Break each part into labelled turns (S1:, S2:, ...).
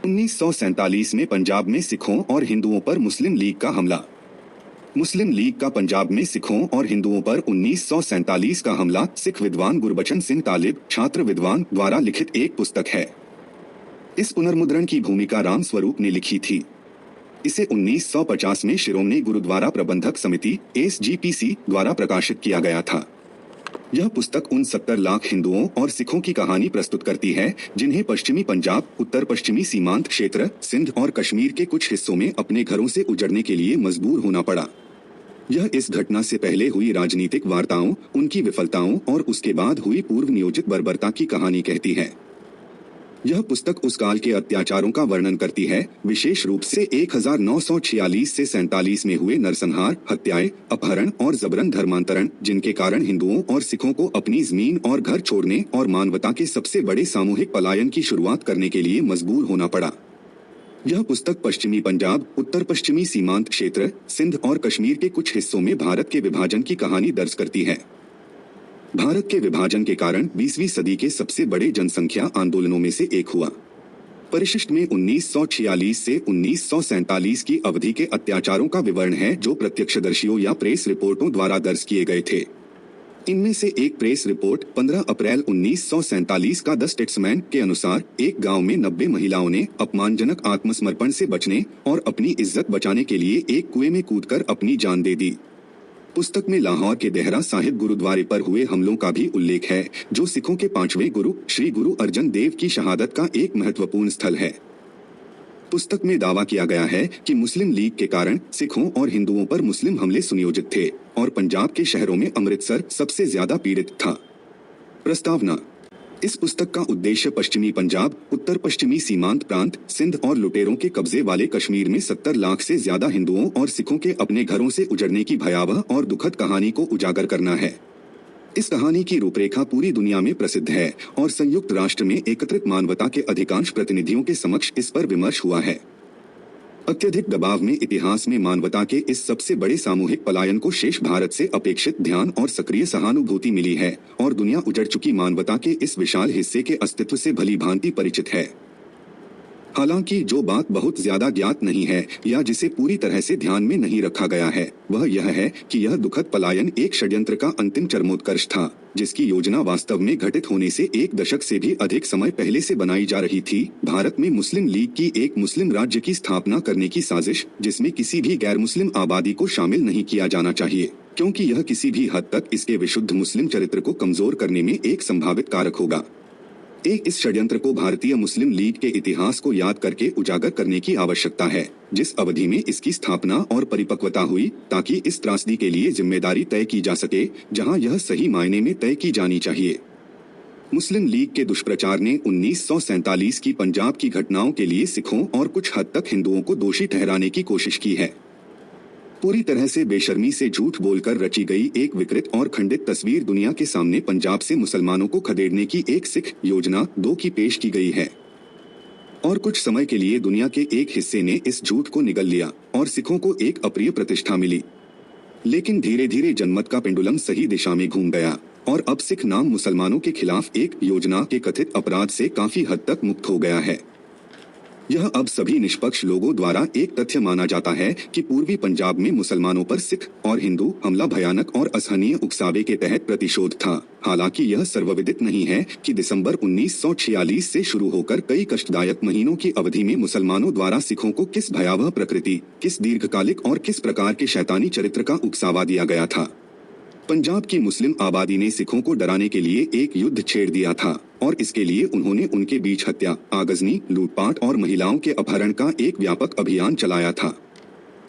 S1: 1947 में पंजाब में सिखों और हिंदुओं पर मुस्लिम लीग का हमला। मुस्लिम लीग का पंजाब में सिखों और हिंदुओं पर 1947 का हमला सिख विद्वान गुरबचन सिंह तालिब छात्र विद्वान द्वारा लिखित एक पुस्तक है। इस पुनर्मुद्रण की भूमिका राम स्वरूप ने लिखी थी। इसे 1950 में शिरोमणि गुरुद्वारा प्रबंधक समिति (SGPC) द्वारा प्रकाशित किया गया था। यह पुस्तक उन 70 लाख हिंदुओं और सिखों की कहानी प्रस्तुत करती है जिन्हें पश्चिमी पंजाब, उत्तर पश्चिमी सीमांत क्षेत्र, सिंध और कश्मीर के कुछ हिस्सों में अपने घरों से उजड़ने के लिए मजबूर होना पड़ा। यह इस घटना से पहले हुई राजनीतिक वार्ताओं, उनकी विफलताओं और उसके बाद हुई पूर्व नियोजित बर्बरता की कहानी कहती है। यह पुस्तक उस काल के अत्याचारों का वर्णन करती है, विशेष रूप से 1946 से 47 में हुए नरसंहार, हत्याएं, अपहरण और जबरन धर्मांतरण, जिनके कारण हिंदुओं और सिखों को अपनी जमीन और घर छोड़ने और मानवता के सबसे बड़े सामूहिक पलायन की शुरुआत करने के लिए मजबूर होना पड़ा। यह पुस्तक पश्चिमी पंजाब, उत्तर पश्चिमी सीमांत क्षेत्र, सिंध और कश्मीर के कुछ हिस्सों में भारत के विभाजन की कहानी दर्ज करती है। भारत के विभाजन के कारण 20वीं सदी के सबसे बड़े जनसंख्या आंदोलनों में से एक हुआ। परिशिष्ट में 1946 से 1947 की अवधि के अत्याचारों का विवरण है जो प्रत्यक्षदर्शियों या प्रेस रिपोर्टों द्वारा दर्ज किए गए थे। इनमें से एक प्रेस रिपोर्ट 15 अप्रैल 1947 का द स्टेट्समैन के अनुसार एक गांव में 90 महिलाओं ने अपमानजनक आत्मसमर्पण से बचने और अपनी इज्जत बचाने के लिए एक कुएं में कूदकर अपनी जान दे दी। पुस्तक में लाहौर के देहरा साहिब गुरुद्वारे पर हुए हमलों का भी उल्लेख है, जो सिखों के 5वें गुरु श्री गुरु अर्जन देव की शहादत का एक महत्वपूर्ण स्थल है। पुस्तक में दावा किया गया है कि मुस्लिम लीग के कारण सिखों और हिंदुओं पर मुस्लिम हमले सुनियोजित थे और पंजाब के शहरों में अमृतसर सबसे ज्यादा पीड़ित था। प्रस्तावना: इस पुस्तक का उद्देश्य पश्चिमी पंजाब, उत्तर पश्चिमी सीमांत प्रांत, सिंध और लुटेरों के कब्जे वाले कश्मीर में 70 लाख से ज्यादा हिंदुओं और सिखों के अपने घरों से उजड़ने की भयावह और दुखद कहानी को उजागर करना है। इस कहानी की रूपरेखा पूरी दुनिया में प्रसिद्ध है और संयुक्त राष्ट्र में एकत्रित मानवता के अधिकांश प्रतिनिधियों के समक्ष इस पर विमर्श हुआ है। अत्यधिक दबाव में इतिहास में मानवता के इस सबसे बड़े सामूहिक पलायन को शेष भारत से अपेक्षित ध्यान और सक्रिय सहानुभूति मिली है और दुनिया उजड़ चुकी मानवता के इस विशाल हिस्से के अस्तित्व से भली भांति परिचित है। हालांकि जो बात बहुत ज्यादा ज्ञात नहीं है या जिसे पूरी तरह से ध्यान में नहीं रखा गया है, वह यह है कि यह दुखद पलायन एक षड्यंत्र का अंतिम चरमोत्कर्ष था, जिसकी योजना वास्तव में घटित होने से एक दशक से भी अधिक समय पहले से बनाई जा रही थी। भारत में मुस्लिम लीग की एक मुस्लिम राज्य की स्थापना करने की साजिश, जिसमें किसी भी गैर मुस्लिम आबादी को शामिल नहीं किया जाना चाहिए, क्योंकि यह किसी भी हद तक इसके विशुद्ध मुस्लिम चरित्र को कमजोर करने में एक संभावित कारक होगा। इस षड्यंत्र को भारतीय मुस्लिम लीग के इतिहास को याद करके उजागर करने की आवश्यकता है, जिस अवधि में इसकी स्थापना और परिपक्वता हुई, ताकि इस त्रासदी के लिए जिम्मेदारी तय की जा सके जहां यह सही मायने में तय की जानी चाहिए। मुस्लिम लीग के दुष्प्रचार ने 1947 की पंजाब की घटनाओं के लिए सिखों और कुछ हद तक हिंदुओं को दोषी ठहराने की कोशिश की है। पूरी तरह से बेशर्मी से झूठ बोलकर रची गई एक विकृत और खंडित तस्वीर दुनिया के सामने पंजाब से मुसलमानों को खदेड़ने की एक सिख योजना 2 की पेश की गई है और कुछ समय के लिए दुनिया के एक हिस्से ने इस झूठ को निगल लिया और सिखों को एक अप्रिय प्रतिष्ठा मिली। लेकिन धीरे धीरे जनमत का पेंडुलम सही दिशा में घूम गया और अब सिख नाम मुसलमानों के खिलाफ एक योजना के कथित अपराध से काफी हद तक मुक्त हो गया है। यह अब सभी निष्पक्ष लोगों द्वारा एक तथ्य माना जाता है कि पूर्वी पंजाब में मुसलमानों पर सिख और हिंदू हमला भयानक और असहनीय उकसावे के तहत प्रतिशोध था। हालांकि यह सर्वविदित नहीं है कि दिसंबर 1946 से शुरू होकर कई कष्टदायक महीनों की अवधि में मुसलमानों द्वारा सिखों को किस भयावह प्रकृति, किस दीर्घकालिक और किस प्रकार के शैतानी चरित्र का उकसावा दिया गया था। पंजाब की मुस्लिम आबादी ने सिखों को डराने के लिए एक युद्ध छेड़ दिया था और इसके लिए उन्होंने उनके बीच हत्या, आगजनी, लूटपाट और महिलाओं के अपहरण का एक व्यापक अभियान चलाया था।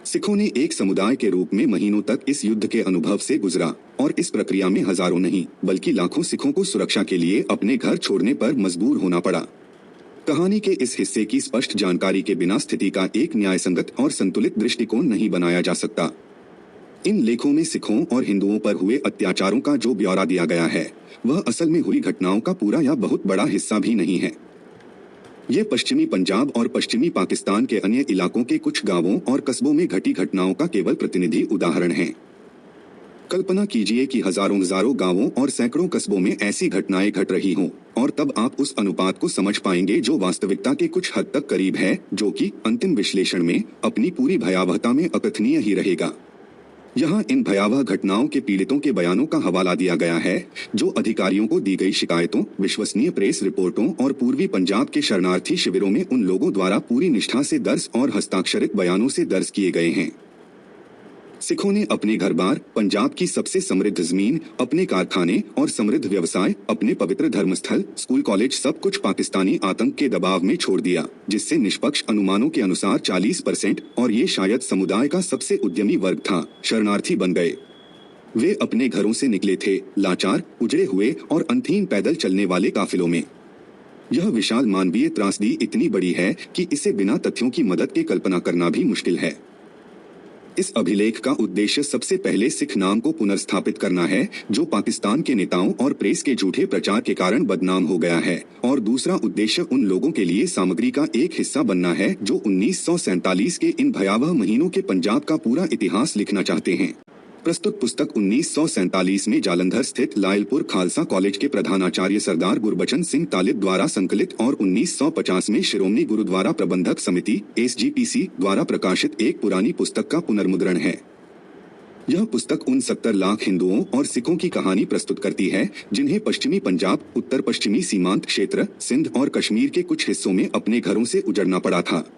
S1: सिखों ने एक समुदाय के रूप में महीनों तक इस युद्ध के अनुभव से गुजरा और इस प्रक्रिया में हजारों नहीं बल्कि लाखों सिखों को सुरक्षा के लिए अपने घर छोड़ने पर मजबूर होना पड़ा। कहानी के इस हिस्से की स्पष्ट जानकारी के बिना स्थिति का एक न्यायसंगत और संतुलित दृष्टिकोण नहीं बनाया जा सकता। इन लेखों में सिखों और हिंदुओं पर हुए अत्याचारों का जो ब्यौरा दिया गया है, वह असल में हुई घटनाओं का पूरा या बहुत बड़ा हिस्सा भी नहीं है। ये पश्चिमी पंजाब और पश्चिमी पाकिस्तान के अन्य इलाकों के कुछ गांवों और कस्बों में घटी घटनाओं का केवल प्रतिनिधि उदाहरण हैं। कल्पना कीजिए कि हजारों हजारों गांवों और सैकड़ों कस्बों में ऐसी घटनाएं घट रही हों, और तब आप उस अनुपात को समझ पाएंगे जो वास्तविकता के कुछ हद तक करीब है, जो कि अंतिम विश्लेषण में अपनी पूरी भयावहता में अकथनीय ही रहेगा। यहाँ इन भयावह घटनाओं के पीड़ितों के बयानों का हवाला दिया गया है, जो अधिकारियों को दी गई शिकायतों, विश्वसनीय प्रेस रिपोर्टों और पूर्वी पंजाब के शरणार्थी शिविरों में उन लोगों द्वारा पूरी निष्ठा से दर्ज और हस्ताक्षरित बयानों से दर्ज किए गए हैं। सिखों ने अपने घर बार, पंजाब की सबसे समृद्ध जमीन, अपने कारखाने और समृद्ध व्यवसाय, अपने पवित्र धर्मस्थल, स्कूल कॉलेज सब कुछ पाकिस्तानी आतंक के दबाव में छोड़ दिया, जिससे निष्पक्ष अनुमानों के अनुसार 40% और ये शायद समुदाय का सबसे उद्यमी वर्ग था, शरणार्थी बन गए। वे अपने घरों से निकले थे, लाचार, उजड़े हुए और अंतहीन पैदल चलने वाले काफिलों में। यह विशाल मानवीय त्रासदी इतनी बड़ी है कि इसे बिना तथ्यों की मदद के कल्पना करना भी मुश्किल है। इस अभिलेख का उद्देश्य सबसे पहले सिख नाम को पुनर्स्थापित करना है, जो पाकिस्तान के नेताओं और प्रेस के झूठे प्रचार के कारण बदनाम हो गया है, और दूसरा उद्देश्य उन लोगों के लिए सामग्री का एक हिस्सा बनना है जो 1947 के इन भयावह महीनों के पंजाब का पूरा इतिहास लिखना चाहते हैं। प्रस्तुत पुस्तक 1947 में जालंधर स्थित लायलपुर खालसा कॉलेज के प्रधानाचार्य सरदार गुरबचन सिंह तालिब द्वारा संकलित और 1950 में शिरोमणि गुरुद्वारा प्रबंधक समिति (SGPC) द्वारा प्रकाशित एक पुरानी पुस्तक का पुनर्मुद्रण है। यह पुस्तक उन 70 लाख हिंदुओं और सिखों की कहानी प्रस्तुत करती है जिन्हें पश्चिमी पंजाब, उत्तर पश्चिमी सीमांत क्षेत्र, सिंध और कश्मीर के कुछ हिस्सों में अपने घरों से उजड़ना पड़ा था।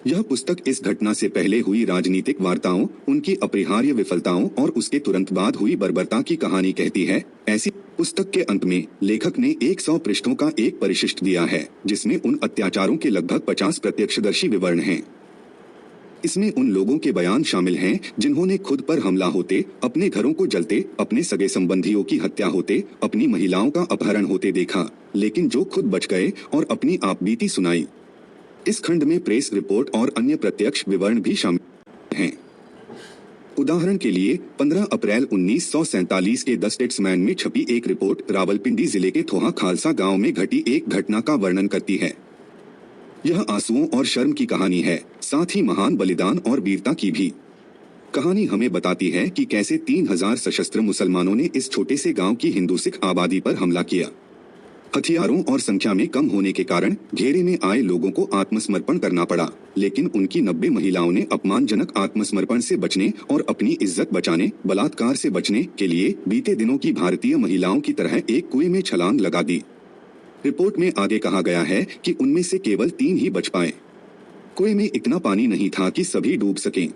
S1: यह पुस्तक इस घटना से पहले हुई राजनीतिक वार्ताओं, उनकी अपरिहार्य विफलताओं और उसके तुरंत बाद हुई बर्बरता की कहानी कहती है। ऐसी पुस्तक के अंत में लेखक ने 100 पृष्ठों का एक परिशिष्ट दिया है, जिसमें उन अत्याचारों के लगभग 50 प्रत्यक्षदर्शी विवरण हैं। इसमें उन लोगों के बयान शामिल हैं जिन्होंने खुद पर हमला होते, अपने घरों को जलते, अपने सगे संबंधियों की हत्या होते, अपनी महिलाओं का अपहरण होते देखा, लेकिन जो खुद बच गए और अपनी आपबीती सुनाई। इस खंड में प्रेस रिपोर्ट और अन्य प्रत्यक्ष विवरण भी शामिल हैं। उदाहरण के लिए 15 अप्रैल 1947 के द स्टेट्समैन में छपी एक रिपोर्ट रावलपिंडी जिले के थोहा खालसा गांव में घटी एक घटना का वर्णन करती है। यह आंसुओं और शर्म की कहानी है, साथ ही महान बलिदान और वीरता की भी। कहानी हमें बताती है कि कैसे 3000 सशस्त्र मुसलमानों ने इस छोटे से गांव की हिंदू सिख आबादी पर हमला किया। हथियारों और संख्या में कम होने के कारण घेरे में आए लोगों को आत्मसमर्पण करना पड़ा, लेकिन उनकी 90 महिलाओं ने अपमानजनक आत्मसमर्पण से बचने और अपनी इज्जत बचाने, बलात्कार से बचने के लिए बीते दिनों की भारतीय महिलाओं की तरह एक कुएं में छलांग लगा दी। रिपोर्ट में आगे कहा गया है कि उनमें से केवल 3 ही बच पाए। कुएं में इतना पानी नहीं था कि सभी डूब सकें।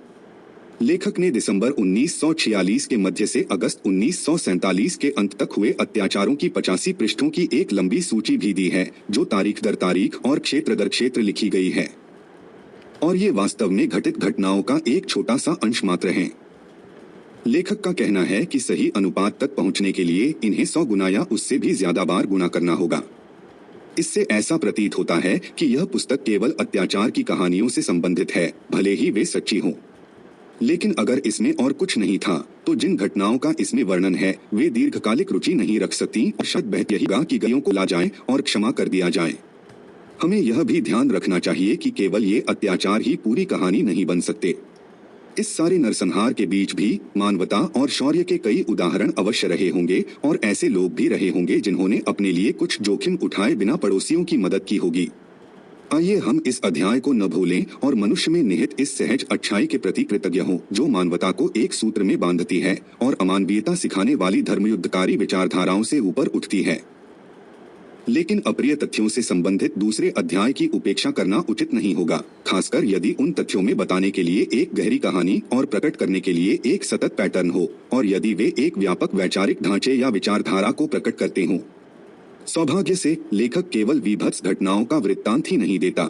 S1: लेखक ने दिसंबर 1946 के मध्य से अगस्त 1947 के अंत तक हुए अत्याचारों की 85 पृष्ठों की एक लंबी सूची भी दी है, जो तारीख दर तारीख और क्षेत्र दर क्षेत्र लिखी गई है, और ये वास्तव में घटित घटनाओं का एक छोटा सा अंश मात्र हैं। लेखक का कहना है कि सही अनुपात तक पहुंचने के लिए इन्हें 100 गुना या उससे भी ज्यादा बार गुना करना होगा। इससे ऐसा प्रतीत होता है कि यह पुस्तक केवल अत्याचार की कहानियों से संबंधित है, भले ही वे सच्ची हों। लेकिन अगर इसमें और कुछ नहीं था, तो जिन घटनाओं का इसमें वर्णन है वे दीर्घकालिक रुचि नहीं रख सकती, और शायद बेहतर यही होगा कि गयों को ला जाए और क्षमा कर दिया जाए। हमें यह भी ध्यान रखना चाहिए कि केवल ये अत्याचार ही पूरी कहानी नहीं बन सकते। इस सारे नरसंहार के बीच भी मानवता और शौर्य के कई उदाहरण अवश्य रहे होंगे, और ऐसे लोग भी रहे होंगे जिन्होंने अपने लिए कुछ जोखिम उठाए बिना पड़ोसियों की मदद की होगी। आइए हम इस अध्याय को न भूलें और मनुष्य में निहित इस सहज अच्छाई के प्रति कृतज्ञ हों, जो मानवता को एक सूत्र में बांधती है और अमानवीयता सिखाने वाली धर्मयुद्धकारी विचारधाराओं से ऊपर उठती है। लेकिन अप्रिय तथ्यों से संबंधित दूसरे अध्याय की उपेक्षा करना उचित नहीं होगा, खासकर यदि उन तथ्यों में बताने के लिए एक गहरी कहानी और प्रकट करने के लिए एक सतत पैटर्न हो, और यदि वे एक व्यापक वैचारिक ढांचे या विचारधारा को प्रकट करते हों। सौभाग्य से लेखक केवल विभत्स घटनाओं का वृत्तांत ही नहीं देता,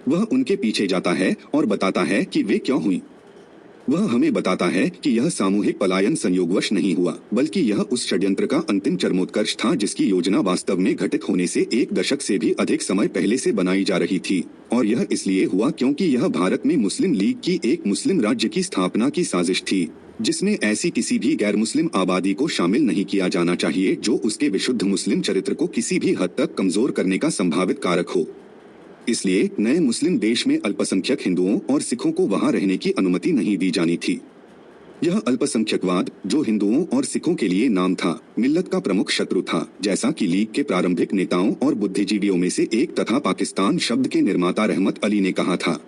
S1: वह उनके पीछे जाता है और बताता है कि वे क्यों हुई। वह हमें बताता है कि यह सामूहिक पलायन संयोगवश नहीं हुआ, बल्कि यह उस षड्यंत्र का अंतिम चरमोत्कर्ष था जिसकी योजना वास्तव में घटित होने से 1 दशक से भी अधिक समय पहले से बनाई जा रही थी। और यह इसलिए हुआ क्योंकि यह भारत में मुस्लिम लीग की एक मुस्लिम राज्य की स्थापना की साजिश थी, जिसमें ऐसी किसी भी गैर मुस्लिम आबादी को शामिल नहीं किया जाना चाहिए जो उसके विशुद्ध मुस्लिम चरित्र को किसी भी हद तक कमजोर करने का संभावित कारक हो। इसलिए नए मुस्लिम देश में अल्पसंख्यक हिंदुओं और सिखों को वहां रहने की अनुमति नहीं दी जानी थी। यह अल्पसंख्यकवाद, जो हिंदुओं और सिखों के लिए नाम था, मिल्लत का प्रमुख शत्रु था, जैसा कि लीग के प्रारंभिक नेताओं और बुद्धिजीवियों में से एक तथा पाकिस्तान शब्द के निर्माता रहमत अली ने कहा था।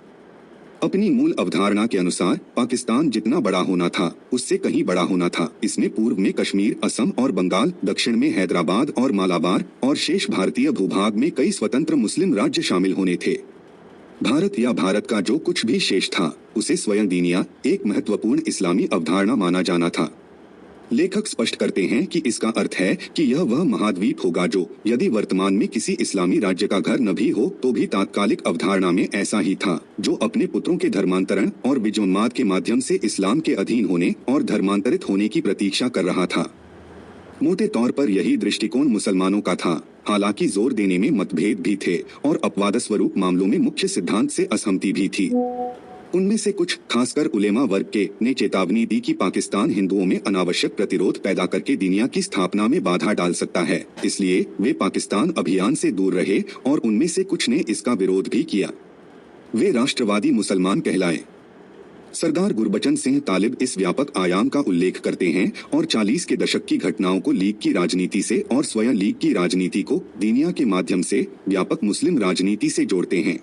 S1: अपनी मूल अवधारणा के अनुसार पाकिस्तान जितना बड़ा होना था, उससे कहीं बड़ा होना था। इसमें पूर्व में कश्मीर, असम और बंगाल, दक्षिण में हैदराबाद और मालाबार और शेष भारतीय भूभाग में कई स्वतंत्र मुस्लिम राज्य शामिल होने थे। भारत या भारत का जो कुछ भी शेष था, उसे स्वयं दीनिया, एक महत्वपूर्ण इस्लामी अवधारणा माना जाना था। लेखक स्पष्ट करते हैं कि इसका अर्थ है कि यह वह महाद्वीप होगा जो, यदि वर्तमान में किसी इस्लामी राज्य का घर न भी हो तो भी तात्कालिक अवधारणा में ऐसा ही था, जो अपने पुत्रों के धर्मांतरण और विजयोन्माद के माध्यम से इस्लाम के अधीन होने और धर्मांतरित होने की प्रतीक्षा कर रहा था। मोटे तौर पर यही दृष्टिकोण मुसलमानों का था, हालांकि जोर देने में मतभेद भी थे और अपवाद स्वरूप मामलों में मुख्य सिद्धांत से असहमति भी थी। उनमें से कुछ, खासकर उलेमा वर्ग के, ने चेतावनी दी कि पाकिस्तान हिंदुओं में अनावश्यक प्रतिरोध पैदा करके दुनिया की स्थापना में बाधा डाल सकता है, इसलिए वे पाकिस्तान अभियान से दूर रहे और उनमें से कुछ ने इसका विरोध भी किया। वे राष्ट्रवादी मुसलमान कहलाए। सरदार गुरबचन सिंह तालिब इस व्यापक आयाम का उल्लेख करते हैं और 40 के दशक की घटनाओं को लीग की राजनीति से और स्वयं लीग की राजनीति को दुनिया के माध्यम से व्यापक मुस्लिम राजनीति से जोड़ते हैं।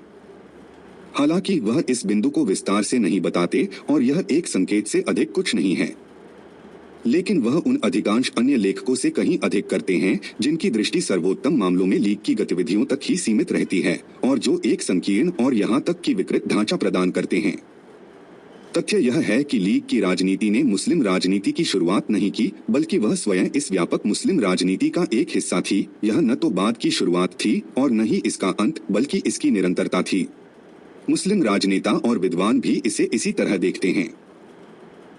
S1: हालांकि वह इस बिंदु को विस्तार से नहीं बताते और यह एक संकेत से अधिक कुछ नहीं है, लेकिन वह उन अधिकांश अन्य लेखकों से कहीं अधिक करते हैं जिनकी दृष्टि सर्वोत्तम मामलों में लीग की गतिविधियों तक ही सीमित रहती है और जो एक संकीर्ण और यहाँ तक कि विकृत ढांचा प्रदान करते हैं। तथ्य यह है कि लीग की राजनीति ने मुस्लिम राजनीति की शुरुआत नहीं की, बल्कि वह स्वयं इस व्यापक मुस्लिम राजनीति का एक हिस्सा थी। यह न तो बाद की शुरुआत थी और न ही इसका अंत, बल्कि इसकी निरंतरता थी। मुस्लिम राजनेता और विद्वान भी इसे इसी तरह देखते हैं।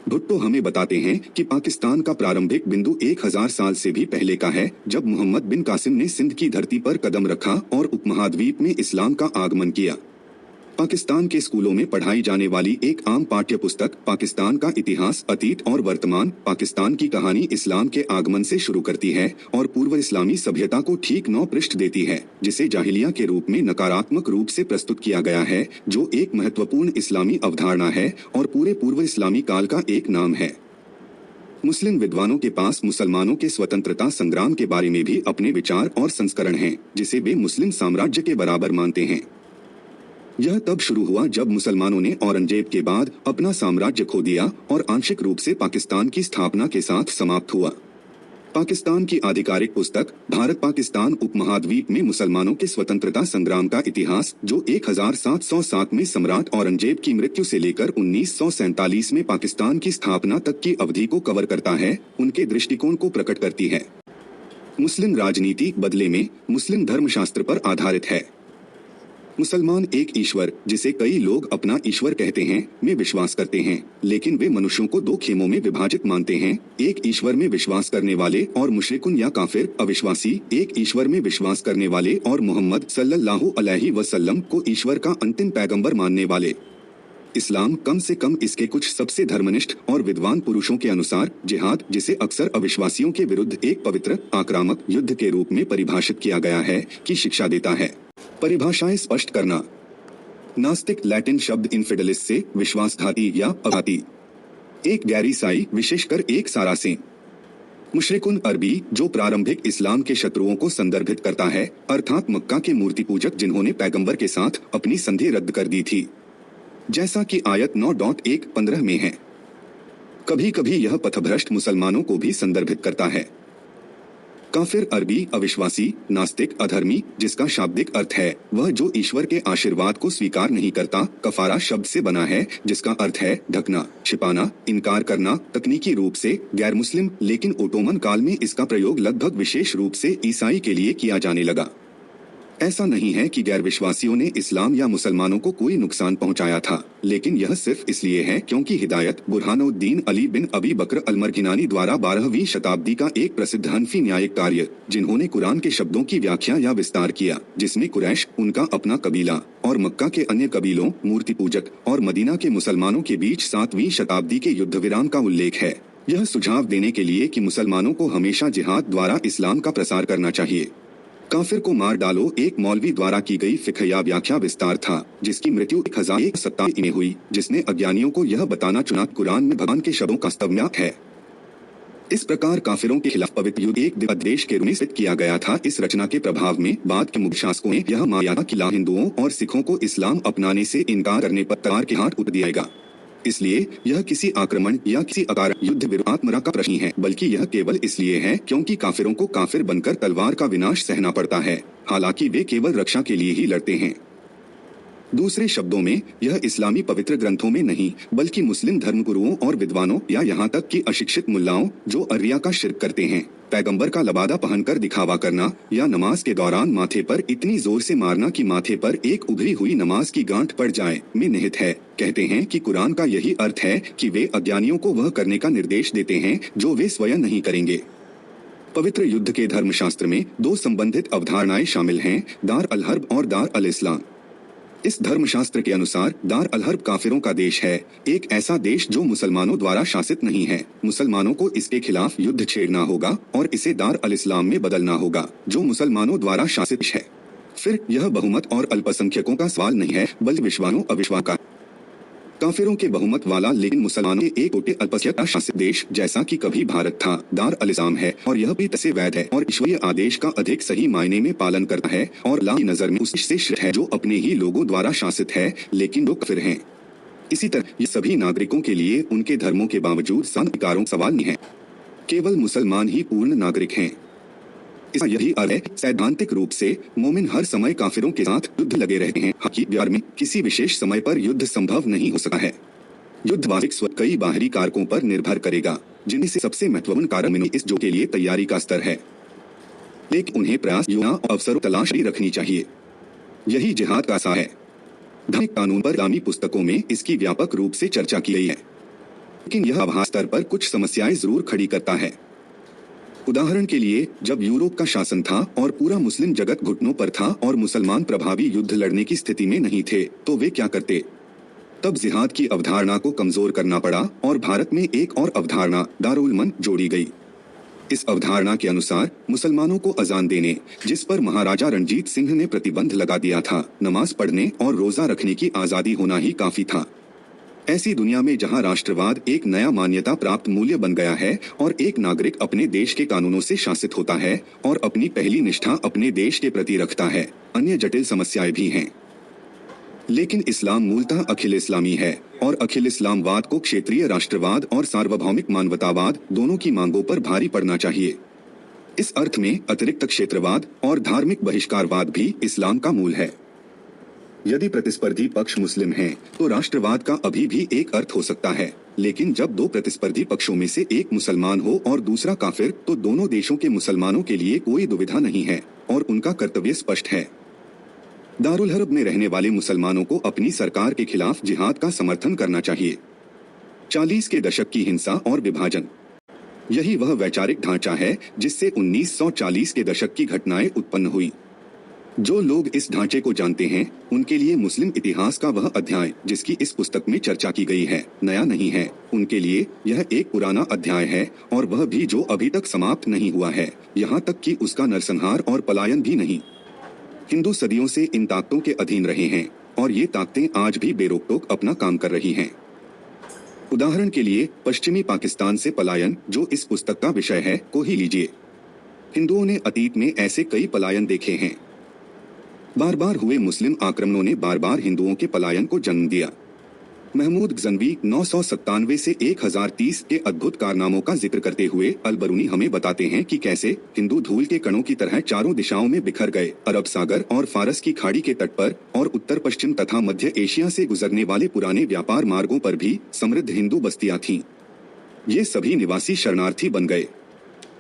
S1: भुट्टो हमें बताते हैं कि पाकिस्तान का प्रारंभिक बिंदु 1000 साल से भी पहले का है, जब मोहम्मद बिन कासिम ने सिंध की धरती पर कदम रखा और उपमहाद्वीप में इस्लाम का आगमन किया। पाकिस्तान के स्कूलों में पढ़ाई जाने वाली एक आम पाठ्य पुस्तक पाकिस्तान का इतिहास, अतीत और वर्तमान, पाकिस्तान की कहानी इस्लाम के आगमन से शुरू करती है और पूर्व इस्लामी सभ्यता को ठीक 9 पृष्ठ देती है, जिसे जाहिलिया के रूप में नकारात्मक रूप से प्रस्तुत किया गया है, जो एक महत्वपूर्ण इस्लामी अवधारणा है और पूरे पूर्व इस्लामी काल का एक नाम है। मुस्लिम विद्वानों के पास मुसलमानों के स्वतंत्रता संग्राम के बारे में भी अपने विचार और संस्करण हैं, जिसे वे मुस्लिम साम्राज्य के बराबर मानते हैं। यह तब शुरू हुआ जब मुसलमानों ने औरंगजेब के बाद अपना साम्राज्य खो दिया और आंशिक रूप से पाकिस्तान की स्थापना के साथ समाप्त हुआ। पाकिस्तान की आधिकारिक पुस्तक भारत पाकिस्तान उपमहाद्वीप में मुसलमानों के स्वतंत्रता संग्राम का इतिहास, जो 1707 में सम्राट औरंगजेब की मृत्यु से लेकर 1947 में पाकिस्तान की स्थापना तक की अवधि को कवर करता है, उनके दृष्टिकोण को प्रकट करती है। मुस्लिम राजनीति बदले में मुस्लिम धर्मशास्त्र पर आधारित है। मुसलमान एक ईश्वर, जिसे कई लोग अपना ईश्वर कहते हैं, में विश्वास करते हैं, लेकिन वे मनुष्यों को 2 खेमों में विभाजित मानते हैं, एक ईश्वर में विश्वास करने वाले और मुशरिकुन या काफिर अविश्वासी, एक ईश्वर में विश्वास करने वाले और मोहम्मद सल्लल्लाहु अलैहि वसल्लम को ईश्वर का अंतिम पैगंबर मानने वाले। इस्लाम, कम से कम इसके कुछ सबसे धर्मनिष्ठ और विद्वान पुरुषों के अनुसार, जिहाद, जिसे अक्सर अविश्वासियों के विरुद्ध एक पवित्र आक्रामक युद्ध के रूप में परिभाषित किया गया है, की शिक्षा देता है। परिभाषाएं स्पष्ट करना। नास्तिक लैटिन शब्द इनफिडेलिस से विश्वासघाती या अघाती। एक गैर ईसाई, विशेषकर एक सारासे। मुशरिकुन अरबी, जो प्रारंभिक इस्लाम के शत्रुओं को संदर्भित करता है, अर्थात मक्का के मूर्ति पूजक जिन्होंने पैगंबर के साथ अपनी संधि रद्द कर दी थी, जैसा कि आयत 9.1-15 में है। कभी कभी यह पथभ्रष्ट मुसलमानों को भी संदर्भित करता है। काफिर अरबी, अविश्वासी, नास्तिक, अधर्मी, जिसका शाब्दिक अर्थ है वह जो ईश्वर के आशीर्वाद को स्वीकार नहीं करता, कफारा शब्द से बना है, जिसका अर्थ है ढकना, छिपाना, इनकार करना, तकनीकी रूप से गैर मुस्लिम, लेकिन ओटोमन काल में इसका प्रयोग लगभग विशेष रूप से ईसाई के लिए किया जाने लगा। ऐसा नहीं है कि गैर विश्वासियों ने इस्लाम या मुसलमानों को कोई नुकसान पहुंचाया था, लेकिन यह सिर्फ इसलिए है क्योंकि हिदायत बुरहानुद्दीन अली बिन अबी बकर अलमरगिनानी द्वारा 12वीं शताब्दी का एक प्रसिद्ध हनफी न्यायिक कार्य, जिन्होंने कुरान के शब्दों की व्याख्या या विस्तार किया, जिसमें कुरैश, उनका अपना कबीला, और मक्का के अन्य कबीलों, मूर्ति पूजक और मदीना के मुसलमानों के बीच 7वीं शताब्दी के युद्ध विराम का उल्लेख है। यह सुझाव देने के लिए कि मुसलमानों को हमेशा जिहाद द्वारा इस्लाम का प्रसार करना चाहिए। काफिर को मार डालो एक मौलवी द्वारा की गई फिकहिया व्याख्या विस्तार था, जिसकी मृत्यु 1127 में हुई, जिसने अज्ञानियों को यह बताना चुना कुरान में भगवान के शब्दों का वास्तव्यात है। इस प्रकार काफिरों के खिलाफ पवित्र युद्ध एक अध्यादेश के रूप में स्थित किया गया था। इस रचना के प्रभाव में बाद के मुगल शासकों ने यह माना कि हिंदुओं और सिखों को इस्लाम अपनाने से इनकार करने पर तलवार के हाथ उठ दिया जाएगा। इसलिए यह किसी आक्रमण या किसी अकारण युद्ध विरुद्ध आत्मरा का प्रश्न नहीं है, बल्कि यह केवल इसलिए है क्योंकि काफिरों को काफिर बनकर तलवार का विनाश सहना पड़ता है, हालांकि वे केवल रक्षा के लिए ही लड़ते हैं। दूसरे शब्दों में, यह इस्लामी पवित्र ग्रंथों में नहीं बल्कि मुस्लिम धर्मगुरुओं और विद्वानों या यहाँ तक कि अशिक्षित मुल्लाओं जो अर्रिया का शिर्क करते हैं, पैगंबर का लबादा पहनकर दिखावा करना या नमाज के दौरान माथे पर इतनी जोर से मारना कि माथे पर एक उभरी हुई नमाज की गांठ पड़ जाए में निहित है। कहते हैं कि कुरान का यही अर्थ है कि वे अज्ञानियों को वह करने का निर्देश देते हैं जो वे स्वयं नहीं करेंगे। पवित्र युद्ध के धर्मशास्त्र में दो संबंधित अवधारणाएं शामिल हैं, दार अल हर्ब और दार अल इस्लाम। इस धर्मशास्त्र के अनुसार दार अल हर्ब काफिरों का देश है, एक ऐसा देश जो मुसलमानों द्वारा शासित नहीं है। मुसलमानों को इसके खिलाफ युद्ध छेड़ना होगा और इसे दार अल इस्लाम में बदलना होगा जो मुसलमानों द्वारा शासित है। फिर यह बहुमत और अल्पसंख्यकों का सवाल नहीं है बल्कि विश्वासों अविश्वास का। काफिरों के बहुमत वाला लेकिन मुसलमानों के एक छोटे अल्पसंख्यक शासित देश जैसा कि कभी भारत था, दार अल इस्लाम है और यह भी तसे वैध है और ईश्वरीय आदेश का अधिक सही मायने में पालन करता है और अल्लाह की नजर में उससे श्रेष्ठ है जो अपने ही लोगों द्वारा शासित है लेकिन जो काफिर हैं। इसी तरह ये सभी नागरिकों के लिए उनके धर्मों के बावजूद समान अधिकारों सवाल नहीं है, केवल मुसलमान ही पूर्ण नागरिक हैं। इसका यही अर्थ है सैद्धांतिक रूप से मोमिन हर समय काफिरों के साथ युद्ध लगे रहते हैं। हालांकि व्यवहार में किसी विशेष समय पर युद्ध संभव नहीं हो सकता है। युद्ध वास्तविक कई बाहरी कारकों पर निर्भर करेगा, जिनमें से सबसे महत्वपूर्ण कारण इस जो के लिए तैयारी का स्तर है, लेकिन उन्हें प्रयास योजना और अवसरों तलाश रखनी चाहिए। यही जिहाद का आशा है। धार्मिक कानून पर इस्लामी पुस्तकों में इसकी व्यापक रूप से चर्चा की गई है, लेकिन यह आभास स्तर पर कुछ समस्याएं जरूर खड़ी करता है। उदाहरण के लिए, जब यूरोप का शासन था और पूरा मुस्लिम जगत घुटनों पर था और मुसलमान प्रभावी युद्ध लड़ने की स्थिति में नहीं थे, तो वे क्या करते? तब जिहाद की अवधारणा को कमजोर करना पड़ा और भारत में एक और अवधारणा दारुल मन जोड़ी गई। इस अवधारणा के अनुसार मुसलमानों को अजान देने, जिस पर महाराजा रणजीत सिंह ने प्रतिबंध लगा दिया था, नमाज पढ़ने और रोजा रखने की आजादी होना ही काफी था। ऐसी दुनिया में जहां राष्ट्रवाद एक नया मान्यता प्राप्त मूल्य बन गया है और एक नागरिक अपने देश के कानूनों से शासित होता है और अपनी पहली निष्ठा अपने देश के प्रति रखता है, अन्य जटिल समस्याएं भी हैं। लेकिन इस्लाम मूलतः अखिल इस्लामी है और अखिल इस्लामवाद को क्षेत्रीय राष्ट्रवाद और सार्वभौमिक मानवतावाद दोनों की मांगों पर भारी पड़ना चाहिए। इस अर्थ में अतिरिक्त क्षेत्रवाद और धार्मिक बहिष्कारवाद भी इस्लाम का मूल है। यदि प्रतिस्पर्धी पक्ष मुस्लिम हैं, तो राष्ट्रवाद का अभी भी एक अर्थ हो सकता है, लेकिन जब दो प्रतिस्पर्धी पक्षों में से एक मुसलमान हो और दूसरा काफिर, तो दोनों देशों के मुसलमानों के लिए कोई दुविधा नहीं है और उनका कर्तव्य स्पष्ट है। दारुल हर्ब में रहने वाले मुसलमानों को अपनी सरकार के खिलाफ जिहाद का समर्थन करना चाहिए। 40 के दशक की हिंसा और विभाजन, यही वह वैचारिक ढांचा है जिससे 1940 के दशक की घटनाएं उत्पन्न हुई। जो लोग इस ढांचे को जानते हैं, उनके लिए मुस्लिम इतिहास का वह अध्याय जिसकी इस पुस्तक में चर्चा की गई है नया नहीं है। उनके लिए यह एक पुराना अध्याय है और वह भी जो अभी तक समाप्त नहीं हुआ है, यहाँ तक कि उसका नरसंहार और पलायन भी नहीं। हिंदू सदियों से इन ताकतों के अधीन रहे हैं और ये ताकतें आज भी बेरोक-टोक अपना काम कर रही हैं। उदाहरण के लिए पश्चिमी पाकिस्तान से पलायन, जो इस पुस्तक का विषय है, को ही लीजिए। हिंदुओं ने अतीत में ऐसे कई पलायन देखे हैं। बार बार हुए मुस्लिम आक्रमणों ने बार बार हिंदुओं के पलायन को जन्म दिया। महमूद गजनवी 997 से 1030 के अद्भुत कारनामों का जिक्र करते हुए अल-बरूनी हमें बताते हैं कि कैसे हिंदू धूल के कणों की तरह चारों दिशाओं में बिखर गए। अरब सागर और फारस की खाड़ी के तट पर और उत्तर पश्चिम तथा मध्य एशिया से गुजरने वाले पुराने व्यापार मार्गों पर भी समृद्ध हिंदू बस्तियां थीं। ये सभी निवासी शरणार्थी बन गए।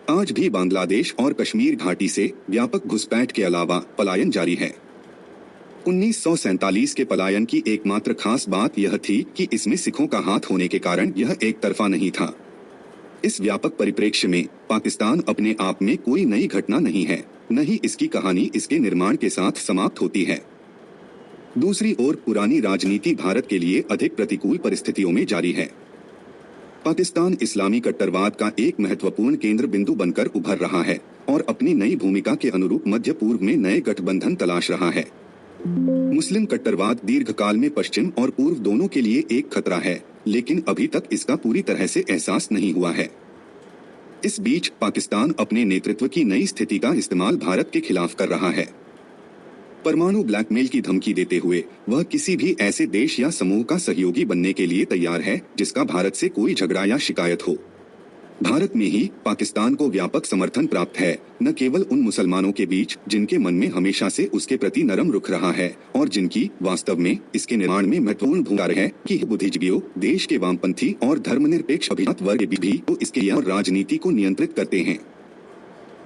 S1: आज भी बांग्लादेश और कश्मीर घाटी से व्यापक घुसपैठ के अलावा पलायन जारी है। 1947 के पलायन की एकमात्र खास बात यह थी कि इसमें सिखों का हाथ होने के कारण यह एक तरफा नहीं था। इस व्यापक परिप्रेक्ष्य में पाकिस्तान अपने आप में कोई नई घटना नहीं है, न ही इसकी कहानी इसके निर्माण के साथ समाप्त होती है। दूसरी ओर पुरानी राजनीति भारत के लिए अधिक प्रतिकूल परिस्थितियों में जारी है। पाकिस्तान इस्लामी कट्टरवाद का एक महत्वपूर्ण केंद्र बिंदु बनकर उभर रहा है और अपनी नई भूमिका के अनुरूप मध्य पूर्व में नए गठबंधन तलाश रहा है। मुस्लिम कट्टरवाद दीर्घकाल में पश्चिम और पूर्व दोनों के लिए एक खतरा है, लेकिन अभी तक इसका पूरी तरह से एहसास नहीं हुआ है। इस बीच पाकिस्तान अपने नेतृत्व की नई स्थिति का इस्तेमाल भारत के खिलाफ कर रहा है। परमाणु ब्लैकमेल की धमकी देते हुए वह किसी भी ऐसे देश या समूह का सहयोगी बनने के लिए तैयार है जिसका भारत से कोई झगड़ा या शिकायत हो। भारत में ही पाकिस्तान को व्यापक समर्थन प्राप्त है, न केवल उन मुसलमानों के बीच जिनके मन में हमेशा से उसके प्रति नरम रुख रहा है और जिनकी वास्तव में इसके निर्माण में महत्वपूर्ण भूमिका है कि बुद्धिजीवियों, देश के वामपंथी और धर्मनिरपेक्ष अभिमत वर्ग भी तो इसके और राजनीति को नियंत्रित करते हैं।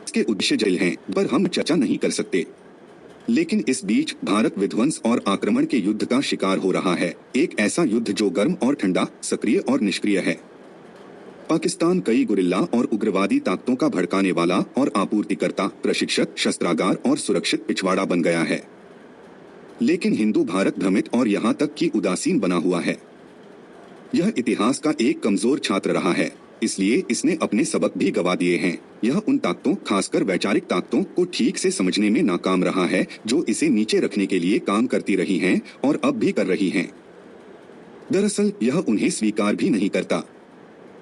S1: इसके उद्देश्य जटिल हैं, पर हम चर्चा नहीं कर सकते। लेकिन इस बीच भारत विध्वंस और आक्रमण के युद्ध का शिकार हो रहा है, एक ऐसा युद्ध जो गर्म और ठंडा, सक्रिय और निष्क्रिय है। पाकिस्तान कई गुरिल्ला और उग्रवादी ताकतों का भड़काने वाला और आपूर्तिकर्ता, प्रशिक्षक, शस्त्रागार और सुरक्षित पिछवाड़ा बन गया है। लेकिन हिंदू भारत भ्रमित और यहाँ तक कि उदासीन बना हुआ है। यह इतिहास का एक कमजोर छात्र रहा है, इसलिए इसने अपने सबक भी गवा दिए हैं। यह उन ताकतों, खासकर वैचारिक ताकतों को ठीक से समझने में नाकाम रहा है जो इसे नीचे रखने के लिए काम करती रही हैं और अब भी कर रही हैं। दरअसल यह उन्हें स्वीकार भी नहीं करता।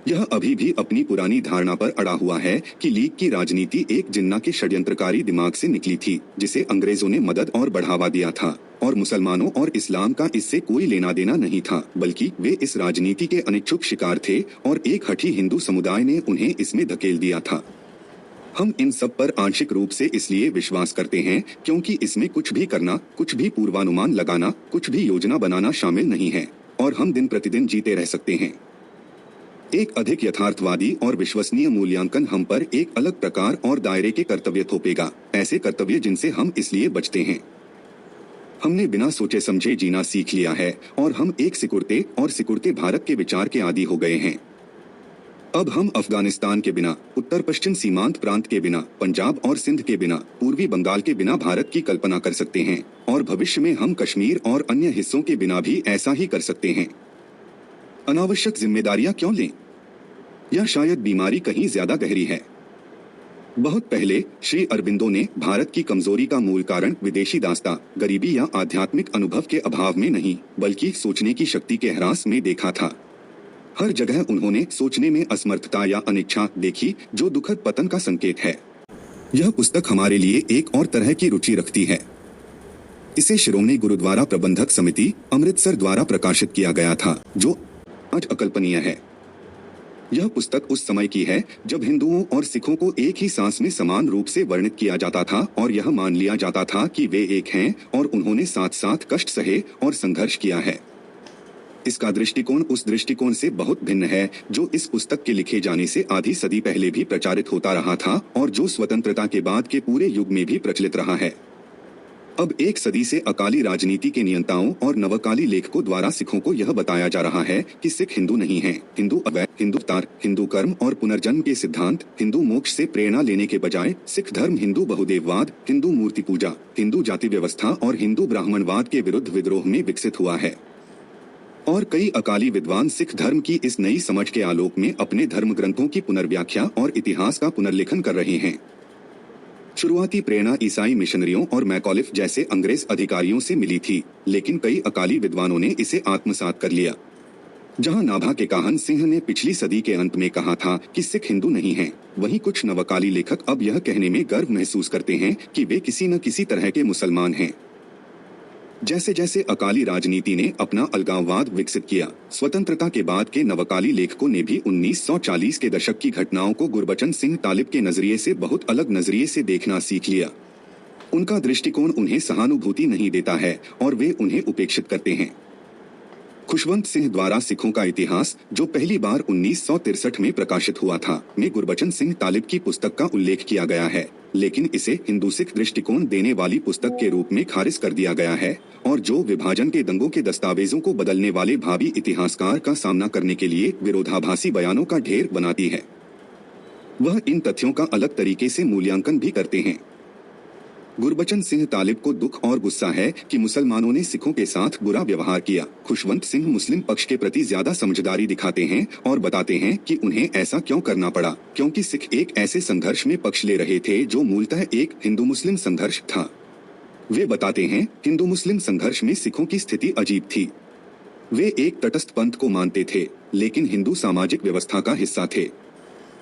S1: यह अभी भी अपनी पुरानी धारणा पर अड़ा हुआ है कि लीग की राजनीति एक जिन्ना के षड्यंत्रकारी दिमाग से निकली थी जिसे अंग्रेजों ने मदद और बढ़ावा दिया था और मुसलमानों और इस्लाम का इससे कोई लेना देना नहीं था, बल्कि वे इस राजनीति के अनिच्छुक शिकार थे और एक हठी हिंदू समुदाय ने उन्हें इसमें धकेल दिया था। हम इन सब पर आंशिक रूप से इसलिए विश्वास करते हैं क्योंकि इसमें कुछ भी करना, कुछ भी पूर्वानुमान लगाना, कुछ भी योजना बनाना शामिल नहीं है और हम दिन प्रतिदिन जीते रह सकते हैं। एक अधिक यथार्थवादी और विश्वसनीय मूल्यांकन हम पर एक अलग प्रकार और दायरे के कर्तव्य थोपेगा, ऐसे कर्तव्य जिनसे हम इसलिए बचते हैं। हमने बिना सोचे समझे जीना सीख लिया है और हम एक सिकुड़ते भारत के विचार के आदी हो गए हैं। अब हम अफगानिस्तान के बिना, उत्तर पश्चिम सीमांत प्रांत के बिना, पंजाब और सिंध के बिना, पूर्वी बंगाल के बिना भारत की कल्पना कर सकते हैं और भविष्य में हम कश्मीर और अन्य हिस्सों के बिना भी ऐसा ही कर सकते हैं। अनावश्यक जिम्मेदारियां क्यों लें? यह शायद बीमारी कहीं ज्यादा गहरी है। बहुत पहले श्री अरबिंदो ने भारत की कमजोरी का मूल कारण विदेशी दास्ता, गरीबी या आध्यात्मिक अनुभव के अभाव में नहीं, बल्कि सोचने की शक्ति के ह्रास में देखा था। हर जगह उन्होंने सोचने में असमर्थता या अनिच्छा देखी, जो दुखद पतन का संकेत है। यह पुस्तक हमारे लिए एक और तरह की रुचि रखती है। इसे श्रोमणी गुरुद्वारा प्रबंधक समिति, अमृतसर द्वारा प्रकाशित किया गया था, जो आज अकल्पनीय है। यह पुस्तक उस समय की है जब हिंदुओं और सिखों को एक ही सांस में समान रूप से वर्णित किया जाता था और यह मान लिया जाता था कि वे एक हैं और उन्होंने साथ साथ कष्ट सहे और संघर्ष किया है। इसका दृष्टिकोण उस दृष्टिकोण से बहुत भिन्न है जो इस पुस्तक के लिखे जाने से आधी सदी पहले भी प्रचारित होता रहा था और जो स्वतंत्रता के बाद के पूरे युग में भी प्रचलित रहा है। अब एक सदी से अकाली राजनीति के नियंताओं और नवकाली लेखकों द्वारा सिखों को यह बताया जा रहा है कि सिख हिंदू नहीं हैं। हिंदू अवैध, हिंदू अवतार, हिंदू कर्म और पुनर्जन्म के सिद्धांत, हिंदू मोक्ष से प्रेरणा लेने के बजाय सिख धर्म हिंदू बहुदेववाद, हिंदू मूर्ति पूजा, हिंदू जाति व्यवस्था और हिंदू ब्राह्मणवाद के विरुद्ध विद्रोह में विकसित हुआ है। और कई अकाली विद्वान सिख धर्म की इस नई समझ के आलोक में अपने धर्म ग्रंथों की पुनर्व्याख्या और इतिहास का पुनर्लेखन कर रहे हैं। शुरुआती प्रेरणा ईसाई मिशनरियों और मैकॉलिफ जैसे अंग्रेज अधिकारियों से मिली थी, लेकिन कई अकाली विद्वानों ने इसे आत्मसात कर लिया। जहां नाभा के काहन सिंह ने पिछली सदी के अंत में कहा था कि सिख हिंदू नहीं हैं, वहीं कुछ नवकाली लेखक अब यह कहने में गर्व महसूस करते हैं कि वे किसी न किसी तरह के मुसलमान हैं। जैसे जैसे अकाली राजनीति ने अपना अलगाववाद विकसित किया, स्वतंत्रता के बाद के नवकाली लेखकों ने भी 1940 के दशक की घटनाओं को गुरबचन सिंह तालिब के नजरिए से बहुत अलग नजरिए से देखना सीख लिया। उनका दृष्टिकोण उन्हें सहानुभूति नहीं देता है और वे उन्हें उपेक्षित करते हैं। खुशवंत सिंह द्वारा सिखों का इतिहास, जो पहली बार 1963 में प्रकाशित हुआ था, में गुरबचन सिंह तालिब की पुस्तक का उल्लेख किया गया है, लेकिन इसे हिंदू सिख दृष्टिकोण देने वाली पुस्तक के रूप में खारिज कर दिया गया है और जो विभाजन के दंगों के दस्तावेजों को बदलने वाले भावी इतिहासकार का सामना करने के लिए विरोधाभासी बयानों का ढेर बनाती है। वह इन तथ्यों का अलग तरीके से मूल्यांकन भी करते हैं। गुरबचन सिंह तालिब को दुख और गुस्सा है कि मुसलमानों ने सिखों के साथ बुरा व्यवहार किया। खुशवंत सिंह मुस्लिम पक्ष के प्रति ज्यादा समझदारी दिखाते हैं और बताते हैं कि उन्हें ऐसा क्यों करना पड़ा, क्योंकि सिख एक ऐसे संघर्ष में पक्ष ले रहे थे जो मूलतः एक हिंदू मुस्लिम संघर्ष था। वे बताते हैं, हिंदू मुस्लिम संघर्ष में सिखों की स्थिति अजीब थी। वे एक तटस्थ पंथ को मानते थे, लेकिन हिंदू सामाजिक व्यवस्था का हिस्सा थे।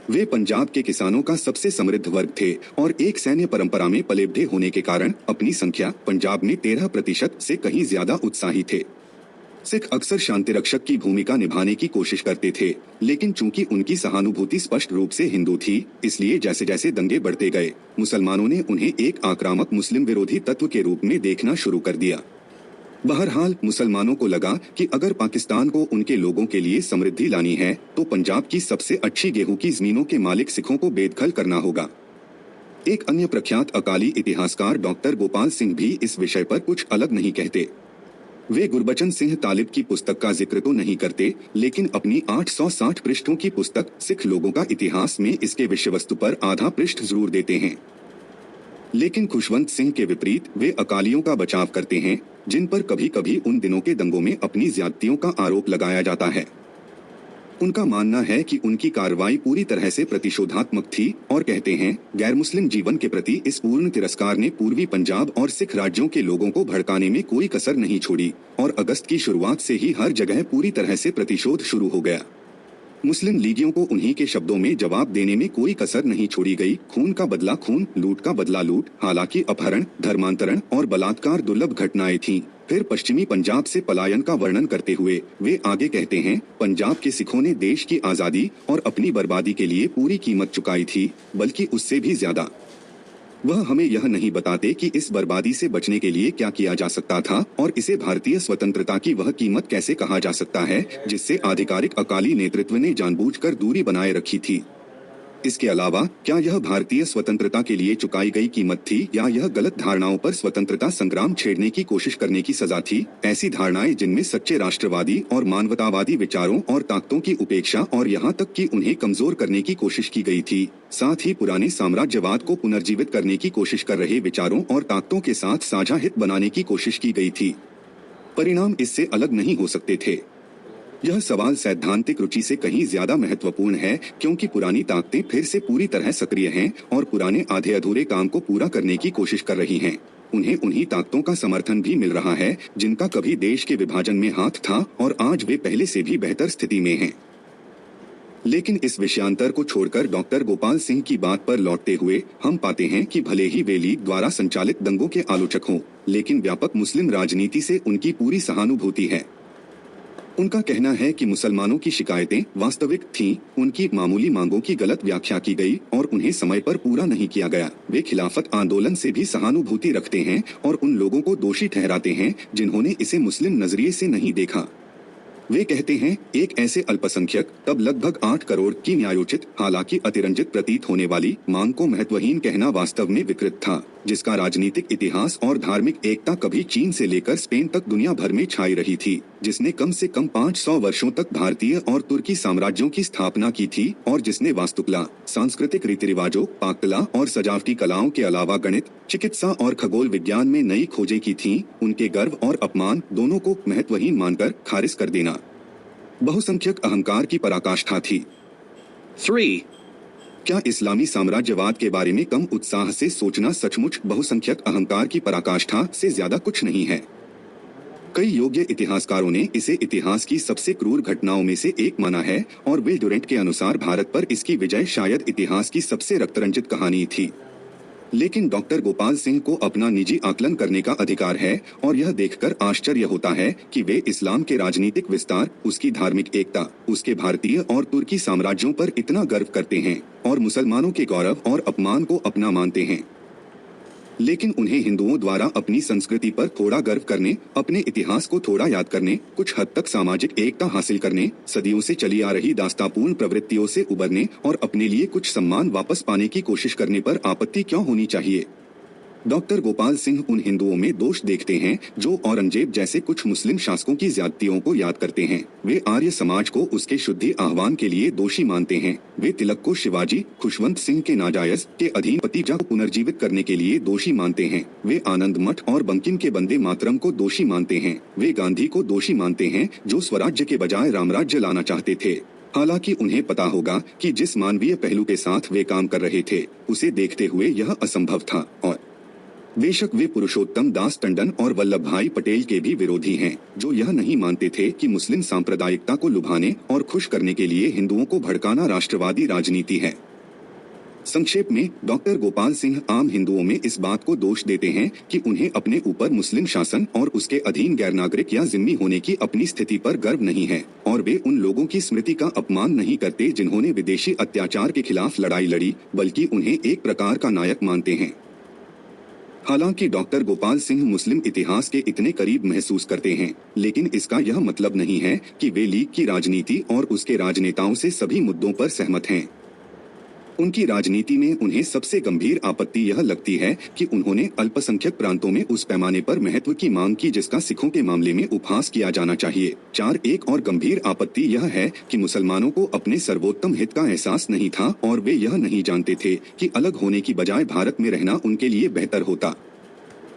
S1: वे पंजाब के किसानों का सबसे समृद्ध वर्ग थे और एक सैन्य परंपरा में पले बढ़े होने के कारण अपनी संख्या पंजाब में 13% से कहीं ज्यादा उत्साही थे। सिख अक्सर शांति रक्षक की भूमिका निभाने की कोशिश करते थे, लेकिन चूंकि उनकी सहानुभूति स्पष्ट रूप से हिंदू थी, इसलिए जैसे जैसे दंगे बढ़ते गए, मुसलमानों ने उन्हें एक आक्रामक मुस्लिम विरोधी तत्व के रूप में देखना शुरू कर दिया। बहरहाल मुसलमानों को लगा कि अगर पाकिस्तान को उनके लोगों के लिए समृद्धि लानी है तो पंजाब की सबसे अच्छी गेहूं की जमीनों के मालिक सिखों को बेदखल करना होगा। एक अन्य प्रख्यात अकाली इतिहासकार डॉक्टर गोपाल सिंह भी इस विषय पर कुछ अलग नहीं कहते। वे गुरबचन सिंह तालिब की पुस्तक का जिक्र तो नहीं करते, लेकिन अपनी 860 पृष्ठों की पुस्तक सिख लोगों का इतिहास में इसके विषय वस्तु पर आधा पृष्ठ जरूर देते हैं। लेकिन खुशवंत सिंह के विपरीत वे अकालियों का बचाव करते हैं, जिन पर कभी कभी उन दिनों के दंगों में अपनी ज्यादतियों का आरोप लगाया जाता है। उनका मानना है कि उनकी कार्रवाई पूरी तरह से प्रतिशोधात्मक थी और कहते हैं, गैर मुस्लिम जीवन के प्रति इस पूर्ण तिरस्कार ने पूर्वी पंजाब और सिख राज्यों के लोगों को भड़काने में कोई कसर नहीं छोड़ी और अगस्त की शुरुआत से ही हर जगह पूरी तरह से प्रतिशोध शुरू हो गया। मुस्लिम लीगियों को उन्हीं के शब्दों में जवाब देने में कोई कसर नहीं छोड़ी गई। खून का बदला खून, लूट का बदला लूट। हालांकि अपहरण, धर्मांतरण और बलात्कार दुर्लभ घटनाएं थीं। फिर पश्चिमी पंजाब से पलायन का वर्णन करते हुए वे आगे कहते हैं, पंजाब के सिखों ने देश की आजादी और अपनी बर्बादी के लिए पूरी कीमत चुकाई थी, बल्कि उससे भी ज्यादा। वह हमें यह नहीं बताते कि इस बर्बादी से बचने के लिए क्या किया जा सकता था और इसे भारतीय स्वतंत्रता की वह कीमत कैसे कहा जा सकता है जिससे आधिकारिक अकाली नेतृत्व ने जानबूझकर दूरी बनाए रखी थी। इसके अलावा क्या यह भारतीय स्वतंत्रता के लिए चुकाई गई कीमत थी या यह गलत धारणाओं पर स्वतंत्रता संग्राम छेड़ने की कोशिश करने की सजा थी? ऐसी धारणाएं जिनमें सच्चे राष्ट्रवादी और मानवतावादी विचारों और ताकतों की उपेक्षा और यहाँ तक कि उन्हें कमजोर करने की कोशिश की गई थी। साथ ही पुराने साम्राज्यवाद को पुनर्जीवित करने की कोशिश कर रहे विचारों और ताकतों के साथ साझा हित बनाने की कोशिश की गई थी। परिणाम इससे अलग नहीं हो सकते थे। यह सवाल सैद्धांतिक रुचि से कहीं ज्यादा महत्वपूर्ण है, क्योंकि पुरानी ताकतें फिर से पूरी तरह सक्रिय हैं और पुराने आधे अधूरे काम को पूरा करने की कोशिश कर रही हैं। उन्हें उन्हीं ताकतों का समर्थन भी मिल रहा है जिनका कभी देश के विभाजन में हाथ था और आज वे पहले से भी बेहतर स्थिति में हैं। लेकिन इस विषयांतर को छोड़कर डॉक्टर गोपाल सिंह की बात पर लौटते हुए हम पाते हैं कि भले ही वे लीग द्वारा संचालित दंगों के आलोचक हों, लेकिन व्यापक मुस्लिम राजनीति से उनकी पूरी सहानुभूति है। उनका कहना है कि मुसलमानों की शिकायतें वास्तविक थीं, उनकी मामूली मांगों की गलत व्याख्या की गई और उन्हें समय पर पूरा नहीं किया गया। वे खिलाफत आंदोलन से भी सहानुभूति रखते हैं और उन लोगों को दोषी ठहराते हैं जिन्होंने इसे मुस्लिम नजरिए से नहीं देखा। वे कहते हैं, एक ऐसे अल्पसंख्यक तब लगभग 8 करोड़ की न्यायोचित, हालांकि अतिरंजित प्रतीत होने वाली मांग को महत्वहीन कहना वास्तव में विकृत था, जिसका राजनीतिक इतिहास और धार्मिक एकता कभी चीन से लेकर स्पेन तक दुनिया भर में छाई रही थी, जिसने कम से कम 500 वर्षों तक भारतीय और तुर्की साम्राज्यों की स्थापना की थी और जिसने वास्तुकला, सांस्कृतिक रीति रिवाजों, पाककला और सजावटी कलाओं के अलावा गणित, चिकित्सा और खगोल विज्ञान में नई खोजें की थीं। उनके गर्व और अपमान दोनों को महत्वहीन मानकर खारिज कर देना बहुसंख्यक अहंकार की पराकाष्ठा थी।
S2: 3.
S1: क्या इस्लामी साम्राज्यवाद के बारे में कम उत्साह से सोचना सचमुच बहुसंख्यक अहंकार की पराकाष्ठा से ज्यादा कुछ नहीं है? कई योग्य इतिहासकारों ने इसे इतिहास की सबसे क्रूर घटनाओं में से एक माना है और विल डुरेंट के अनुसार भारत पर इसकी विजय शायद इतिहास की सबसे रक्तरंजित कहानी थी। लेकिन डॉक्टर गोपाल सिंह को अपना निजी आकलन करने का अधिकार है और यह देखकर आश्चर्य होता है कि वे इस्लाम के राजनीतिक विस्तार, उसकी धार्मिक एकता, उसके भारतीय और तुर्की साम्राज्यों पर इतना गर्व करते हैं और मुसलमानों के गौरव और अपमान को अपना मानते हैं। लेकिन उन्हें हिंदुओं द्वारा अपनी संस्कृति पर थोड़ा गर्व करने, अपने इतिहास को थोड़ा याद करने, कुछ हद तक सामाजिक एकता हासिल करने, सदियों से चली आ रही दास्तापूर्ण प्रवृत्तियों से उबरने और अपने लिए कुछ सम्मान वापस पाने की कोशिश करने पर आपत्ति क्यों होनी चाहिए? डॉक्टर गोपाल सिंह उन हिंदुओं में दोष देखते हैं जो औरंगजेब जैसे कुछ मुस्लिम शासकों की ज्यादतियों को याद करते हैं। वे आर्य समाज को उसके शुद्धि आह्वान के लिए दोषी मानते हैं। वे तिलक को शिवाजी खुशवंत सिंह के नाजायज के अधीन भतीजा को पुनर्जीवित करने के लिए दोषी मानते हैं। वे आनंद मठ और बंकिम के वंदे मातरम को दोषी मानते हैं। वे गांधी को दोषी मानते हैं जो स्वराज्य के बजाय रामराज्य लाना चाहते थे। हालांकि उन्हें पता होगा कि जिस मानवीय पहलू के साथ वे काम कर रहे थे उसे देखते हुए यह असंभव था। और बेशक वे पुरुषोत्तम दास टंडन और वल्लभ भाई पटेल के भी विरोधी हैं, जो यह नहीं मानते थे कि मुस्लिम सांप्रदायिकता को लुभाने और खुश करने के लिए हिंदुओं को भड़काना राष्ट्रवादी राजनीति है। संक्षेप में, डॉक्टर गोपाल सिंह आम हिंदुओं में इस बात को दोष देते हैं कि उन्हें अपने ऊपर मुस्लिम शासन और उसके अधीन गैर नागरिक या जिम्मी होने की अपनी स्थिति पर गर्व नहीं है, और वे उन लोगों की स्मृति का अपमान नहीं करते जिन्होंने विदेशी अत्याचार के खिलाफ लड़ाई लड़ी, बल्कि उन्हें एक प्रकार का नायक मानते हैं। हालांकि डॉक्टर गोपाल सिंह मुस्लिम इतिहास के इतने करीब महसूस करते हैं, लेकिन इसका यह मतलब नहीं है कि वे लीग की राजनीति और उसके राजनेताओं से सभी मुद्दों पर सहमत हैं। उनकी राजनीति में उन्हें सबसे गंभीर आपत्ति यह लगती है कि उन्होंने अल्पसंख्यक प्रांतों में उस पैमाने पर महत्व की मांग की जिसका सिखों के मामले में उपहास किया जाना चाहिए। एक और गंभीर आपत्ति यह है कि मुसलमानों को अपने सर्वोत्तम हित का एहसास नहीं था और वे यह नहीं जानते थे कि अलग होने की बजाय भारत में रहना उनके लिए बेहतर होता।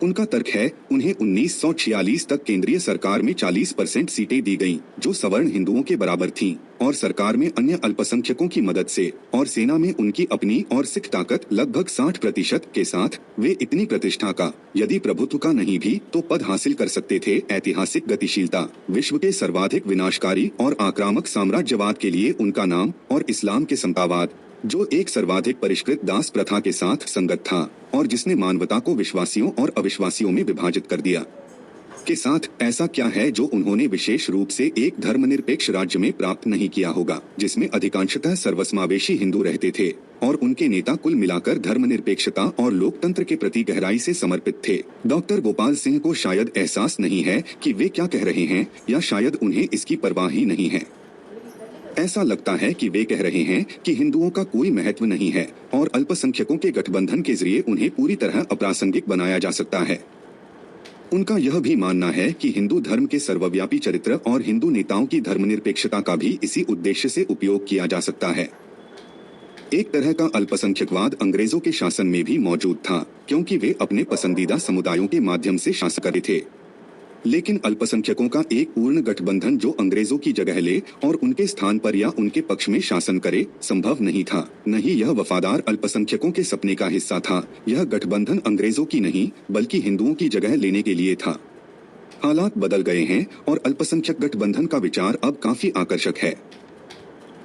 S1: उनका तर्क है, उन्हें 1946 तक केंद्रीय सरकार में 40% सीटें दी गईं, जो सवर्ण हिंदुओं के बराबर थीं, और सरकार में अन्य अल्पसंख्यकों की मदद से और सेना में उनकी अपनी और सिख ताकत लगभग 60% के साथ वे इतनी प्रतिष्ठा का, यदि प्रभुत्व का नहीं भी तो पद हासिल कर सकते थे। ऐतिहासिक गतिशीलता, विश्व के सर्वाधिक विनाशकारी और आक्रामक साम्राज्यवाद के लिए उनका नाम, और इस्लाम के समतावाद, जो एक सर्वाधिक परिष्कृत दास प्रथा के साथ संगत था और जिसने मानवता को विश्वासियों और अविश्वासियों में विभाजित कर दिया, के साथ ऐसा क्या है जो उन्होंने विशेष रूप से एक धर्मनिरपेक्ष राज्य में प्राप्त नहीं किया होगा, जिसमें अधिकांशतः सर्वसमावेशी हिंदू रहते थे और उनके नेता कुल मिलाकर धर्मनिरपेक्षता और लोकतंत्र के प्रति गहराई से समर्पित थे। डॉक्टर गोपाल सिंह को शायद एहसास नहीं है कि वे क्या कह रहे हैं, या शायद उन्हें इसकी परवाह ही नहीं है। ऐसा लगता है कि वे कह रहे हैं कि हिंदुओं का कोई महत्व नहीं है और अल्पसंख्यकों के गठबंधन के जरिए उन्हें पूरी तरह अप्रासंगिक बनाया जा सकता है। उनका यह भी मानना है कि हिंदू धर्म के सर्वव्यापी चरित्र और हिंदू नेताओं की धर्मनिरपेक्षता का भी इसी उद्देश्य से उपयोग किया जा सकता है। एक तरह का अल्पसंख्यकवाद अंग्रेजों के शासन में भी मौजूद था, क्योंकि वे अपने पसंदीदा समुदायों के माध्यम से शासन कर रहे थे। लेकिन अल्पसंख्यकों का एक पूर्ण गठबंधन जो अंग्रेजों की जगह ले और उनके स्थान पर या उनके पक्ष में शासन करे, संभव नहीं था। नहीं, यह वफादार अल्पसंख्यकों के सपने का हिस्सा था। यह गठबंधन अंग्रेजों की नहीं बल्कि हिंदुओं की जगह लेने के लिए था। हालात बदल गए हैं और अल्पसंख्यक गठबंधन का विचार अब काफी आकर्षक है।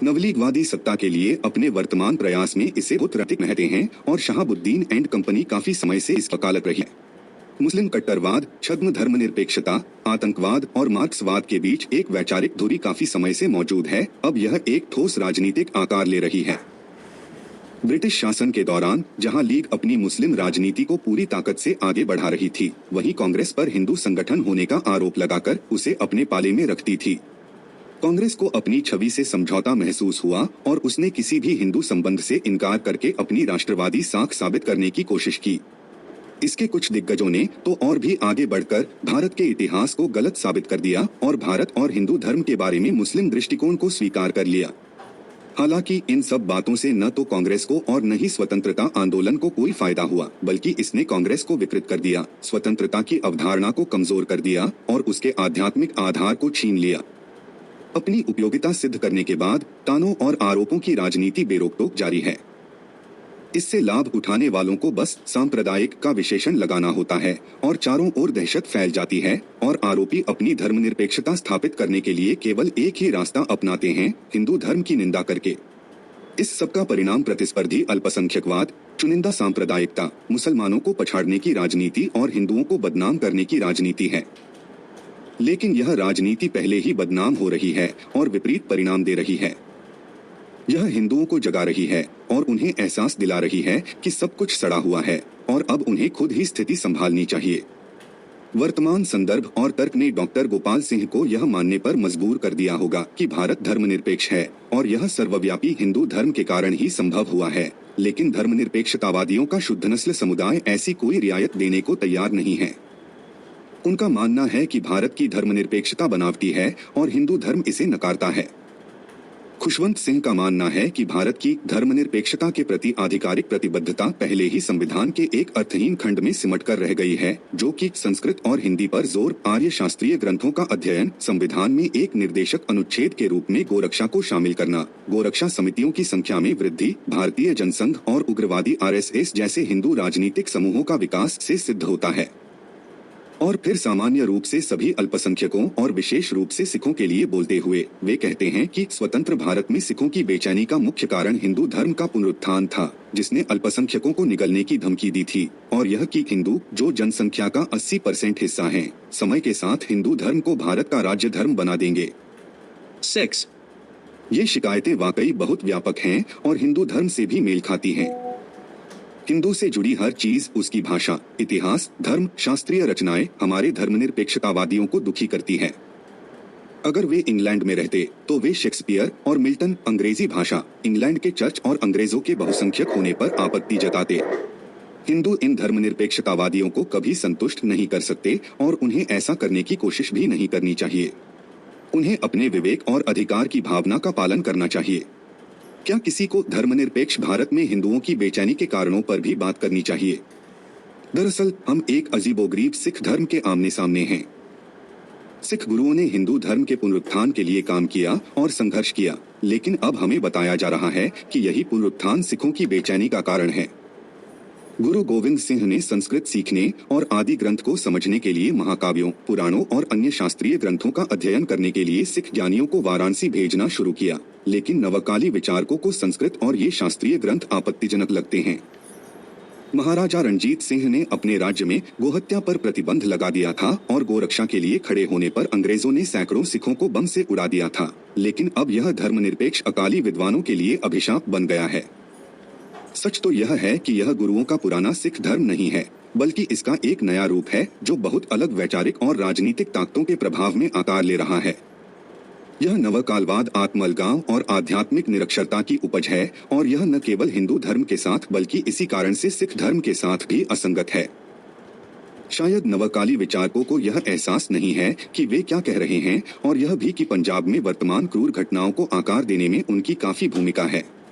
S1: नवलीगवादी सत्ता के लिए अपने वर्तमान प्रयास में इसे बहुत महते हैं और शहाबुद्दीन एंड कंपनी काफी समय से इस वकालत रही है। मुस्लिम कट्टरवाद, छद्म धर्मनिरपेक्षता, आतंकवाद और मार्क्सवाद के बीच एक वैचारिक दूरी काफी समय से मौजूद है। अब यह एक ठोस राजनीतिक आकार ले रही है। ब्रिटिश शासन के दौरान जहां लीग अपनी मुस्लिम राजनीति को पूरी ताकत से आगे बढ़ा रही थी, वहीं कांग्रेस पर हिंदू संगठन होने का आरोप लगाकर उसे अपने पाले में रखती थी। कांग्रेस को अपनी छवि से समझौता महसूस हुआ और उसने किसी भी हिंदू संबंध से इनकार करके अपनी राष्ट्रवादी साख साबित करने की कोशिश की। इसके कुछ दिग्गजों ने तो और भी आगे बढ़कर भारत के इतिहास को गलत साबित कर दिया और भारत और हिंदू धर्म के बारे में मुस्लिम दृष्टिकोण को स्वीकार कर लिया। हालांकि इन सब बातों से न तो कांग्रेस को और न ही स्वतंत्रता आंदोलन को कोई फायदा हुआ, बल्कि इसने कांग्रेस को विकृत कर दिया, स्वतंत्रता की अवधारणा को कमजोर कर दिया और उसके आध्यात्मिक आधार को छीन लिया। अपनी उपयोगिता सिद्ध करने के बाद तानों और आरोपों की राजनीति बेरोक-टोक जारी है। इससे लाभ उठाने वालों को बस सांप्रदायिक का विशेषण लगाना होता है और चारों ओर दहशत फैल जाती है और आरोपी अपनी धर्मनिरपेक्षता स्थापित करने के लिए केवल एक ही रास्ता अपनाते हैं, हिंदू धर्म की निंदा करके। इस सबका परिणाम प्रतिस्पर्धी अल्पसंख्यकवाद, चुनिंदा सांप्रदायिकता, मुसलमानों को पछाड़ने की राजनीति और हिंदुओं को बदनाम करने की राजनीति है। लेकिन यह राजनीति पहले ही बदनाम हो रही है और विपरीत परिणाम दे रही है। यह हिंदुओं को जगा रही है और उन्हें एहसास दिला रही है कि सब कुछ सड़ा हुआ है और अब उन्हें खुद ही स्थिति संभालनी चाहिए। वर्तमान संदर्भ और तर्क ने डॉक्टर गोपाल सिंह को यह मानने पर मजबूर कर दिया होगा कि भारत धर्मनिरपेक्ष है और यह सर्वव्यापी हिंदू धर्म के कारण ही संभव हुआ है। लेकिन धर्मनिरपेक्षतावादियों का शुद्ध नस्ल समुदाय ऐसी कोई रियायत देने को तैयार नहीं है। उनका मानना है कि भारत की धर्मनिरपेक्षता बनावटी है और हिंदू धर्म इसे नकारता है। खुशवंत सिंह का मानना है कि भारत की धर्मनिरपेक्षता के प्रति आधिकारिक प्रतिबद्धता पहले ही संविधान के एक अर्थहीन खंड में सिमट कर रह गई है, जो कि संस्कृत और हिंदी पर जोर, आर्य शास्त्रीय ग्रंथों का अध्ययन, संविधान में एक निर्देशक अनुच्छेद के रूप में गोरक्षा को शामिल करना, गोरक्षा समितियों की संख्या में वृद्धि, भारतीय जनसंघ और उग्रवादी RSS जैसे हिंदू राजनीतिक समूहों का विकास से सिद्ध होता है। और फिर सामान्य रूप से सभी अल्पसंख्यकों और विशेष रूप से सिखों के लिए बोलते हुए वे कहते हैं कि स्वतंत्र भारत में सिखों की बेचैनी का मुख्य कारण हिंदू धर्म का पुनरुत्थान था, जिसने अल्पसंख्यकों को निगलने की धमकी दी थी, और यह कि हिंदू, जो जनसंख्या का 80% हिस्सा हैं, समय के साथ हिंदू धर्म को भारत का राज्य धर्म बना देंगे। 6. ये शिकायतें वाकई बहुत व्यापक हैं और हिंदू धर्म से भी मेल खाती हैं। हिंदू से जुड़ी हर चीज, उसकी भाषा, इतिहास, धर्म, शास्त्रीय रचनाएं हमारे धर्मनिरपेक्षतावादियों को दुखी करती है। अगर वे इंग्लैंड में रहते तो वे शेक्सपियर और मिल्टन, अंग्रेजी भाषा, इंग्लैंड के चर्च और अंग्रेजों के बहुसंख्यक होने पर आपत्ति जताते। हिंदू इन धर्मनिरपेक्षतावादियों को कभी संतुष्ट नहीं कर सकते और उन्हें ऐसा करने की कोशिश भी नहीं करनी चाहिए। उन्हें अपने विवेक और अधिकार की भावना का पालन करना चाहिए। क्या किसी को धर्मनिरपेक्ष भारत में हिंदुओं की बेचैनी के कारणों पर भी बात करनी चाहिए? दरअसल हम एक अजीबोगरीब सिख धर्म के आमने सामने हैं। सिख गुरुओं ने हिंदू धर्म के पुनरुत्थान के लिए काम किया और संघर्ष किया, लेकिन अब हमें बताया जा रहा है कि यही पुनरुत्थान सिखों की बेचैनी का कारण है। गुरु गोविंद सिंह ने संस्कृत सीखने और आदि ग्रंथ को समझने के लिए महाकाव्यों, पुराणों और अन्य शास्त्रीय ग्रंथों का अध्ययन करने के लिए सिख ज्ञानियों को वाराणसी भेजना शुरू किया, लेकिन नवकाली विचारकों को संस्कृत और ये शास्त्रीय ग्रंथ आपत्तिजनक लगते हैं। महाराजा रणजीत सिंह ने अपने राज्य में गोहत्या पर प्रतिबंध लगा दिया था और गोरक्षा के लिए खड़े होने पर अंग्रेजों ने सैकड़ों सिखों को बम से उड़ा दिया था, लेकिन अब यह धर्मनिरपेक्ष अकाली विद्वानों के लिए अभिशाप बन गया है। सच तो यह है कि यह गुरुओं का पुराना सिख धर्म नहीं है, बल्कि इसका एक नया रूप है जो बहुत अलग वैचारिक और राजनीतिक ताकतों के प्रभाव में आकार ले रहा है। यह नवकालवाद आत्मलगाव और आध्यात्मिक निरक्षरता की उपज है, और यह न केवल हिंदू धर्म के साथ बल्कि इसी कारण से सिख धर्म के साथ भी असंगत है। शायद नवकाली विचारकों को यह एहसास नहीं है कि वे क्या कह रहे हैं, और यह भी कि पंजाब में वर्तमान क्रूर घटनाओं को आकार देने में उनकी काफी भूमिका है।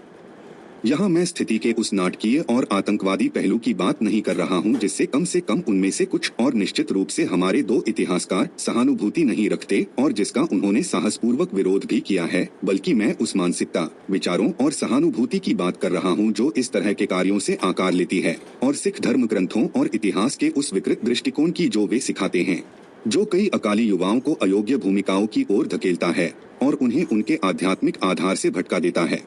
S1: यहाँ मैं स्थिति के उस नाटकीय और आतंकवादी पहलू की बात नहीं कर रहा हूँ जिससे कम उनमें से कुछ और निश्चित रूप से हमारे दो इतिहासकार सहानुभूति नहीं रखते और जिसका उन्होंने साहसपूर्वक विरोध भी किया है, बल्कि मैं उस मानसिकता, विचारों और सहानुभूति की बात कर रहा हूँ जो इस तरह के कार्यों से आकार लेती है, और सिख धर्म ग्रंथों और इतिहास के उस विकृत दृष्टिकोण की जो वे सिखाते हैं, जो कई अकाली युवाओं को अयोग्य भूमिकाओं की ओर धकेलता है और उन्हें उनके आध्यात्मिक आधार से भटका देता है।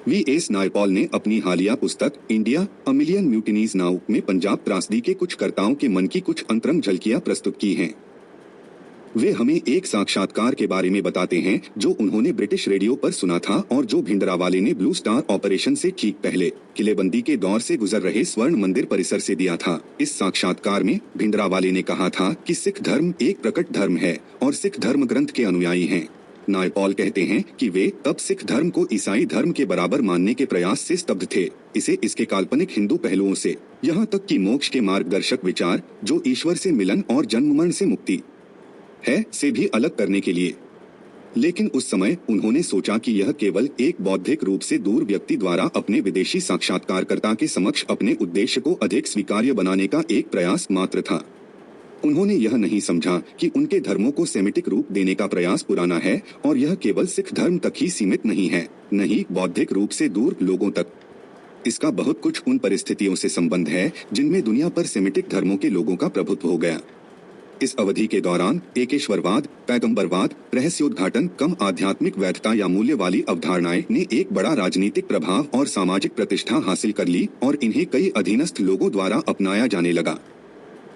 S1: V.S. नायपॉल ने अपनी हालिया पुस्तक India a million mutinies now में पंजाब त्रासदी के कुछ कर्ताओं के मन की कुछ अंतरंग झलकियां प्रस्तुत की हैं। वे हमें एक साक्षात्कार के बारे में बताते हैं जो उन्होंने ब्रिटिश रेडियो पर सुना था और जो भिंडरावाले ने ब्लू स्टार ऑपरेशन से ठीक पहले किलेबंदी के दौर से गुजर रहे स्वर्ण मंदिर परिसर से दिया था। इस साक्षात्कार में भिंडरावाले ने कहा था कि सिख धर्म एक प्रकट धर्म है और सिख धर्म ग्रंथ के अनुयायी हैं। नायपॉल कहते हैं कि वे तब सिख धर्म को ईसाई धर्म के बराबर मानने के प्रयास से स्तब्ध थे, इसे इसके काल्पनिक हिंदू पहलुओं से, यहाँ तक कि मोक्ष के मार्गदर्शक विचार जो ईश्वर से मिलन और जन्म मरण से मुक्ति है से भी अलग करने के लिए। लेकिन उस समय उन्होंने सोचा कि यह केवल एक बौद्धिक रूप से दूर व्यक्ति द्वारा अपने विदेशी साक्षात्कारकर्ता के समक्ष अपने उद्देश्य को अधिक स्वीकार्य बनाने का एक प्रयास मात्र था। उन्होंने यह नहीं समझा कि उनके धर्मों को सेमिटिक रूप देने का प्रयास पुराना है और यह केवल सिख धर्म तक ही सीमित नहीं है, नहीं बौद्धिक रूप से दूर लोगों तक। इसका बहुत कुछ उन परिस्थितियों से संबंध है जिनमें दुनिया पर सेमिटिक धर्मों के लोगों का प्रभुत्व हो गया। इस अवधि के दौरान एकेश्वरवाद, पैगंबरवाद, रहस्योद्घाटन, कम आध्यात्मिक वैधता या मूल्य वाली अवधारणाएं ने एक बड़ा राजनीतिक प्रभाव और सामाजिक प्रतिष्ठा हासिल कर ली और इन्हें कई अधीनस्थ लोगों द्वारा अपनाया जाने लगा।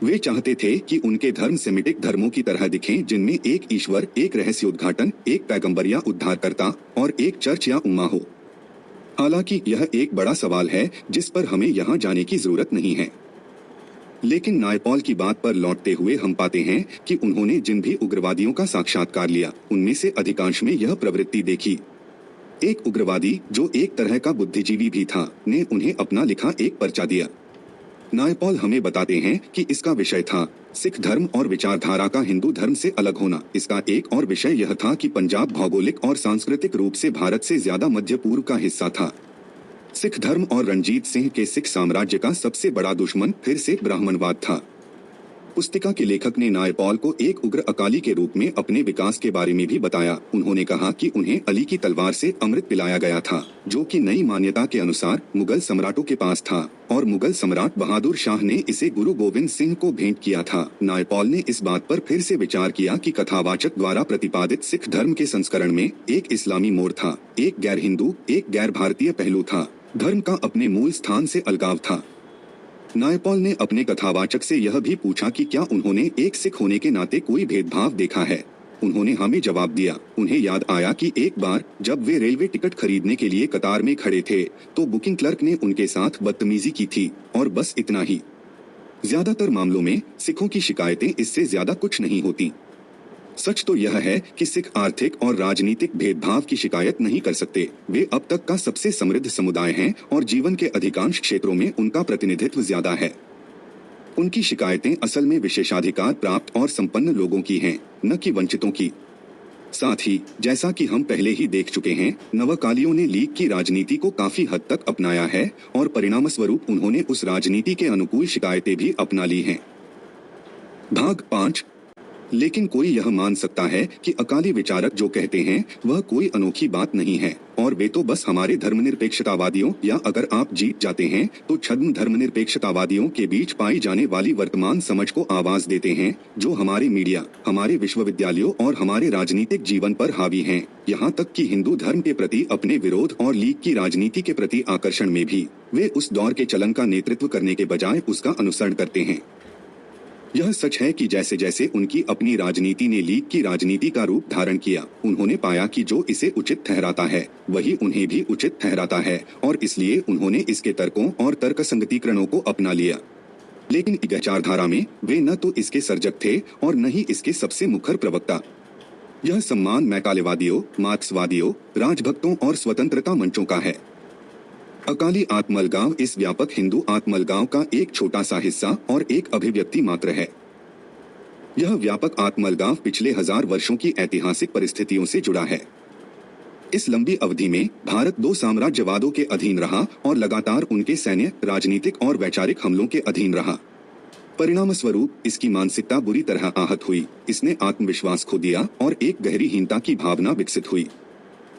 S1: वे चाहते थे कि उनके धर्म सेमिटिक धर्मों की तरह दिखें जिनमें एक ईश्वर, एक रहस्योद्घाटन, एक पैगंबर या उद्धारकर्ता और एक चर्च या उम्मा हो। हालांकि यह एक बड़ा सवाल है जिस पर हमें यहाँ जाने की जरूरत नहीं है। लेकिन नायपॉल की बात पर लौटते हुए हम पाते हैं कि उन्होंने जिन भी उग्रवादियों का साक्षात्कार लिया उनमें से अधिकांश में यह प्रवृत्ति देखी। एक उग्रवादी जो एक तरह का बुद्धिजीवी भी था ने उन्हें अपना लिखा एक पर्चा दिया। नायपॉल हमें बताते हैं कि इसका विषय था सिख धर्म और विचारधारा का हिंदू धर्म से अलग होना। इसका एक और विषय यह था कि पंजाब भौगोलिक और सांस्कृतिक रूप से भारत से ज्यादा मध्य पूर्व का हिस्सा था। सिख धर्म और रणजीत सिंह के सिख साम्राज्य का सबसे बड़ा दुश्मन फिर से ब्राह्मणवाद था। पुस्तिका के लेखक ने नायपॉल को एक उग्र अकाली के रूप में अपने विकास के बारे में भी बताया। उन्होंने कहा कि उन्हें अली की तलवार से अमृत पिलाया गया था, जो कि नई मान्यता के अनुसार मुगल सम्राटों के पास था, और मुगल सम्राट बहादुर शाह ने इसे गुरु गोविंद सिंह को भेंट किया था। नायपॉल ने इस बात पर फिर से विचार किया कि कथावाचक द्वारा प्रतिपादित सिख धर्म के संस्करण में एक इस्लामी मोड़ था, एक गैर हिंदू, एक गैर भारतीय पहलू था। धर्म का अपने मूल स्थान से अलगाव था। नायपॉल ने अपने कथावाचक से यह भी पूछा कि क्या उन्होंने एक सिख होने के नाते कोई भेदभाव देखा है। उन्होंने हमें जवाब दिया। उन्हें याद आया कि एक बार जब वे रेलवे टिकट खरीदने के लिए कतार में खड़े थे तो बुकिंग क्लर्क ने उनके साथ बदतमीजी की थी, और बस इतना ही। ज्यादातर मामलों में सिखों की शिकायतें इससे ज्यादा कुछ नहीं होती। सच तो यह है कि सिख आर्थिक और राजनीतिक भेदभाव की शिकायत नहीं कर सकते। वे अब तक का सबसे समृद्ध समुदाय हैं और जीवन के अधिकांश क्षेत्रों में उनका प्रतिनिधित्व ज्यादा है। उनकी शिकायतें असल में विशेषाधिकार प्राप्त और संपन्न लोगों की हैं, न कि वंचितों की। साथ ही जैसा कि हम पहले ही देख चुके हैं, नवकालियों ने लीग की राजनीति को काफी हद तक अपनाया है और परिणामस्वरूप उन्होंने उस राजनीति के अनुकूल शिकायतें भी अपना ली हैं। भाग 5। लेकिन कोई यह मान सकता है कि अकाली विचारक जो कहते हैं वह कोई अनोखी बात नहीं है, और वे तो बस हमारे धर्मनिरपेक्षतावादियों, या अगर आप जीत जाते हैं तो छद्म धर्मनिरपेक्षतावादियों के बीच पाई जाने वाली वर्तमान समझ को आवाज देते हैं, जो हमारे मीडिया, हमारे विश्वविद्यालयों और हमारे राजनीतिक जीवन पर हावी हैं। यहाँ तक कि हिंदू धर्म के प्रति अपने विरोध और लीग की राजनीति के प्रति आकर्षण में भी वे उस दौर के चलन का नेतृत्व करने के बजाय उसका अनुसरण करते हैं। यह सच है कि जैसे जैसे उनकी अपनी राजनीति ने लीग की राजनीति का रूप धारण किया, उन्होंने पाया कि जो इसे उचित ठहराता है वही उन्हें भी उचित ठहराता है, और इसलिए उन्होंने इसके तर्कों और तर्कसंगतीकरणों को अपना लिया। लेकिन विचारधारा में वे न तो इसके सर्जक थे और न ही इसके सबसे मुखर प्रवक्ता। यह सम्मान मैकालेवादियों, मार्क्सवादियों, राजभक्तों और स्वतंत्रता मंचों का है। अकाली आत्मलगाव इस व्यापक हिंदू आत्मलगाव का एक छोटा सा हिस्सा और एक अभिव्यक्ति मात्र है। यह व्यापक आत्मलगाव पिछले 1000 वर्षों की ऐतिहासिक परिस्थितियों से जुड़ा है। इस लंबी अवधि में भारत 2 साम्राज्यवादों के अधीन रहा और लगातार उनके सैन्य, राजनीतिक और वैचारिक हमलों के अधीन रहा। परिणामस्वरूप इसकी मानसिकता बुरी तरह आहत हुई। इसने आत्मविश्वास खो दिया और एक गहरी हीनता की भावना विकसित हुई।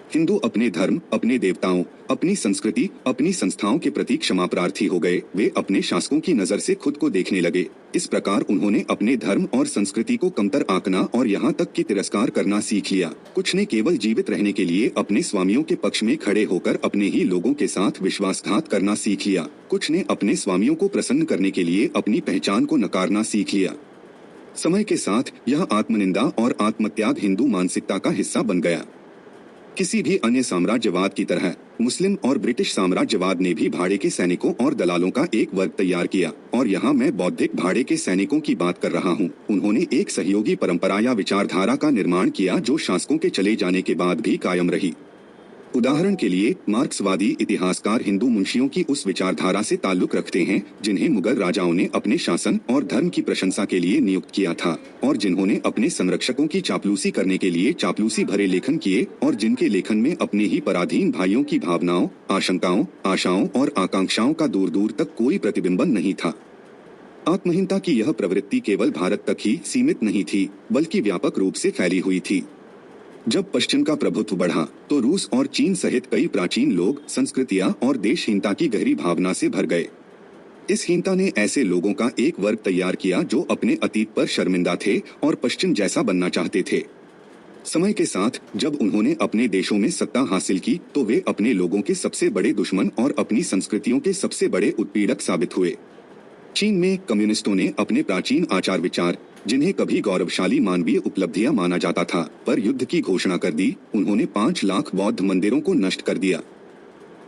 S1: हिंदू अपने धर्म, अपने देवताओं, अपनी संस्कृति, अपनी संस्थाओं के प्रति क्षमा प्रार्थी हो गए। वे अपने शासकों की नजर से खुद को देखने लगे। इस प्रकार उन्होंने अपने धर्म और संस्कृति को कमतर आंकना और यहाँ तक कि तिरस्कार करना सीख लिया। कुछ ने केवल जीवित रहने के लिए अपने स्वामियों के पक्ष में खड़े होकर अपने ही लोगों के साथ विश्वासघात करना सीख लिया। कुछ ने अपने स्वामियों को प्रसन्न करने के लिए अपनी पहचान को नकारना सीख लिया। समय के साथ यह आत्मनिंदा और आत्मत्याग हिंदू मानसिकता का हिस्सा बन गया। किसी भी अन्य साम्राज्यवाद की तरह मुस्लिम और ब्रिटिश साम्राज्यवाद ने भी भाड़े के सैनिकों और दलालों का एक वर्ग तैयार किया, और यहाँ मैं बौद्धिक भाड़े के सैनिकों की बात कर रहा हूँ। उन्होंने एक सहयोगी परंपरा या विचारधारा का निर्माण किया जो शासकों के चले जाने के बाद भी कायम रही। उदाहरण के लिए मार्क्सवादी इतिहासकार हिंदू मुंशियों की उस विचारधारा से ताल्लुक रखते हैं जिन्हें मुगल राजाओं ने अपने शासन और धर्म की प्रशंसा के लिए नियुक्त किया था, और जिन्होंने अपने संरक्षकों की चापलूसी करने के लिए चापलूसी भरे लेखन किए, और जिनके लेखन में अपने ही पराधीन भाइयों की भावनाओं, आशंकाओं, आशाओं और आकांक्षाओं का दूर दूर तक कोई प्रतिबिंबन नहीं था। आत्महीनता की यह प्रवृत्ति केवल भारत तक ही सीमित नहीं थी, बल्कि व्यापक रूप से फैली हुई थी। जब पश्चिम का प्रभुत्व बढ़ा तो रूस और चीन सहित कई प्राचीन लोग संस्कृतियां और देशहीनता की गहरी भावना से भर गए। इस हीनता ने ऐसे लोगों का एक वर्ग तैयार किया जो अपने अतीत पर शर्मिंदा थे और पश्चिम जैसा बनना चाहते थे। समय के साथ जब उन्होंने अपने देशों में सत्ता हासिल की तो वे अपने लोगों के सबसे बड़े दुश्मन और अपनी संस्कृतियों के सबसे बड़े उत्पीड़क साबित हुए। चीन में कम्युनिस्टों ने अपने प्राचीन आचार विचार, जिन्हें कभी गौरवशाली मानवीय उपलब्धियां माना जाता था, पर युद्ध की घोषणा कर दी। उन्होंने 5 लाख बौद्ध मंदिरों को नष्ट कर दिया।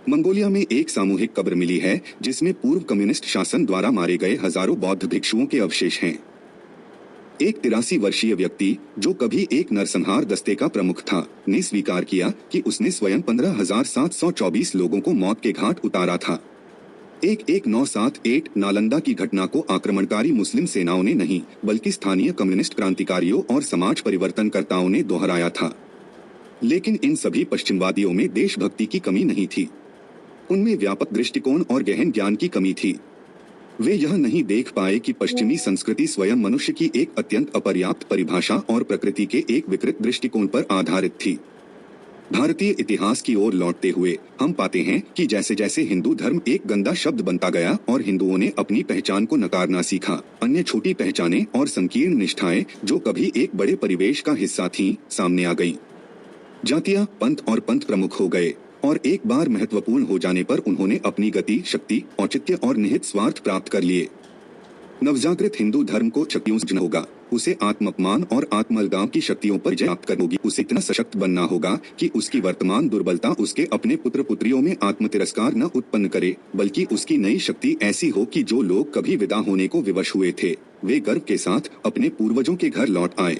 S1: मंगोलिया में एक सामूहिक कब्र मिली है जिसमें पूर्व कम्युनिस्ट शासन द्वारा मारे गए हजारों बौद्ध भिक्षुओं के अवशेष हैं। एक 83 वर्षीय व्यक्ति जो कभी एक नरसंहार दस्ते का प्रमुख था, ने स्वीकार किया कि उसने स्वयं 15,724 लोगों को मौत के घाट उतारा था। 1978 नालंदा की घटना को आक्रमणकारी मुस्लिम सेनाओं ने नहीं बल्कि स्थानीय कम्युनिस्ट क्रांतिकारियों और समाज परिवर्तनकर्ताओं ने दोहराया था। लेकिन इन सभी पश्चिमवादियों में देशभक्ति की कमी नहीं थी, उनमें व्यापक दृष्टिकोण और गहन ज्ञान की कमी थी। वे यह नहीं देख पाए कि पश्चिमी संस्कृति स्वयं मनुष्य की एक अत्यंत अपर्याप्त परिभाषा और प्रकृति के एक विकृत दृष्टिकोण पर आधारित थी। भारतीय इतिहास की ओर लौटते हुए हम पाते हैं कि जैसे जैसे हिंदू धर्म एक गंदा शब्द बनता गया और हिंदुओं ने अपनी पहचान को नकारना सीखा, अन्य छोटी पहचानें और संकीर्ण निष्ठाएं जो कभी एक बड़े परिवेश का हिस्सा थीं, सामने आ गईं। जातियां, पंथ और पंथ प्रमुख हो गए और एक बार महत्वपूर्ण हो जाने पर उन्होंने अपनी गति, शक्ति, औचित्य और निहित स्वार्थ प्राप्त कर लिए। नवजागृत हिंदू धर्म को शक्तियों से होगा, उसे आत्मअपमान और आत्मलगाव की शक्तियों पर जय प्राप्त करनी होगी। उसे इतना सशक्त बनना होगा कि उसकी वर्तमान दुर्बलता उसके अपने पुत्र पुत्रियों में आत्मतिरस्कार न उत्पन्न करे, बल्कि उसकी नई शक्ति ऐसी हो कि जो लोग कभी विदा होने को विवश हुए थे, वे गर्व के साथ अपने पूर्वजों के घर लौट आए।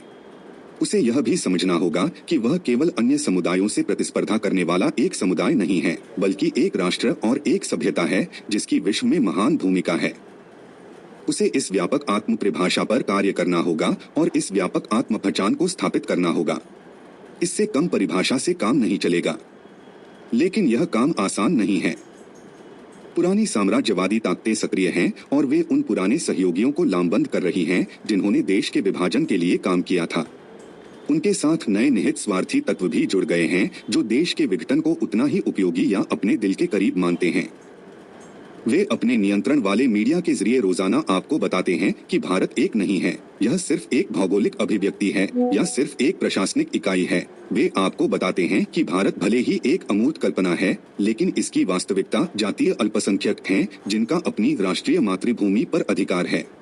S1: उसे यह भी समझना होगा कि वह केवल अन्य समुदायों से प्रतिस्पर्धा करने वाला एक समुदाय नहीं है, बल्कि एक राष्ट्र और एक सभ्यता है जिसकी विश्व में महान भूमिका है। उसे इस व्यापक आत्म परिभाषा पर कार्य करना होगा और इस व्यापक आत्म पहचान को स्थापित करना होगा। इससे कम परिभाषा से काम नहीं चलेगा, लेकिन यह काम आसान नहीं है। पुरानी साम्राज्यवादी ताकतें सक्रिय हैं और वे उन पुराने सहयोगियों को लामबंद कर रही हैं जिन्होंने देश के विभाजन के लिए काम किया था। उनके साथ नए निहित स्वार्थी तत्व भी जुड़ गए हैं जो देश के विघटन को उतना ही उपयोगी या अपने दिल के करीब मानते हैं। वे अपने नियंत्रण वाले मीडिया के जरिए रोजाना आपको बताते हैं कि भारत एक नहीं है, यह सिर्फ एक भौगोलिक अभिव्यक्ति है या सिर्फ एक प्रशासनिक इकाई है। वे आपको बताते हैं कि भारत भले ही एक अमूर्त कल्पना है, लेकिन इसकी वास्तविकता जातीय अल्पसंख्यक हैं जिनका अपनी राष्ट्रीय मातृभूमि पर अधिकार है।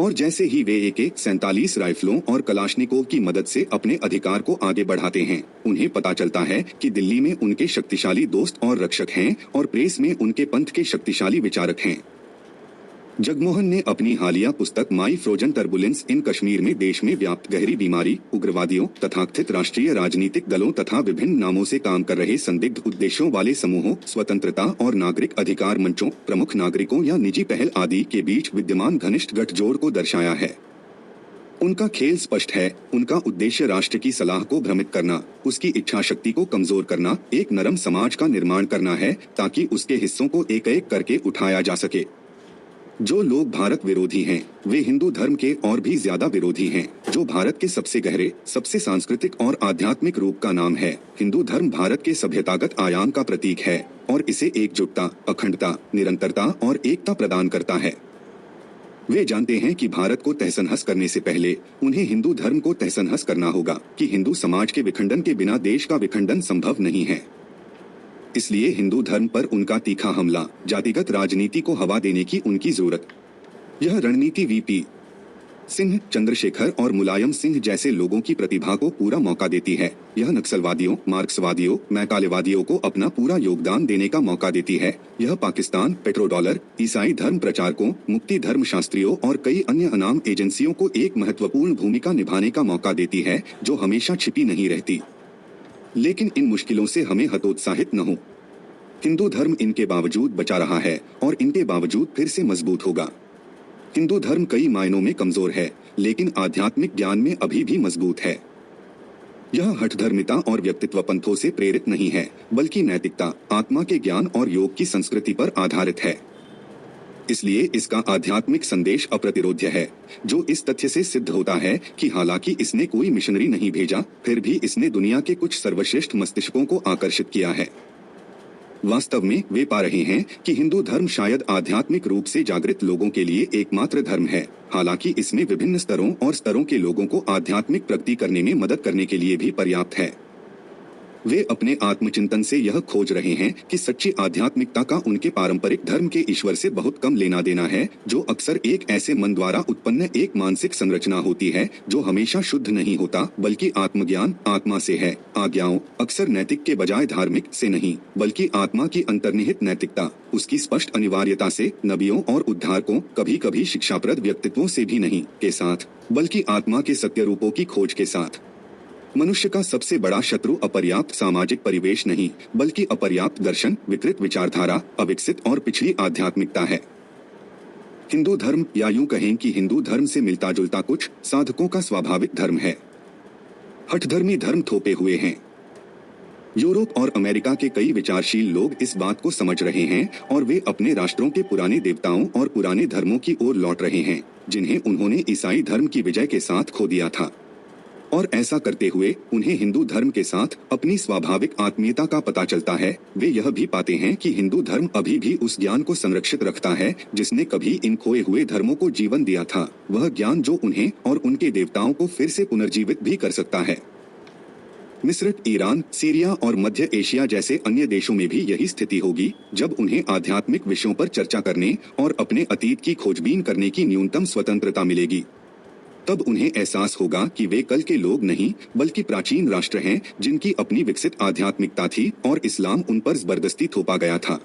S1: और जैसे ही वे AK-47 राइफलों और कलाशनिकोव की मदद से अपने अधिकार को आगे बढ़ाते हैं, उन्हें पता चलता है कि दिल्ली में उनके शक्तिशाली दोस्त और रक्षक हैं और प्रेस में उनके पंथ के शक्तिशाली विचारक हैं। जगमोहन ने अपनी हालिया पुस्तक माई फ्रोजन टर्बुलेंस इन कश्मीर में देश में व्याप्त गहरी बीमारी, उग्रवादियों, तथाकथित राष्ट्रीय राजनीतिक दलों तथा विभिन्न नामों से काम कर रहे संदिग्ध उद्देश्यों वाले समूहों, स्वतंत्रता और नागरिक अधिकार मंचों, प्रमुख नागरिकों या निजी पहल आदि के बीच विद्यमान घनिष्ठ गठजोड़ को दर्शाया है। उनका खेल स्पष्ट है, उनका उद्देश्य राष्ट्र की सलाह को भ्रमित करना, उसकी इच्छा शक्ति को कमजोर करना, एक नरम समाज का निर्माण करना है ताकि उसके हिस्सों को एक एक करके उठाया जा सके। जो लोग भारत विरोधी हैं, वे हिंदू धर्म के और भी ज्यादा विरोधी हैं, जो भारत के सबसे गहरे, सबसे सांस्कृतिक और आध्यात्मिक रूप का नाम है। हिंदू धर्म भारत के सभ्यतागत आयाम का प्रतीक है और इसे एकजुटता, अखंडता, निरंतरता और एकता प्रदान करता है। वे जानते हैं कि भारत को तहस-नहस करने से पहले उन्हें हिंदू धर्म को तहस-नहस करना होगा, कि हिंदू समाज के विखंडन के बिना देश का विखंडन संभव नहीं है। इसलिए हिंदू धर्म पर उनका तीखा हमला जातिगत राजनीति को हवा देने की उनकी जरूरत। यह रणनीति VP सिंह, चंद्रशेखर और मुलायम सिंह जैसे लोगों की प्रतिभा को पूरा मौका देती है। यह नक्सलवादियों, मार्क्सवादियों, मैकालेवादियों को अपना पूरा योगदान देने का मौका देती है। यह पाकिस्तान, पेट्रोडॉलर, ईसाई धर्म प्रचारकों, मुक्ति धर्म शास्त्रियों और कई अन्य अनाम एजेंसियों को एक महत्वपूर्ण भूमिका निभाने का मौका देती है जो हमेशा छिपी नहीं रहती। लेकिन इन मुश्किलों से हमें हतोत्साहित न हो। हिंदू धर्म इनके बावजूद बचा रहा है और इनके बावजूद फिर से मजबूत होगा। हिंदू धर्म कई मायनों में कमजोर है, लेकिन आध्यात्मिक ज्ञान में अभी भी मजबूत है। यह हठधर्मिता और व्यक्तित्व पंथों से प्रेरित नहीं है, बल्कि नैतिकता, आत्मा के ज्ञान और योग की संस्कृति पर आधारित है। इसलिए इसका आध्यात्मिक संदेश अप्रतिरोध्य है, जो इस तथ्य से सिद्ध होता है कि हालांकि इसने कोई मिशनरी नहीं भेजा, फिर भी इसने दुनिया के कुछ सर्वश्रेष्ठ मस्तिष्कों को आकर्षित किया है। वास्तव में वे पा रहे हैं कि हिंदू धर्म शायद आध्यात्मिक रूप से जागृत लोगों के लिए एकमात्र धर्म है, हालांकि इसमें विभिन्न स्तरों और स्तरों के लोगों को आध्यात्मिक प्रगति करने में मदद करने के लिए भी पर्याप्त है। वे अपने आत्मचिंतन से यह खोज रहे हैं कि सच्ची आध्यात्मिकता का उनके पारंपरिक धर्म के ईश्वर से बहुत कम लेना देना है, जो अक्सर एक ऐसे मन द्वारा उत्पन्न एक मानसिक संरचना होती है जो हमेशा शुद्ध नहीं होता, बल्कि आत्मज्ञान आत्मा से है। आज्ञाओं अक्सर नैतिक के बजाय धार्मिक से नहीं, बल्कि आत्मा की अंतर्निहित नैतिकता, उसकी स्पष्ट अनिवार्यता से, नबियों और उद्धारकों, कभी कभी शिक्षाप्रद व्यक्तित्वों से भी नहीं के साथ, बल्कि आत्मा के सत्य रूपों की खोज के साथ। मनुष्य का सबसे बड़ा शत्रु अपर्याप्त सामाजिक परिवेश नहीं, बल्कि अपर्याप्त दर्शन, विकृत विचारधारा, अविकसित और पिछड़ी आध्यात्मिकता है। हिंदू धर्म, या यूं कहें कि हिंदू धर्म से मिलता जुलता कुछ साधकों का स्वाभाविक धर्म है। हठधर्मी धर्म थोपे हुए हैं। यूरोप और अमेरिका के कई विचारशील लोग इस बात को समझ रहे हैं और वे अपने राष्ट्रों के पुराने देवताओं और पुराने धर्मों की ओर लौट रहे हैं, जिन्हें उन्होंने ईसाई धर्म की विजय के साथ खो दिया था। और ऐसा करते हुए उन्हें हिंदू धर्म के साथ अपनी स्वाभाविक आत्मीयता का पता चलता है। वे यह भी पाते हैं कि हिंदू धर्म अभी भी उस ज्ञान को संरक्षित रखता है जिसने कभी इन खोए हुए धर्मों को जीवन दिया था, वह ज्ञान जो उन्हें और उनके देवताओं को फिर से पुनर्जीवित भी कर सकता है। मिस्र, ईरान, सीरिया और मध्य एशिया जैसे अन्य देशों में भी यही स्थिति होगी जब उन्हें आध्यात्मिक विषयों पर चर्चा करने और अपने अतीत की खोजबीन करने की न्यूनतम स्वतंत्रता मिलेगी। तब उन्हें एहसास होगा कि वे कल के लोग नहीं, बल्कि प्राचीन राष्ट्र हैं जिनकी अपनी विकसित आध्यात्मिकता थी और इस्लाम उन पर जबरदस्ती थोपा गया था।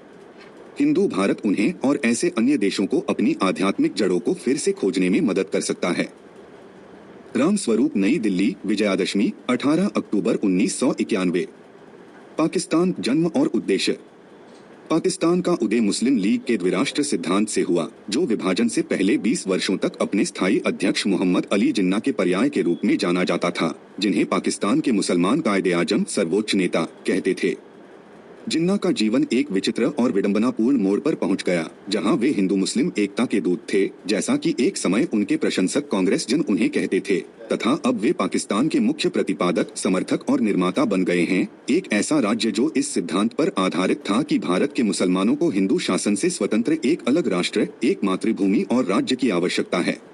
S1: हिंदू भारत उन्हें और ऐसे अन्य देशों को अपनी आध्यात्मिक जड़ों को फिर से खोजने में मदद कर सकता है। राम स्वरूप, नई दिल्ली, विजयादशमी, 18 अक्टूबर 1991। पाकिस्तान, जन्म और उद्देश्य। पाकिस्तान का उदय मुस्लिम लीग के द्विराष्ट्र सिद्धांत से हुआ, जो विभाजन से पहले 20 वर्षों तक अपने स्थायी अध्यक्ष मोहम्मद अली जिन्ना के पर्याय के रूप में जाना जाता था, जिन्हें पाकिस्तान के मुसलमान कायदे-आजम सर्वोच्च नेता कहते थे। जिन्ना का जीवन एक विचित्र और विडंबनापूर्ण मोड़ पर पहुंच गया, जहां वे हिंदू मुस्लिम एकता के दूत थे, जैसा कि एक समय उनके प्रशंसक कांग्रेस जन उन्हें कहते थे, तथा अब वे पाकिस्तान के मुख्य प्रतिपादक, समर्थक और निर्माता बन गए हैं। एक ऐसा राज्य जो इस सिद्धांत पर आधारित था कि भारत के मुसलमानों को हिंदू शासन से स्वतंत्र एक अलग राष्ट्र, एक मातृभूमि और राज्य की आवश्यकता है।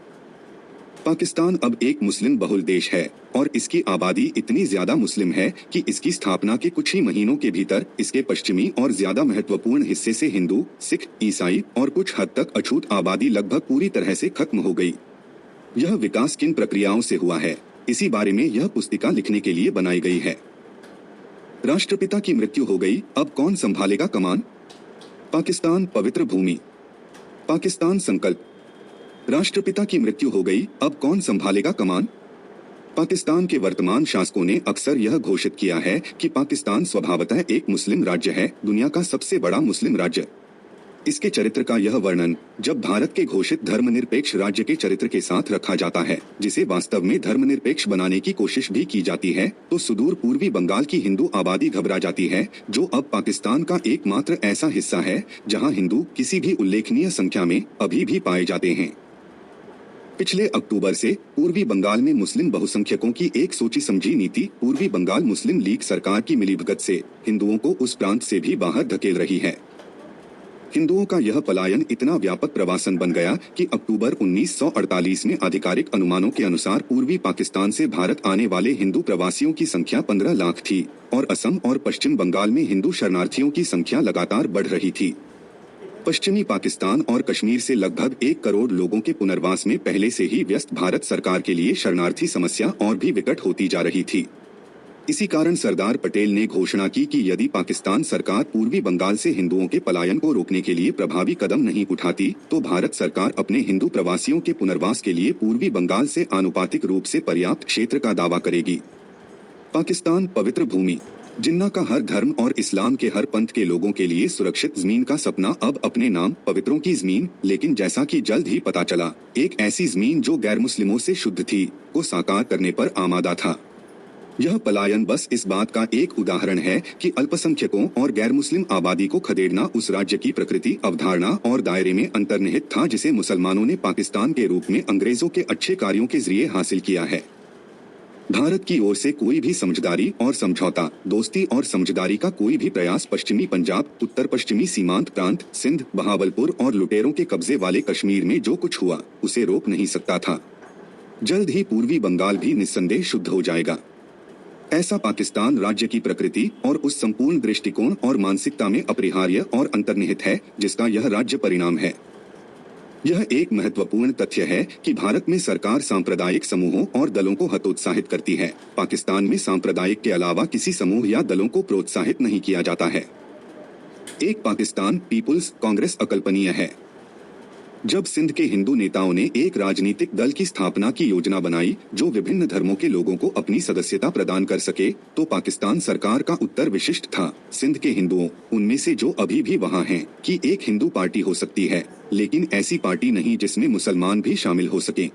S1: पाकिस्तान अब एक मुस्लिम बहुल देश है और इसकी आबादी इतनी ज्यादा मुस्लिम है कि इसकी स्थापना के कुछ ही महीनों के भीतर इसके पश्चिमी और ज्यादा महत्वपूर्ण हिस्से से हिंदू, सिख, ईसाई और कुछ हद तक अछूत आबादी लगभग पूरी तरह से खत्म हो गई। यह विकास किन प्रक्रियाओं से हुआ है, इसी बारे में यह पुस्तिका लिखने के लिए बनाई गई है। राष्ट्रपिता की मृत्यु हो गई, अब कौन संभालेगा कमान? पाकिस्तान, पवित्र भूमि। पाकिस्तान संकल्प। राष्ट्रपिता की मृत्यु हो गई, अब कौन संभालेगा कमान? पाकिस्तान के वर्तमान शासकों ने अक्सर यह घोषित किया है कि पाकिस्तान स्वभावतः एक मुस्लिम राज्य है, दुनिया का सबसे बड़ा मुस्लिम राज्य। इसके चरित्र का यह वर्णन जब भारत के घोषित धर्मनिरपेक्ष राज्य के चरित्र के साथ रखा जाता है, जिसे वास्तव में धर्मनिरपेक्ष बनाने की कोशिश भी की जाती है, तो सुदूर पूर्वी बंगाल की हिंदू आबादी घबरा जाती है, जो अब पाकिस्तान का एकमात्र ऐसा हिस्सा है जहां हिंदू किसी भी उल्लेखनीय संख्या में अभी भी पाए जाते हैं। पिछले अक्टूबर से पूर्वी बंगाल में मुस्लिम बहुसंख्यकों की एक सोची समझी नीति पूर्वी बंगाल मुस्लिम लीग सरकार की मिलीभगत से हिंदुओं को उस प्रांत से भी बाहर धकेल रही है। हिंदुओं का यह पलायन इतना व्यापक प्रवासन बन गया कि अक्टूबर 1948 में आधिकारिक अनुमानों के अनुसार पूर्वी पाकिस्तान से भारत आने वाले हिंदू प्रवासियों की संख्या 15 लाख थी और असम और पश्चिम बंगाल में हिंदू शरणार्थियों की संख्या लगातार बढ़ रही थी। पश्चिमी पाकिस्तान और कश्मीर से लगभग 1 करोड़ लोगों के पुनर्वास में पहले से ही व्यस्त भारत सरकार के लिए शरणार्थी समस्या और भी विकट होती जा रही थी। इसी कारण सरदार पटेल ने घोषणा की कि यदि पाकिस्तान सरकार पूर्वी बंगाल से हिंदुओं के पलायन को रोकने के लिए प्रभावी कदम नहीं उठाती, तो भारत सरकार अपने हिंदू प्रवासियों के पुनर्वास के लिए पूर्वी बंगाल से आनुपातिक रूप से पर्याप्त क्षेत्र का दावा करेगी। पाकिस्तान, पवित्र भूमि। जिन्ना का हर धर्म और इस्लाम के हर पंथ के लोगों के लिए सुरक्षित जमीन का सपना अब अपने नाम, पवित्रों की जमीन, लेकिन जैसा कि जल्द ही पता चला, एक ऐसी जमीन जो गैर मुस्लिमों से शुद्ध थी, को साकार करने पर आमादा था। यह पलायन बस इस बात का एक उदाहरण है कि अल्पसंख्यकों और गैर मुस्लिम आबादी को खदेड़ना उस राज्य की प्रकृति, अवधारणा और दायरे में अंतर्निहित था जिसे मुसलमानों ने पाकिस्तान के रूप में अंग्रेजों के अच्छे कार्यों के जरिए हासिल किया है। भारत की ओर से कोई भी समझदारी और समझौता, दोस्ती और समझदारी का कोई भी प्रयास पश्चिमी पंजाब, उत्तर पश्चिमी सीमांत प्रांत, सिंध, बहावलपुर और लुटेरों के कब्जे वाले कश्मीर में जो कुछ हुआ, उसे रोक नहीं सकता था। जल्द ही पूर्वी बंगाल भी निस्संदेह शुद्ध हो जाएगा। ऐसा पाकिस्तान राज्य की प्रकृति और उस संपूर्ण दृष्टिकोण और मानसिकता में अपरिहार्य और अंतर्निहित है जिसका यह राज्य परिणाम है। यह एक महत्वपूर्ण तथ्य है कि भारत में सरकार सांप्रदायिक समूहों और दलों को हतोत्साहित करती है। पाकिस्तान में सांप्रदायिक के अलावा किसी समूह या दलों को प्रोत्साहित नहीं किया जाता है। एक पाकिस्तान पीपुल्स कांग्रेस अकल्पनीय है। जब सिंध के हिंदू नेताओं ने एक राजनीतिक दल की स्थापना की योजना बनाई जो विभिन्न धर्मों के लोगों को अपनी सदस्यता प्रदान कर सके, तो पाकिस्तान सरकार का उत्तर विशिष्ट था। सिंध के हिंदुओं, उनमें से जो अभी भी वहां हैं, कि एक हिंदू पार्टी हो सकती है, लेकिन ऐसी पार्टी नहीं जिसमें मुसलमान भी शामिल हो सके।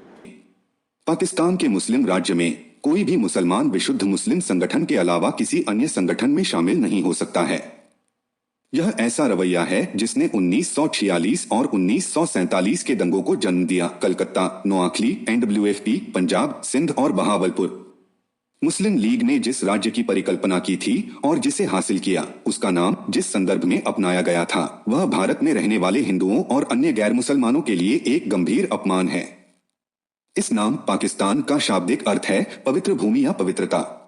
S1: पाकिस्तान के मुस्लिम राज्य में कोई भी मुसलमान विशुद्ध मुस्लिम संगठन के अलावा किसी अन्य संगठन में शामिल नहीं हो सकता है। यह ऐसा रवैया है जिसने 1946 और 1947 के दंगों को जन्म दिया। कलकत्ता, नोआखली, NWFP, पंजाब, सिंध और बहावलपुर। मुस्लिम लीग ने जिस राज्य की परिकल्पना की थी और जिसे हासिल किया, उसका नाम जिस संदर्भ में अपनाया गया था, वह भारत में रहने वाले हिंदुओं और अन्य गैर मुसलमानों के लिए एक गंभीर अपमान है। इस नाम पाकिस्तान का शाब्दिक अर्थ है पवित्र भूमि या पवित्रता।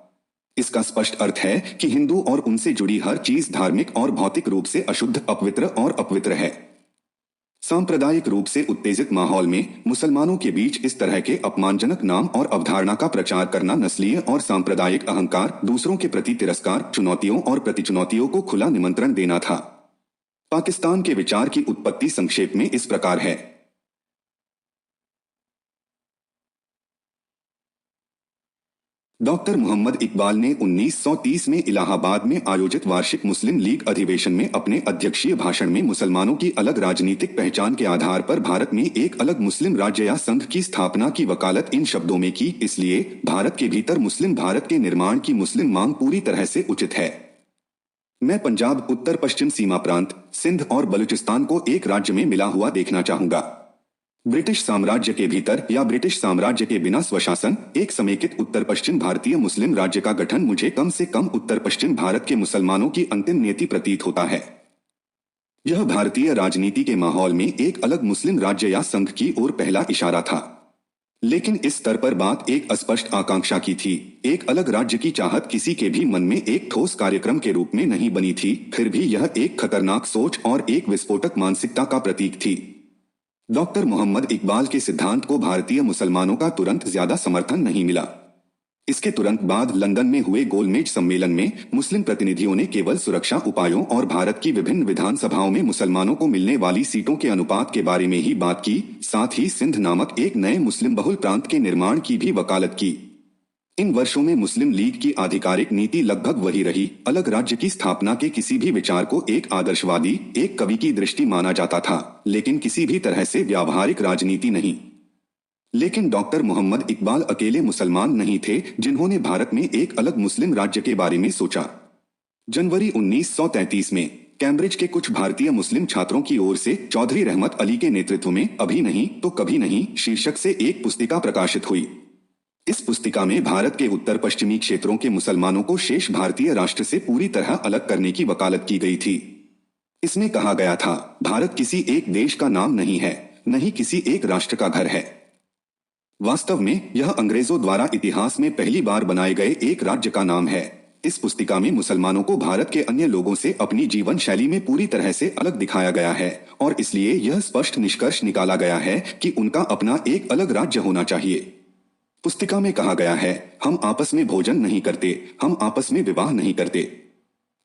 S1: इसका स्पष्ट अर्थ है कि हिंदू और उनसे जुड़ी हर चीज धार्मिक और भौतिक रूप से अशुद्ध, अपवित्र और अपवित्र है। सांप्रदायिक रूप से उत्तेजित माहौल में मुसलमानों के बीच इस तरह के अपमानजनक नाम और अवधारणा का प्रचार करना नस्लीय और सांप्रदायिक अहंकार, दूसरों के प्रति तिरस्कार, चुनौतियों और प्रतिचुनौतियों को खुला निमंत्रण देना था। पाकिस्तान के विचार की उत्पत्ति संक्षेप में इस प्रकार है। डॉक्टर मोहम्मद इकबाल ने 1930 में इलाहाबाद में आयोजित वार्षिक मुस्लिम लीग अधिवेशन में अपने अध्यक्षीय भाषण में मुसलमानों की अलग राजनीतिक पहचान के आधार पर भारत में एक अलग मुस्लिम राज्य या संघ की स्थापना की वकालत इन शब्दों में की, इसलिए भारत के भीतर मुस्लिम भारत के निर्माण की मुस्लिम मांग पूरी तरह से उचित है। मैं पंजाब, उत्तर पश्चिम सीमा प्रांत, सिंध और बलूचिस्तान को एक राज्य में मिला हुआ देखना चाहूंगा। ब्रिटिश साम्राज्य के भीतर या ब्रिटिश साम्राज्य के बिना स्वशासन एक समेकित उत्तर पश्चिम भारतीय मुस्लिम राज्य का गठन मुझे कम से कम उत्तर पश्चिम भारत के मुसलमानों की अंतिम नियति प्रतीत होता है। यह भारतीय राजनीति के माहौल में एक अलग मुस्लिम राज्य या संघ की ओर पहला इशारा था। लेकिन इस स्तर पर बात एक अस्पष्ट आकांक्षा की थी। एक अलग राज्य की चाहत किसी के भी मन में एक ठोस कार्यक्रम के रूप में नहीं बनी थी, फिर भी यह एक खतरनाक सोच और एक विस्फोटक मानसिकता का प्रतीक थी। डॉक्टर मोहम्मद इकबाल के सिद्धांत को भारतीय मुसलमानों का तुरंत ज्यादा समर्थन नहीं मिला। इसके तुरंत बाद लंदन में हुए गोलमेज सम्मेलन में मुस्लिम प्रतिनिधियों ने केवल सुरक्षा उपायों और भारत की विभिन्न विधानसभाओं में मुसलमानों को मिलने वाली सीटों के अनुपात के बारे में ही बात की, साथ ही सिंध नामक एक नए मुस्लिम बहुल प्रांत के निर्माण की भी वकालत की। इन वर्षों में मुस्लिम लीग की आधिकारिक नीति लगभग वही रही। अलग राज्य की स्थापना के किसी भी विचार को एक आदर्शवादी, एक कवि की दृष्टि माना जाता था, लेकिन किसी भी तरह से व्यावहारिक राजनीति नहीं। लेकिन डॉक्टर मोहम्मद इकबाल अकेले मुसलमान नहीं थे जिन्होंने भारत में एक अलग मुस्लिम राज्य के बारे में सोचा। जनवरी 1933 में कैम्ब्रिज के कुछ भारतीय मुस्लिम छात्रों की ओर से चौधरी रहमत अली के नेतृत्व में अभी नहीं तो कभी नहीं शीर्षक से एक पुस्तिका प्रकाशित हुई। इस पुस्तिका में भारत के उत्तर पश्चिमी क्षेत्रों के मुसलमानों को शेष भारतीय राष्ट्र से पूरी तरह अलग करने की वकालत की गई थी। इसमें कहा गया था, भारत किसी एक देश का नाम नहीं है, न ही किसी एक राष्ट्र का घर है। वास्तव में यह अंग्रेजों द्वारा इतिहास में पहली बार बनाए गए एक राज्य का नाम है। इस पुस्तिका में मुसलमानों को भारत के अन्य लोगों से अपनी जीवन शैली में पूरी तरह से अलग दिखाया गया है और इसलिए यह स्पष्ट निष्कर्ष निकाला गया है कि उनका अपना एक अलग राज्य होना चाहिए। पुस्तिका में कहा गया है, हम आपस में भोजन नहीं करते, हम आपस में विवाह नहीं करते।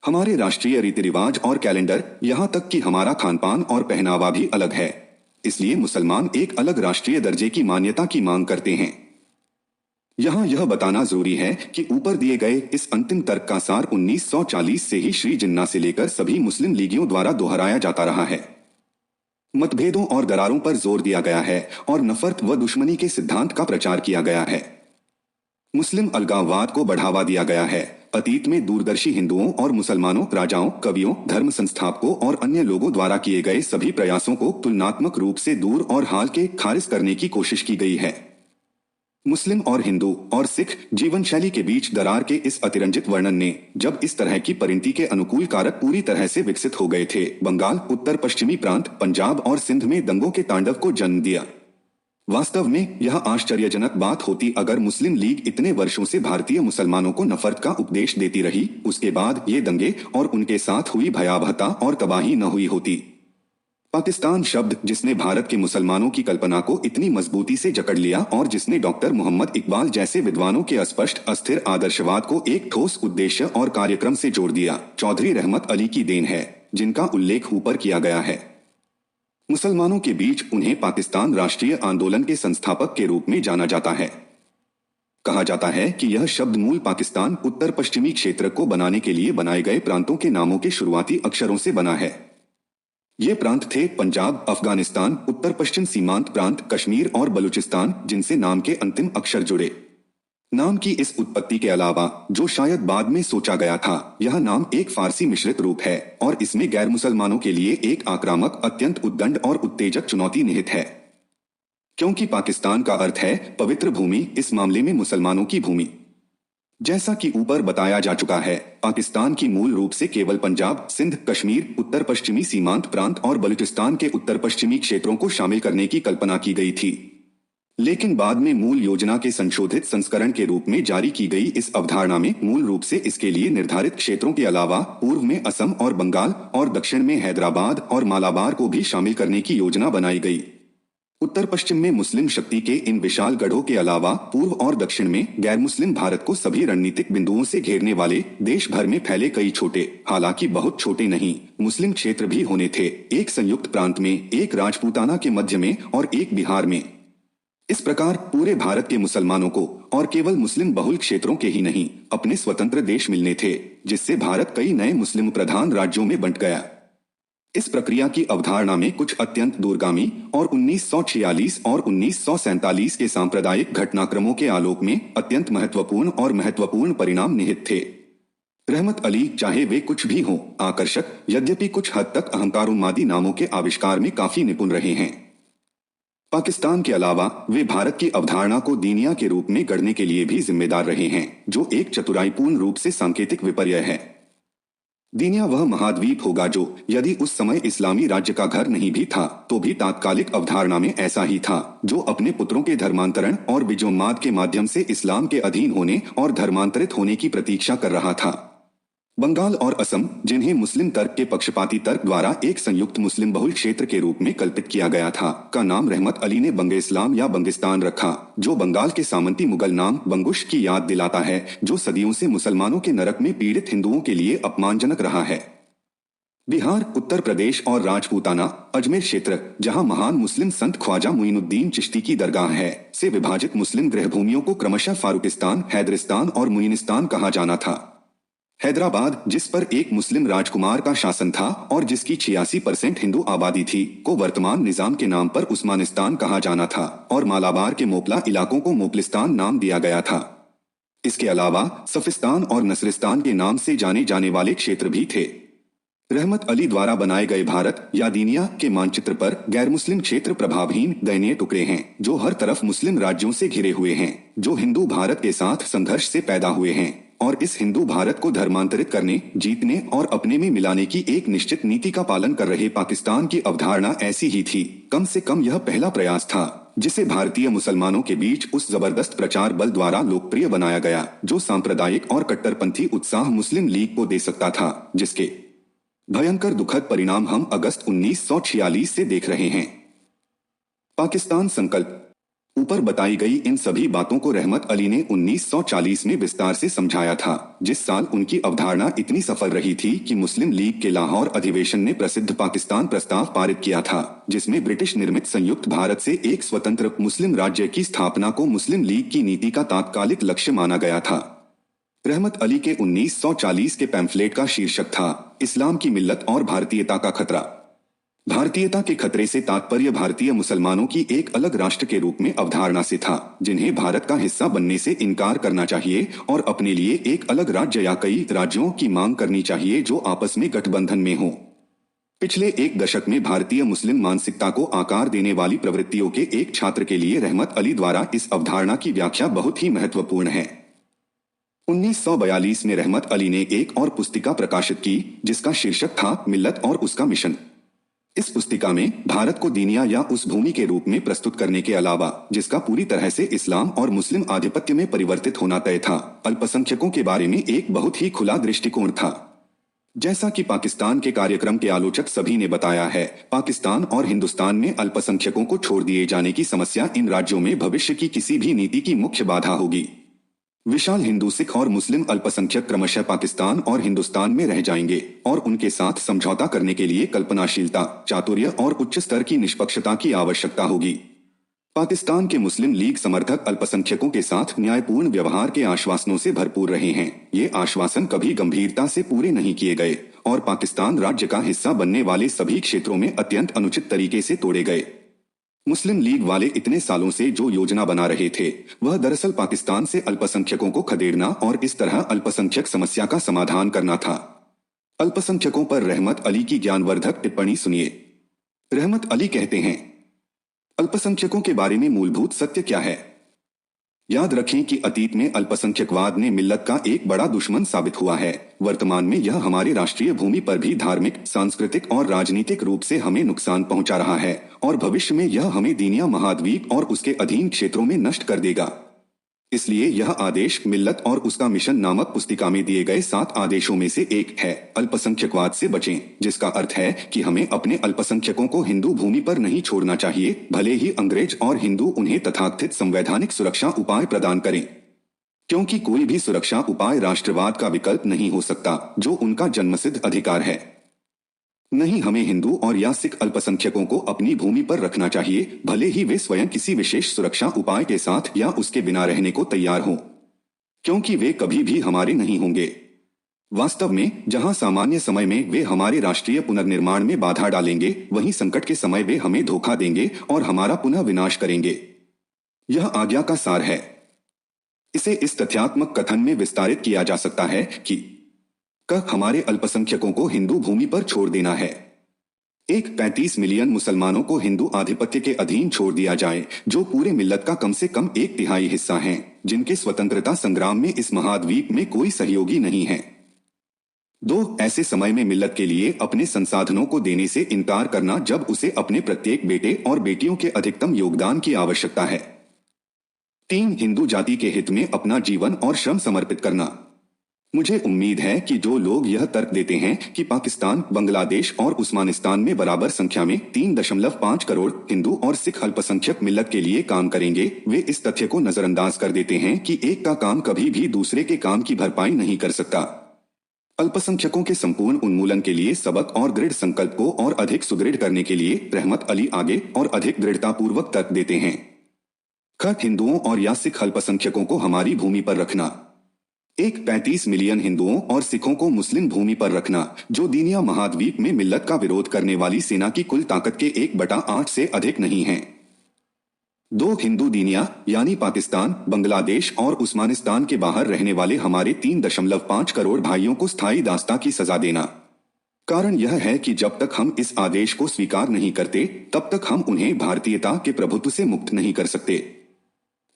S1: हमारे राष्ट्रीय रीति रिवाज और कैलेंडर, यहाँ तक कि हमारा खानपान और पहनावा भी अलग है। इसलिए मुसलमान एक अलग राष्ट्रीय दर्जे की मान्यता की मांग करते हैं। यहाँ यह बताना जरूरी है कि ऊपर दिए गए इस अंतिम तर्क का सार 1940 से ही श्री जिन्ना से लेकर सभी मुस्लिम लीगियों द्वारा दोहराया जाता रहा है। मतभेदों और दरारों पर जोर दिया गया है और नफरत व दुश्मनी के सिद्धांत का प्रचार किया गया है। मुस्लिम अलगाववाद को बढ़ावा दिया गया है। अतीत में दूरदर्शी हिंदुओं और मुसलमानों, राजाओं, कवियों, धर्म संस्थापकों और अन्य लोगों द्वारा किए गए सभी प्रयासों को तुलनात्मक रूप से दूर और हाल के खारिज करने की कोशिश की गई है। मुस्लिम और हिंदू और सिख जीवन शैली के बीच दरार के इस अतिरंजित वर्णन ने, जब इस तरह की परिणति के अनुकूल कारक पूरी तरह से विकसित हो गए थे, बंगाल, उत्तर पश्चिमी प्रांत, पंजाब और सिंध में दंगों के तांडव को जन्म दिया। वास्तव में यह आश्चर्यजनक बात होती अगर मुस्लिम लीग इतने वर्षों से भारतीय मुसलमानों को नफरत का उपदेश देती रही, उसके बाद ये दंगे और उनके साथ हुई भयावहता और तबाही न हुई होती। पाकिस्तान शब्द जिसने भारत के मुसलमानों की कल्पना को इतनी मजबूती से जकड़ लिया और जिसने डॉक्टर मोहम्मद इकबाल जैसे विद्वानों के अस्पष्ट अस्थिर आदर्शवाद को एक ठोस उद्देश्य और कार्यक्रम से जोड़ दिया, चौधरी रहमत अली की देन है, जिनका उल्लेख ऊपर किया गया है। मुसलमानों के बीच उन्हें पाकिस्तान राष्ट्रीय आंदोलन के संस्थापक के रूप में जाना जाता है। कहा जाता है कि यह शब्द मूल पाकिस्तान उत्तर पश्चिमी क्षेत्र को बनाने के लिए बनाए गए प्रांतों के नामों के शुरुआती अक्षरों से बना है। ये प्रांत थे पंजाब, अफगानिस्तान, उत्तर पश्चिम सीमांत प्रांत, कश्मीर और बलूचिस्तान, जिनसे नाम के अंतिम अक्षर जुड़े। नाम की इस उत्पत्ति के अलावा, जो शायद बाद में सोचा गया था, यह नाम एक फारसी मिश्रित रूप है और इसमें गैर मुसलमानों के लिए एक आक्रामक, अत्यंत उद्दंड और उत्तेजक चुनौती निहित है। क्योंकि पाकिस्तान का अर्थ है पवित्र भूमि, इस मामले में मुसलमानों की भूमि। जैसा कि ऊपर बताया जा चुका है, पाकिस्तान की मूल रूप से केवल पंजाब, सिंध, कश्मीर, उत्तर पश्चिमी सीमांत प्रांत और बलूचिस्तान के उत्तर पश्चिमी क्षेत्रों को शामिल करने की कल्पना की गई थी। लेकिन बाद में मूल योजना के संशोधित संस्करण के रूप में जारी की गई इस अवधारणा में मूल रूप से इसके लिए निर्धारित क्षेत्रों के अलावा पूर्व में असम और बंगाल और दक्षिण में हैदराबाद और मालाबार को भी शामिल करने की योजना बनाई गई। उत्तर पश्चिम में मुस्लिम शक्ति के इन विशाल गढ़ों के अलावा पूर्व और दक्षिण में गैर मुस्लिम भारत को सभी रणनीतिक बिंदुओं से घेरने वाले देश भर में फैले कई छोटे, हालांकि बहुत छोटे नहीं, मुस्लिम क्षेत्र भी होने थे, एक संयुक्त प्रांत में, एक राजपूताना के मध्य में और एक बिहार में। इस प्रकार पूरे भारत के मुसलमानों को, और केवल मुस्लिम बहुल क्षेत्रों के ही नहीं, अपने स्वतंत्र देश मिलने थे, जिससे भारत कई नए मुस्लिम प्रधान राज्यों में बंट गया। इस प्रक्रिया की अवधारणा में कुछ अत्यंत दूरगामी और 1946 और 1947 के सांप्रदायिक घटनाक्रमों के आलोक में अत्यंत महत्वपूर्ण परिणाम निहित थे। रहमत अली, चाहे वे कुछ भी हों, आकर्षक, यद्यपि कुछ हद तक अहंकारोन्मादी नामों के आविष्कार में काफी निपुण रहे हैं। पाकिस्तान के अलावा वे भारत की अवधारणा को दीनिया के रूप में गढ़ने के लिए भी जिम्मेदार रहे हैं, जो एक चतुराईपूर्ण रूप से सांकेतिक विपर्य है। दीनिया वह महाद्वीप होगा जो, यदि उस समय इस्लामी राज्य का घर नहीं भी था, तो भी तात्कालिक अवधारणा में ऐसा ही था, जो अपने पुत्रों के धर्मांतरण और बीजोन्माद के माध्यम से इस्लाम के अधीन होने और धर्मांतरित होने की प्रतीक्षा कर रहा था। बंगाल और असम, जिन्हें मुस्लिम तर्क के पक्षपाती तर्क द्वारा एक संयुक्त मुस्लिम बहुल क्षेत्र के रूप में कल्पित किया गया था, का नाम रहमत अली ने बंगे इस्लाम या बंगिस्तान रखा, जो बंगाल के सामंती मुगल नाम बंगुश की याद दिलाता है, जो सदियों से मुसलमानों के नरक में पीड़ित हिंदुओं के लिए अपमानजनक रहा है। बिहार, उत्तर प्रदेश और राजपूताना, अजमेर क्षेत्र, जहां महान मुस्लिम संत ख्वाजा मुइनुद्दीन चिश्ती की दरगाह है, से विभाजित मुस्लिम गृहभूमियों को क्रमशः फारूकिस्तान, हैदरिस्तान और मुइनिस्तान कहा जाना था। हैदराबाद, जिस पर एक मुस्लिम राजकुमार का शासन था और जिसकी 86% हिंदू आबादी थी, को वर्तमान निजाम के नाम पर उस्मानिस्तान कहा जाना था, और मालाबार के मोपला इलाकों को मोपलिस्तान नाम दिया गया था। इसके अलावा सफिस्तान और नसरिस्तान के नाम से जाने जाने वाले क्षेत्र भी थे। रहमत अली द्वारा बनाए गए भारत या दीनिया के मानचित्र पर गैर मुस्लिम क्षेत्र प्रभावहीन दयनीय टुकड़े हैं, जो हर तरफ मुस्लिम राज्यों से घिरे हुए हैं, जो हिंदू भारत के साथ संघर्ष से पैदा हुए हैं, और इस हिंदू भारत को धर्मांतरित करने, जीतने और अपने में मिलाने की एक निश्चित नीति का पालन कर रहे पाकिस्तान की अवधारणा ऐसी ही थी। कम से कम यह पहला प्रयास था जिसे भारतीय मुसलमानों के बीच उस जबरदस्त प्रचार बल द्वारा लोकप्रिय बनाया गया, जो सांप्रदायिक और कट्टरपंथी उत्साह मुस्लिम लीग को दे सकता था, जिसके भयंकर दुखद परिणाम हम अगस्त 1946 से देख रहे हैं। पाकिस्तान संकल्प। ऊपर बताई गई इन सभी बातों को रहमत अली ने 1940 में विस्तार से समझाया था, जिस साल उनकी अवधारणा इतनी सफल रही थी कि मुस्लिम लीग के लाहौर अधिवेशन ने प्रसिद्ध पाकिस्तान प्रस्ताव पारित किया था, जिसमें ब्रिटिश निर्मित संयुक्त भारत से एक स्वतंत्र मुस्लिम राज्य की स्थापना को मुस्लिम लीग की नीति का तात्कालिक लक्ष्य माना गया था। रहमत अली के 1940 के पैम्फलेट का शीर्षक था, इस्लाम की मिल्लत और भारतीयता का खतरा। भारतीयता के खतरे से तात्पर्य भारतीय मुसलमानों की एक अलग राष्ट्र के रूप में अवधारणा से था, जिन्हें भारत का हिस्सा बनने से इनकार करना चाहिए और अपने लिए एक अलग राज्य या कई राज्यों की मांग करनी चाहिए जो आपस में गठबंधन में हों। पिछले एक दशक में भारतीय मुस्लिम मानसिकता को आकार देने वाली प्रवृत्तियों के एक छात्र के लिए रहमत अली द्वारा इस अवधारणा की व्याख्या बहुत ही महत्वपूर्ण है। 1942 में रहमत अली ने एक और पुस्तिका प्रकाशित की, जिसका शीर्षक था मिल्लत और उसका मिशन। इस पुस्तिका में भारत को दीनिया या उस भूमि के रूप में प्रस्तुत करने के अलावा जिसका पूरी तरह से इस्लाम और मुस्लिम आधिपत्य में परिवर्तित होना तय था, अल्पसंख्यकों के बारे में एक बहुत ही खुला दृष्टिकोण था। जैसा कि पाकिस्तान के कार्यक्रम के आलोचक सभी ने बताया है, पाकिस्तान और हिंदुस्तान में अल्पसंख्यकों को छोड़ दिए जाने की समस्या इन राज्यों में भविष्य की किसी भी नीति की मुख्य बाधा होगी। विशाल हिंदू, सिख और मुस्लिम अल्पसंख्यक क्रमशः पाकिस्तान और हिंदुस्तान में रह जाएंगे और उनके साथ समझौता करने के लिए कल्पनाशीलता, चातुर्य और उच्च स्तर की निष्पक्षता की आवश्यकता होगी। पाकिस्तान के मुस्लिम लीग समर्थक अल्पसंख्यकों के साथ न्यायपूर्ण व्यवहार के आश्वासनों से भरपूर रहे हैं। ये आश्वासन कभी गंभीरता से पूरे नहीं किए गए और पाकिस्तान राज्य का हिस्सा बनने वाले सभी क्षेत्रों में अत्यंत अनुचित तरीके से तोड़े गए। मुस्लिम लीग वाले इतने सालों से जो योजना बना रहे थे, वह दरअसल पाकिस्तान से अल्पसंख्यकों को खदेड़ना और इस तरह अल्पसंख्यक समस्या का समाधान करना था। अल्पसंख्यकों पर रहमत अली की ज्ञानवर्धक टिप्पणी सुनिए। रहमत अली कहते हैं, अल्पसंख्यकों के बारे में मूलभूत सत्य क्या है? याद रखें कि अतीत में अल्पसंख्यकवाद ने मिल्लत का एक बड़ा दुश्मन साबित हुआ है। वर्तमान में यह हमारे राष्ट्रीय भूमि पर भी धार्मिक, सांस्कृतिक और राजनीतिक रूप से हमें नुकसान पहुंचा रहा है और भविष्य में यह हमें दीनिया महाद्वीप और उसके अधीन क्षेत्रों में नष्ट कर देगा। इसलिए यह आदेश मिल्लत और उसका मिशन नामक पुस्तिका में दिए गए 7 आदेशों में से एक है, अल्पसंख्यकवाद से बचें, जिसका अर्थ है कि हमें अपने अल्पसंख्यकों को हिंदू भूमि पर नहीं छोड़ना चाहिए, भले ही अंग्रेज और हिंदू उन्हें तथाकथित संवैधानिक सुरक्षा उपाय प्रदान करें, क्योंकि कोई भी सुरक्षा उपाय राष्ट्रवाद का विकल्प नहीं हो सकता, जो उनका जन्मसिद्ध अधिकार है। नहीं, हमें हिंदू और या सिख अल्पसंख्यकों को अपनी भूमि पर रखना चाहिए, भले ही वे स्वयं किसी विशेष सुरक्षा उपाय के साथ या उसके बिना रहने को तैयार हों, क्योंकि वे कभी भी हमारे नहीं होंगे। वास्तव में जहां सामान्य समय में वे हमारे राष्ट्रीय पुनर्निर्माण में बाधा डालेंगे, वहीं संकट के समय वे हमें धोखा देंगे और हमारा पुनः विनाश करेंगे। यह आज्ञा का सार है। इसे इस तथ्यात्मक कथन में विस्तारित किया जा सकता है कि हमारे अल्पसंख्यकों को हिंदू भूमि पर छोड़ देना है। 35 मिलियन मुसलमानों को हिंदू आधिपत्य के अधीन छोड़ दिया जाए, जो पूरे मिल्लत का कम से कम 1/3 हिस्सा हैं, जिनके स्वतंत्रता संग्राम में इस महाद्वीप में कोई सहयोगी नहीं है। 2. ऐसे समय में मिल्लत के लिए अपने संसाधनों को देने से इनकार करना जब उसे अपने प्रत्येक बेटे और बेटियों के अधिकतम योगदान की आवश्यकता है। 3. हिंदू जाति के हित में अपना जीवन और श्रम समर्पित करना। मुझे उम्मीद है कि जो लोग यह तर्क देते हैं कि पाकिस्तान, बांग्लादेश और उस्मानिस्तान में बराबर संख्या में 3.5 करोड़ हिंदू और सिख अल्पसंख्यक मिल्लत के लिए काम करेंगे, वे इस तथ्य को नजरअंदाज कर देते हैं कि एक का काम कभी भी दूसरे के काम की भरपाई नहीं कर सकता। अल्पसंख्यकों के संपूर्ण उन्मूलन के लिए सबक और दृढ़ संकल्प को और अधिक सुदृढ़ करने के लिए रहमत अली आगे और अधिक दृढ़तापूर्वक तर्क देते हैं। हिंदुओं और या सिख अल्पसंख्यकों को हमारी भूमि पर रखना। 35 मिलियन हिंदुओं और सिखों को मुस्लिम भूमि पर रखना, जो दीनिया महाद्वीप में मिल्लत का विरोध करने वाली सेना की कुल ताकत के 1/8 से अधिक नहीं है। 2. हिंदू दीनिया यानी पाकिस्तान, बांग्लादेश और उस्मानिस्तान के बाहर रहने वाले हमारे 3.5 करोड़ भाइयों को स्थायी दास्ता की सजा देना। कारण यह है कि जब तक हम इस आदेश को स्वीकार नहीं करते, तब तक हम उन्हें भारतीयता के प्रभुत्व से मुक्त नहीं कर सकते।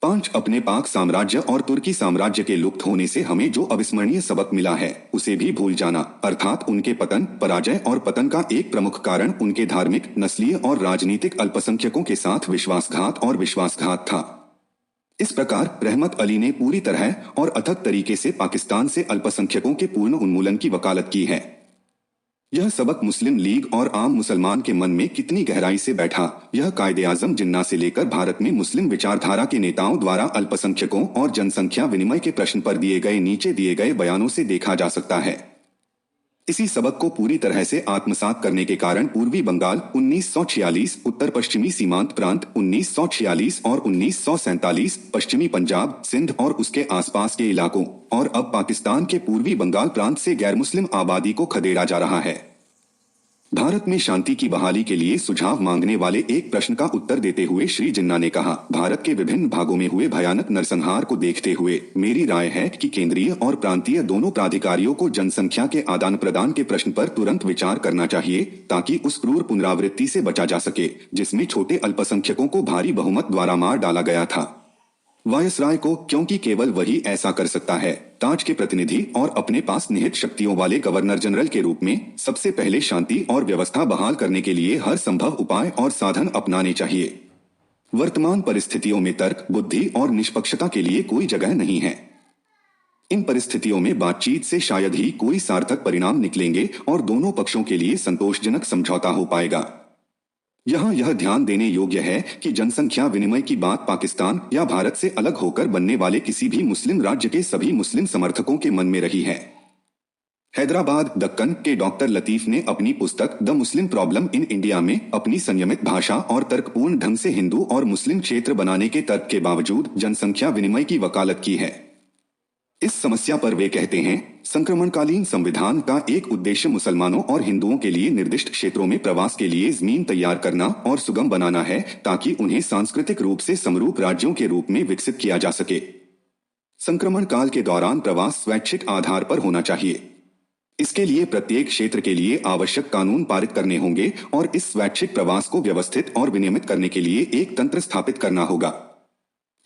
S1: 5. अपने पाक साम्राज्य और तुर्की साम्राज्य के लुप्त होने से हमें जो अविस्मरणीय सबक मिला है, उसे भी भूल जाना, अर्थात उनके पतन, पराजय और पतन का एक प्रमुख कारण उनके धार्मिक, नस्लीय और राजनीतिक अल्पसंख्यकों के साथ विश्वासघात था। इस प्रकार रहमत अली ने पूरी तरह और अथक तरीके से पाकिस्तान से अल्पसंख्यकों के पूर्ण उन्मूलन की वकालत की है। यह सबक मुस्लिम लीग और आम मुसलमान के मन में कितनी गहराई से बैठा, यह कायदे-आज़म जिन्ना से लेकर भारत में मुस्लिम विचारधारा के नेताओं द्वारा अल्पसंख्यकों और जनसंख्या विनिमय के प्रश्न पर नीचे दिए गए बयानों से देखा जा सकता है। इसी सबक को पूरी तरह से आत्मसात करने के कारण पूर्वी बंगाल 1946, उत्तर पश्चिमी सीमांत प्रांत 1946 और 1947, पश्चिमी पंजाब, सिंध और उसके आसपास के इलाकों और अब पाकिस्तान के पूर्वी बंगाल प्रांत से गैर मुस्लिम आबादी को खदेड़ा जा रहा है। भारत में शांति की बहाली के लिए सुझाव मांगने वाले एक प्रश्न का उत्तर देते हुए श्री जिन्ना ने कहा, भारत के विभिन्न भागों में हुए भयानक नरसंहार को देखते हुए मेरी राय है कि केंद्रीय और प्रांतीय दोनों प्राधिकारियों को जनसंख्या के आदान प्रदान के प्रश्न पर तुरंत विचार करना चाहिए, ताकि उस क्रूर पुनरावृत्ति से बचा जा सके जिसमें छोटे अल्पसंख्यकों को भारी बहुमत द्वारा मार डाला गया था। वायसराय को, क्योंकि केवल वही ऐसा कर सकता है, ताज के प्रतिनिधि और अपने पास निहित शक्तियों वाले गवर्नर जनरल के रूप में सबसे पहले शांति और व्यवस्था बहाल करने के लिए हर संभव उपाय और साधन अपनाने चाहिए। वर्तमान परिस्थितियों में तर्क, बुद्धि और निष्पक्षता के लिए कोई जगह नहीं है। इन परिस्थितियों में बातचीत से शायद ही कोई सार्थक परिणाम निकलेंगे और दोनों पक्षों के लिए संतोषजनक समझौता हो पाएगा। यहाँ यह ध्यान देने योग्य है कि जनसंख्या विनिमय की बात पाकिस्तान या भारत से अलग होकर बनने वाले किसी भी मुस्लिम राज्य के सभी मुस्लिम समर्थकों के मन में रही है। हैदराबाद दक्कन के डॉक्टर लतीफ ने अपनी पुस्तक the Muslim problem in India में अपनी संयमित भाषा और तर्कपूर्ण ढंग से हिंदू और मुस्लिम क्षेत्र बनाने के तर्क के बावजूद जनसंख्या विनिमय की वकालत की है। इस समस्या पर वे कहते हैं, संक्रमणकालीन संविधान का एक उद्देश्य मुसलमानों और हिंदुओं के लिए निर्दिष्ट क्षेत्रों में प्रवास के लिए जमीन तैयार करना और सुगम बनाना है, ताकि उन्हें सांस्कृतिक रूप से समरूप राज्यों के रूप में विकसित किया जा सके। संक्रमण काल के दौरान प्रवास स्वैच्छिक आधार पर होना चाहिए। इसके लिए प्रत्येक क्षेत्र के लिए आवश्यक कानून पारित करने होंगे और इस स्वैच्छिक प्रवास को व्यवस्थित और विनियमित करने के लिए एक तंत्र स्थापित करना होगा।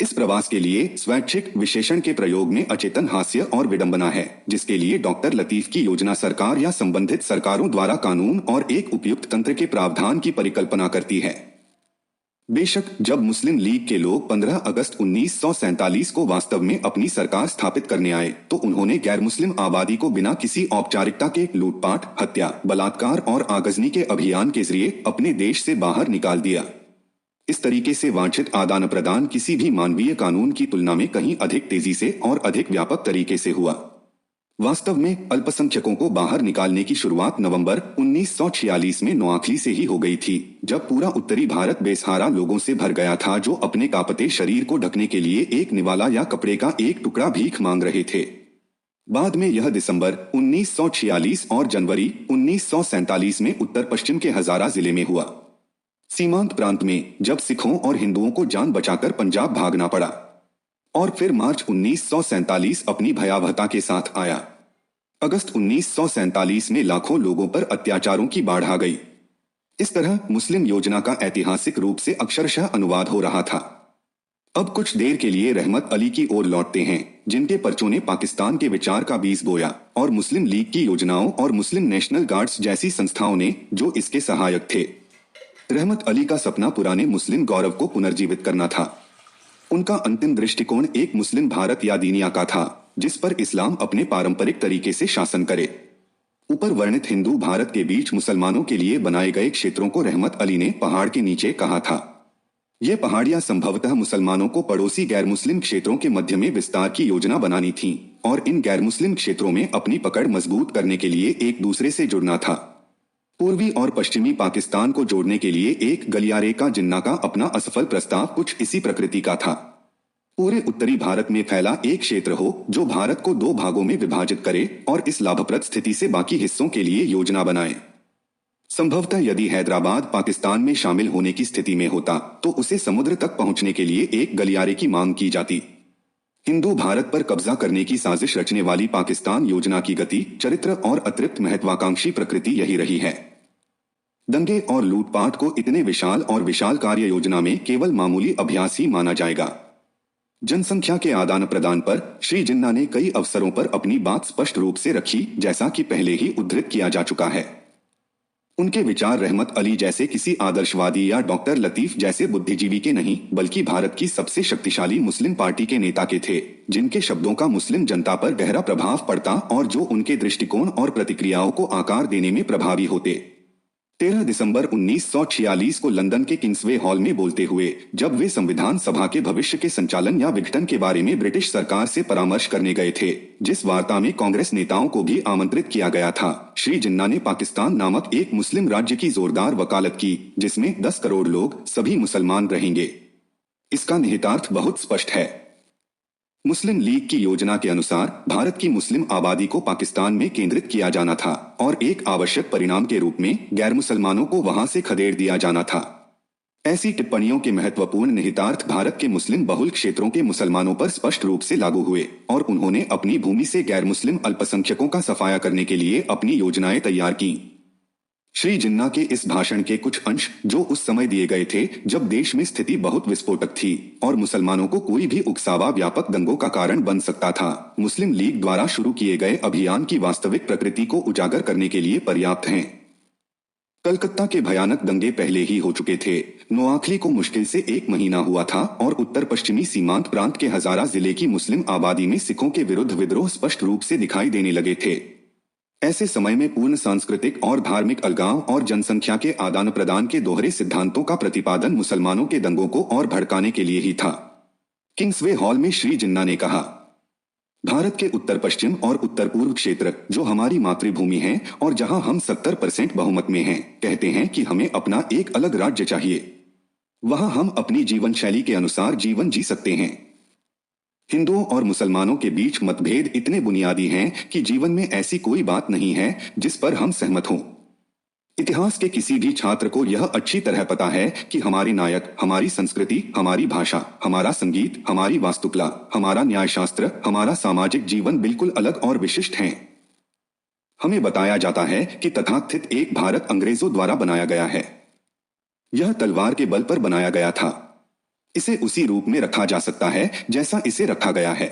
S1: इस प्रवास के लिए स्वैच्छिक विशेषण के प्रयोग में अचेतन हास्य और विडंबना है, जिसके लिए डॉक्टर लतीफ की योजना सरकार या संबंधित सरकारों द्वारा कानून और एक उपयुक्त तंत्र के प्रावधान की परिकल्पना करती है। बेशक जब मुस्लिम लीग के लोग 15 अगस्त 1947 को वास्तव में अपनी सरकार स्थापित करने आए, तो उन्होंने गैर मुस्लिम आबादी को बिना किसी औपचारिकता के लूटपाट, हत्या, बलात्कार और आगजनी के अभियान के जरिए अपने देश से बाहर निकाल दिया। इस तरीके से वांछित आदान प्रदान किसी भी मानवीय कानून की तुलना में कहीं अधिक तेजी से और अधिक व्यापक तरीके से हुआ। वास्तव में अल्पसंख्यकों को बाहर निकालने की शुरुआत नवंबर 1946 में नोआखली से ही हो गई थी, जब पूरा उत्तरी भारत बेसहारा लोगों से भर गया था जो अपने कांपते शरीर को ढकने के लिए एक निवाला या कपड़े का एक टुकड़ा भीख मांग रहे थे। बाद में यह दिसंबर 1946 और जनवरी 1947 में उत्तर पश्चिम के हजारा जिले में हुआ। सीमांत प्रांत में जब सिखों और हिंदुओं को जान बचाकर पंजाब भागना पड़ा, और फिर मार्च 1947 अपनी भयावहता के साथ आया। अगस्त 1947 में लाखों लोगों पर अत्याचारों की बाढ़ आ गई। इस तरह मुस्लिम योजना का ऐतिहासिक रूप से अक्षरशः अनुवाद हो रहा था। अब कुछ देर के लिए रहमत अली की ओर लौटते हैं, जिनके पर्चों ने पाकिस्तान के विचार का बीज बोया, और मुस्लिम लीग की योजनाओं और मुस्लिम नेशनल गार्ड्स जैसी संस्थाओं ने जो इसके सहायक थे। रहमत अली का सपना पुराने मुस्लिम गौरव को पुनर्जीवित करना था। उनका अंतिम दृष्टिकोण एक मुस्लिम भारत या दीनिया का था, जिस पर इस्लाम अपने पारंपरिक तरीके से शासन करे। ऊपर वर्णित हिंदू भारत के बीच मुसलमानों के लिए बनाए गए क्षेत्रों को रहमत अली ने पहाड़ के नीचे कहा था। ये पहाड़ियां संभवतः मुसलमानों को पड़ोसी गैर मुस्लिम क्षेत्रों के मध्य में विस्तार की योजना बनानी थी और इन गैर मुस्लिम क्षेत्रों में अपनी पकड़ मजबूत करने के लिए एक दूसरे से जुड़ना था। पूर्वी और पश्चिमी पाकिस्तान को जोड़ने के लिए एक गलियारे का जिन्ना का अपना असफल प्रस्ताव कुछ इसी प्रकृति का था। पूरे उत्तरी भारत में फैला एक क्षेत्र हो जो भारत को 2 भागों में विभाजित करे और इस लाभप्रद स्थिति से बाकी हिस्सों के लिए योजना बनाए। संभवतः यदि हैदराबाद पाकिस्तान में शामिल होने की स्थिति में होता तो उसे समुद्र तक पहुंचने के लिए एक गलियारे की मांग की जाती। हिंदू भारत पर कब्जा करने की साजिश रचने वाली पाकिस्तान योजना की गति, चरित्र और अतिरिक्त महत्वाकांक्षी प्रकृति यही रही है। दंगे और लूटपाट को इतने विशाल और विशाल कार्य योजना में केवल मामूली अभ्यास ही माना जाएगा। जनसंख्या के आदान प्रदान पर श्री जिन्ना ने कई अवसरों पर अपनी बात स्पष्ट रूप से रखी, जैसा कि पहले ही उद्धृत किया जा चुका है। उनके विचार रहमत अली जैसे किसी आदर्शवादी या डॉक्टर लतीफ जैसे बुद्धिजीवी के नहीं, बल्कि भारत की सबसे शक्तिशाली मुस्लिम पार्टी के नेता के थे, जिनके शब्दों का मुस्लिम जनता पर गहरा प्रभाव पड़ता और जो उनके दृष्टिकोण और प्रतिक्रियाओं को आकार देने में प्रभावी होते। 13 दिसंबर 1946 को लंदन के किंग्सवे हॉल में बोलते हुए, जब वे संविधान सभा के भविष्य के संचालन या विघटन के बारे में ब्रिटिश सरकार से परामर्श करने गए थे, जिस वार्ता में कांग्रेस नेताओं को भी आमंत्रित किया गया था, श्री जिन्ना ने पाकिस्तान नामक एक मुस्लिम राज्य की जोरदार वकालत की, जिसमें 10 करोड़ लोग सभी मुसलमान रहेंगे। इसका निहितार्थ बहुत स्पष्ट है। मुस्लिम लीग की योजना के अनुसार भारत की मुस्लिम आबादी को पाकिस्तान में केंद्रित किया जाना था और एक आवश्यक परिणाम के रूप में गैर मुसलमानों को वहां से खदेड़ दिया जाना था। ऐसी टिप्पणियों के महत्वपूर्ण निहितार्थ भारत के मुस्लिम बहुल क्षेत्रों के मुसलमानों पर स्पष्ट रूप से लागू हुए और उन्होंने अपनी भूमि से गैर मुस्लिम अल्पसंख्यकों का सफाया करने के लिए अपनी योजनाएं तैयार की। श्री जिन्ना के इस भाषण के कुछ अंश जो उस समय दिए गए थे जब देश में स्थिति बहुत विस्फोटक थी और मुसलमानों को कोई भी उकसावा व्यापक दंगों का कारण बन सकता था, मुस्लिम लीग द्वारा शुरू किए गए अभियान की वास्तविक प्रकृति को उजागर करने के लिए पर्याप्त हैं। कलकत्ता के भयानक दंगे पहले ही हो चुके थे। नोआखली को मुश्किल से 1 महीना हुआ था और उत्तर पश्चिमी सीमांत प्रांत के हजारा जिले की मुस्लिम आबादी में सिखों के विरुद्ध विद्रोह स्पष्ट रूप से दिखाई देने लगे थे। ऐसे समय में पूर्ण सांस्कृतिक और धार्मिक अलगाव और जनसंख्या के आदान प्रदान के दोहरे सिद्धांतों का प्रतिपादन मुसलमानों के दंगों को और भड़काने के लिए ही था। किंग्सवे हॉल में श्री जिन्ना ने कहा, भारत के उत्तर पश्चिम और उत्तर पूर्व क्षेत्र जो हमारी मातृभूमि है और जहां हम 70% बहुमत में हैं, कहते हैं कि हमें अपना एक अलग राज्य चाहिए। वहां हम अपनी जीवन शैली के अनुसार जीवन जी सकते हैं। हिंदुओं और मुसलमानों के बीच मतभेद इतने बुनियादी हैं कि जीवन में ऐसी कोई बात नहीं है जिस पर हम सहमत हों। इतिहास के किसी भी छात्र को यह अच्छी तरह पता है कि हमारे नायक, हमारी संस्कृति, हमारी भाषा, हमारा संगीत, हमारी वास्तुकला, हमारा न्यायशास्त्र, हमारा सामाजिक जीवन बिल्कुल अलग और विशिष्ट हैं। हमें बताया जाता है कि तथाकथित एक भारत अंग्रेजों द्वारा बनाया गया है। यह तलवार के बल पर बनाया गया था। इसे उसी रूप में रखा जा सकता है जैसा इसे रखा गया है।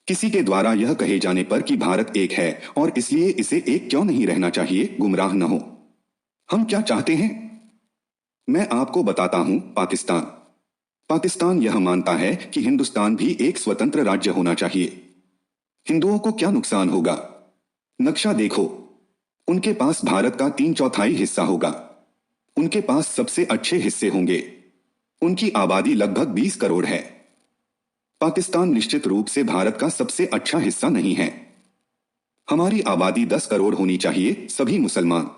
S1: किसी के द्वारा यह कहे जाने पर कि भारत एक है और इसलिए इसे एक क्यों नहीं रहना चाहिए, गुमराह न हो। हम क्या चाहते हैं? मैं आपको बताता हूं, पाकिस्तान। पाकिस्तान यह मानता है कि हिंदुस्तान भी एक स्वतंत्र राज्य होना चाहिए। हिंदुओं को क्या नुकसान होगा? नक्शा देखो। उनके पास भारत का 3/4 हिस्सा होगा। उनके पास सबसे अच्छे हिस्से होंगे। उनकी आबादी लगभग 20 करोड़ है। पाकिस्तान निश्चित रूप से भारत का सबसे अच्छा हिस्सा नहीं है। हमारी आबादी 10 करोड़ होनी चाहिए, सभी मुसलमान।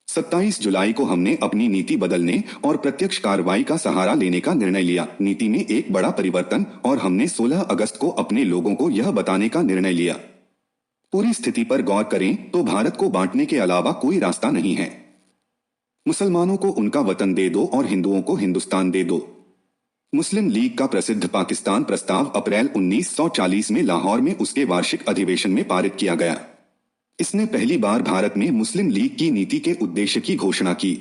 S1: 27 जुलाई को हमने अपनी नीति बदलने और प्रत्यक्ष कार्रवाई का सहारा लेने का निर्णय लिया। नीति में एक बड़ा परिवर्तन, और हमने 16 अगस्त को अपने लोगों को यह बताने का निर्णय लिया। पूरी स्थिति पर गौर करें तो भारत को बांटने के अलावा कोई रास्ता नहीं है। मुसलमानों को उनका वतन दे दो और हिंदुओं को हिंदुस्तान दे दो। मुस्लिम लीग का प्रसिद्ध पाकिस्तान प्रस्ताव अप्रैल 1940 में लाहौर में उसके वार्षिक अधिवेशन में पारित किया गया। इसने पहली बार भारत में मुस्लिम लीग की नीति के उद्देश्य की घोषणा की।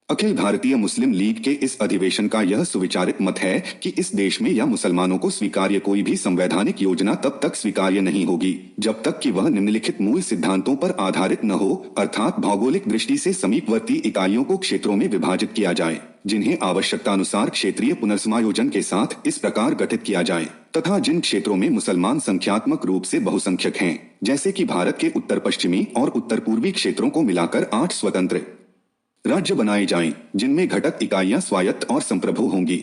S1: अखिल भारतीय मुस्लिम लीग के इस अधिवेशन का यह सुविचारित मत है कि इस देश में या मुसलमानों को स्वीकार्य कोई भी संवैधानिक योजना तब तक स्वीकार्य नहीं होगी जब तक कि वह निम्नलिखित मूल सिद्धांतों पर आधारित न हो, अर्थात भौगोलिक दृष्टि से समीपवर्ती इकाइयों को क्षेत्रों में विभाजित किया जाए, जिन्हें आवश्यकतानुसार क्षेत्रीय पुनर्समायोजन के साथ इस प्रकार गठित किया जाए, तथा जिन क्षेत्रों में मुसलमान संख्यात्मक रूप से बहुसंख्यक हैं, जैसे कि भारत के उत्तर पश्चिमी और उत्तर पूर्वी क्षेत्रों को मिलाकर 8 स्वतंत्र राज्य बनाए जाएं, जिनमें घटक इकाइयां स्वायत्त और संप्रभु होंगी।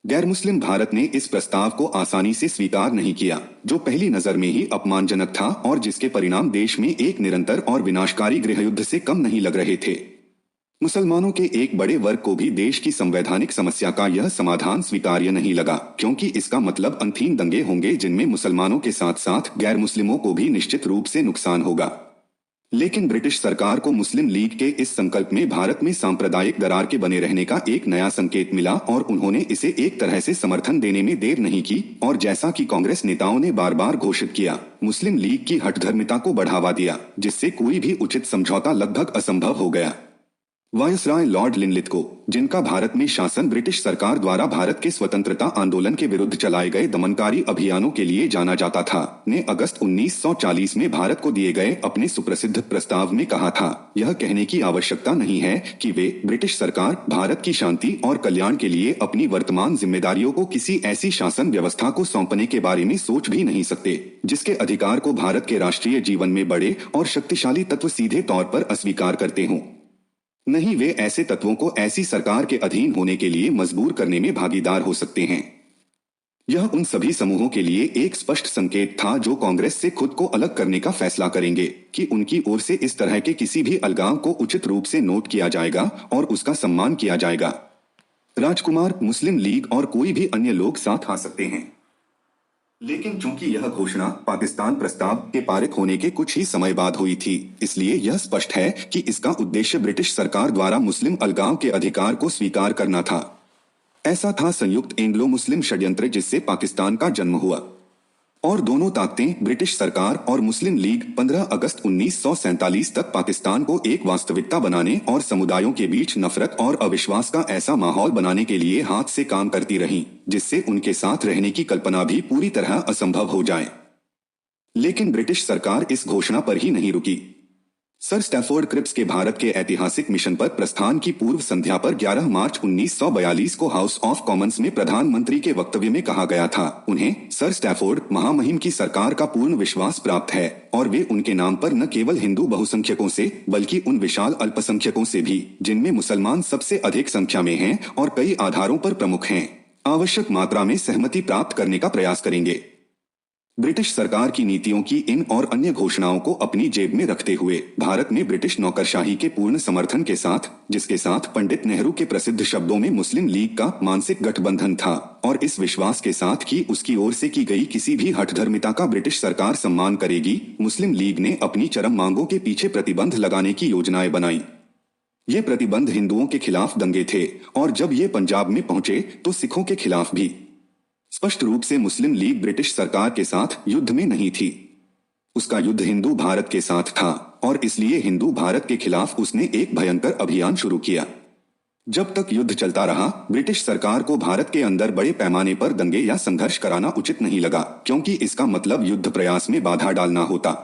S1: गैर मुस्लिम भारत ने इस प्रस्ताव को आसानी से स्वीकार नहीं किया, जो पहली नजर में ही अपमानजनक था और जिसके परिणाम देश में एक निरंतर और विनाशकारी गृहयुद्ध से कम नहीं लग रहे थे। मुसलमानों के एक बड़े वर्ग को भी देश की संवैधानिक समस्या का यह समाधान स्वीकार्य नहीं लगा, क्योंकि इसका मतलब अंतहीन दंगे होंगे जिनमें मुसलमानों के साथ साथ गैर मुस्लिमों को भी निश्चित रूप से नुकसान होगा। लेकिन ब्रिटिश सरकार को मुस्लिम लीग के इस संकल्प में भारत में सांप्रदायिक दरार के बने रहने का एक नया संकेत मिला और उन्होंने इसे एक तरह से समर्थन देने में देर नहीं की, और जैसा कि कांग्रेस नेताओं ने बार बार घोषित किया, मुस्लिम लीग की हठधर्मिता को बढ़ावा दिया, जिससे कोई भी उचित समझौता लगभग असंभव हो गया। वायसराय लॉर्ड लिनलिथ को, जिनका भारत में शासन ब्रिटिश सरकार द्वारा भारत के स्वतंत्रता आंदोलन के विरुद्ध चलाए गए दमनकारी अभियानों के लिए जाना जाता था, ने अगस्त 1940 में भारत को दिए गए अपने सुप्रसिद्ध प्रस्ताव में कहा था, यह कहने की आवश्यकता नहीं है कि वे ब्रिटिश सरकार भारत की शांति और कल्याण के लिए अपनी वर्तमान जिम्मेदारियों को किसी ऐसी शासन व्यवस्था को सौंपने के बारे में सोच भी नहीं सकते जिसके अधिकार को भारत के राष्ट्रीय जीवन में बड़े और शक्तिशाली तत्व सीधे तौर पर अस्वीकार करते हों। नहीं, वे ऐसे तत्वों को ऐसी सरकार के अधीन होने के लिए मजबूर करने में भागीदार हो सकते हैं। यह उन सभी समूहों के लिए एक स्पष्ट संकेत था जो कांग्रेस से खुद को अलग करने का फैसला करेंगे कि उनकी ओर से इस तरह के किसी भी अलगाव को उचित रूप से नोट किया जाएगा और उसका सम्मान किया जाएगा। राजकुमार, मुस्लिम लीग और कोई भी अन्य लोग साथ आ सकते हैं। लेकिन चूंकि यह घोषणा पाकिस्तान प्रस्ताव के पारित होने के कुछ ही समय बाद हुई थी, इसलिए यह स्पष्ट है कि इसका उद्देश्य ब्रिटिश सरकार द्वारा मुस्लिम अलगाव के अधिकार को स्वीकार करना था। ऐसा था संयुक्त एंग्लो मुस्लिम षड्यंत्र जिससे पाकिस्तान का जन्म हुआ। और दोनों ताकतें ब्रिटिश सरकार और मुस्लिम लीग 15 अगस्त 1947 तक पाकिस्तान को एक वास्तविकता बनाने और समुदायों के बीच नफरत और अविश्वास का ऐसा माहौल बनाने के लिए हाथ से काम करती रहीं, जिससे उनके साथ रहने की कल्पना भी पूरी तरह असंभव हो जाए। लेकिन ब्रिटिश सरकार इस घोषणा पर ही नहीं रुकी। सर स्टैफोर्ड क्रिप्स के भारत के ऐतिहासिक मिशन पर प्रस्थान की पूर्व संध्या पर 11 मार्च 1942 को हाउस ऑफ कॉमन्स में प्रधानमंत्री के वक्तव्य में कहा गया था, उन्हें सर स्टैफोर्ड महामहिम की सरकार का पूर्ण विश्वास प्राप्त है और वे उनके नाम पर न केवल हिंदू बहुसंख्यकों से बल्कि उन विशाल अल्पसंख्यकों से भी, जिनमें मुसलमान सबसे अधिक संख्या में हैं और कई आधारों पर प्रमुख हैं, आवश्यक मात्रा में सहमति प्राप्त करने का प्रयास करेंगे। ब्रिटिश सरकार की नीतियों की इन और अन्य घोषणाओं को अपनी जेब में रखते हुए भारत में ब्रिटिश नौकरशाही के पूर्ण समर्थन के साथ, जिसके साथ पंडित नेहरू के प्रसिद्ध शब्दों में मुस्लिम लीग का मानसिक गठबंधन था, और इस विश्वास के साथ कि उसकी ओर से की गई किसी भी हठधर्मिता का ब्रिटिश सरकार सम्मान करेगी, मुस्लिम लीग ने अपनी चरम मांगों के पीछे प्रतिबंध लगाने की योजनाएं बनाई। ये प्रतिबंध हिंदुओं के खिलाफ दंगे थे और जब ये पंजाब में पहुंचे तो सिखों के खिलाफ भी। स्पष्ट रूप से मुस्लिम लीग ब्रिटिश सरकार के साथ युद्ध में नहीं थी, उसका युद्ध हिंदू भारत के साथ था और इसलिए हिंदू भारत के खिलाफ उसने एक भयंकर अभियान शुरू किया। जब तक युद्ध चलता रहा, ब्रिटिश सरकार को भारत के अंदर बड़े पैमाने पर दंगे या संघर्ष कराना उचित नहीं लगा, क्योंकि इसका मतलब युद्ध प्रयास में बाधा डालना होता।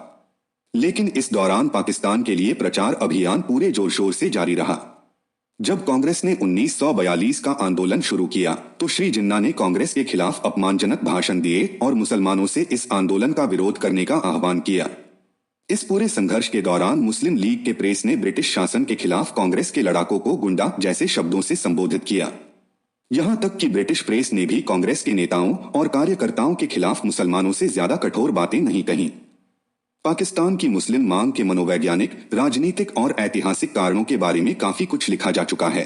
S1: लेकिन इस दौरान पाकिस्तान के लिए प्रचार अभियान पूरे जोर शोर से जारी रहा। जब कांग्रेस ने 1942 का आंदोलन शुरू किया तो श्री जिन्ना ने कांग्रेस के खिलाफ अपमानजनक भाषण दिए और मुसलमानों से इस आंदोलन का विरोध करने का आह्वान किया। इस पूरे संघर्ष के दौरान मुस्लिम लीग के प्रेस ने ब्रिटिश शासन के खिलाफ कांग्रेस के लड़ाकों को गुंडा जैसे शब्दों से संबोधित किया। यहां तक कि ब्रिटिश प्रेस ने भी कांग्रेस के नेताओं और कार्यकर्ताओं के खिलाफ मुसलमानों से ज्यादा कठोर बातें नहीं कहीं। पाकिस्तान की मुस्लिम मांग के मनोवैज्ञानिक, राजनीतिक और ऐतिहासिक कारणों के बारे में काफी कुछ लिखा जा चुका है।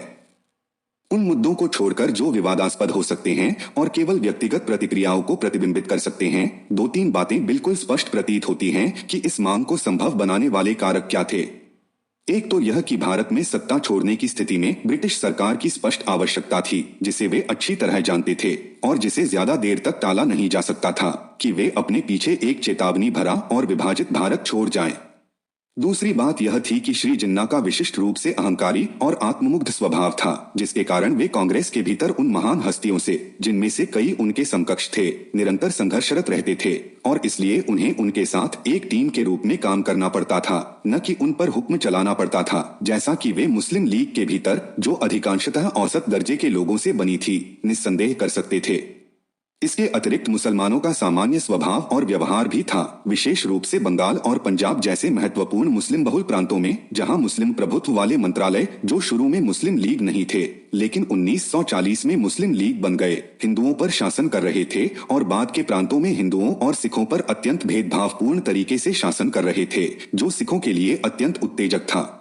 S1: उन मुद्दों को छोड़कर जो विवादास्पद हो सकते हैं और केवल व्यक्तिगत प्रतिक्रियाओं को प्रतिबिंबित कर सकते हैं, 2-3 बातें बिल्कुल स्पष्ट प्रतीत होती हैं कि इस मांग को संभव बनाने वाले कारक क्या थे। एक तो यह कि भारत में सत्ता छोड़ने की स्थिति में ब्रिटिश सरकार की स्पष्ट आवश्यकता थी, जिसे वे अच्छी तरह जानते थे और जिसे ज्यादा देर तक टाला नहीं जा सकता था कि वे अपने पीछे एक चेतावनी भरा और विभाजित भारत छोड़ जाएं। दूसरी बात यह थी कि श्री जिन्ना का विशिष्ट रूप से अहंकारी और आत्ममुग्ध स्वभाव था, जिसके कारण वे कांग्रेस के भीतर उन महान हस्तियों से, जिनमें से कई उनके समकक्ष थे, निरंतर संघर्षरत रहते थे और इसलिए उन्हें उनके साथ एक टीम के रूप में काम करना पड़ता था, न कि उन पर हुक्म चलाना पड़ता था, जैसा कि वे मुस्लिम लीग के भीतर, जो अधिकांशतः औसत दर्जे के लोगों से बनी थी, निस्संदेह कर सकते थे। इसके अतिरिक्त मुसलमानों का सामान्य स्वभाव और व्यवहार भी था, विशेष रूप से बंगाल और पंजाब जैसे महत्वपूर्ण मुस्लिम बहुल प्रांतों में, जहां मुस्लिम प्रभुत्व वाले मंत्रालय, जो शुरू में मुस्लिम लीग नहीं थे लेकिन 1940 में मुस्लिम लीग बन गए, हिंदुओं पर शासन कर रहे थे और बाद के प्रांतों में हिंदुओं और सिखों पर अत्यंत भेदभावपूर्ण तरीके से शासन कर रहे थे, जो सिखों के लिए अत्यंत उत्तेजक था।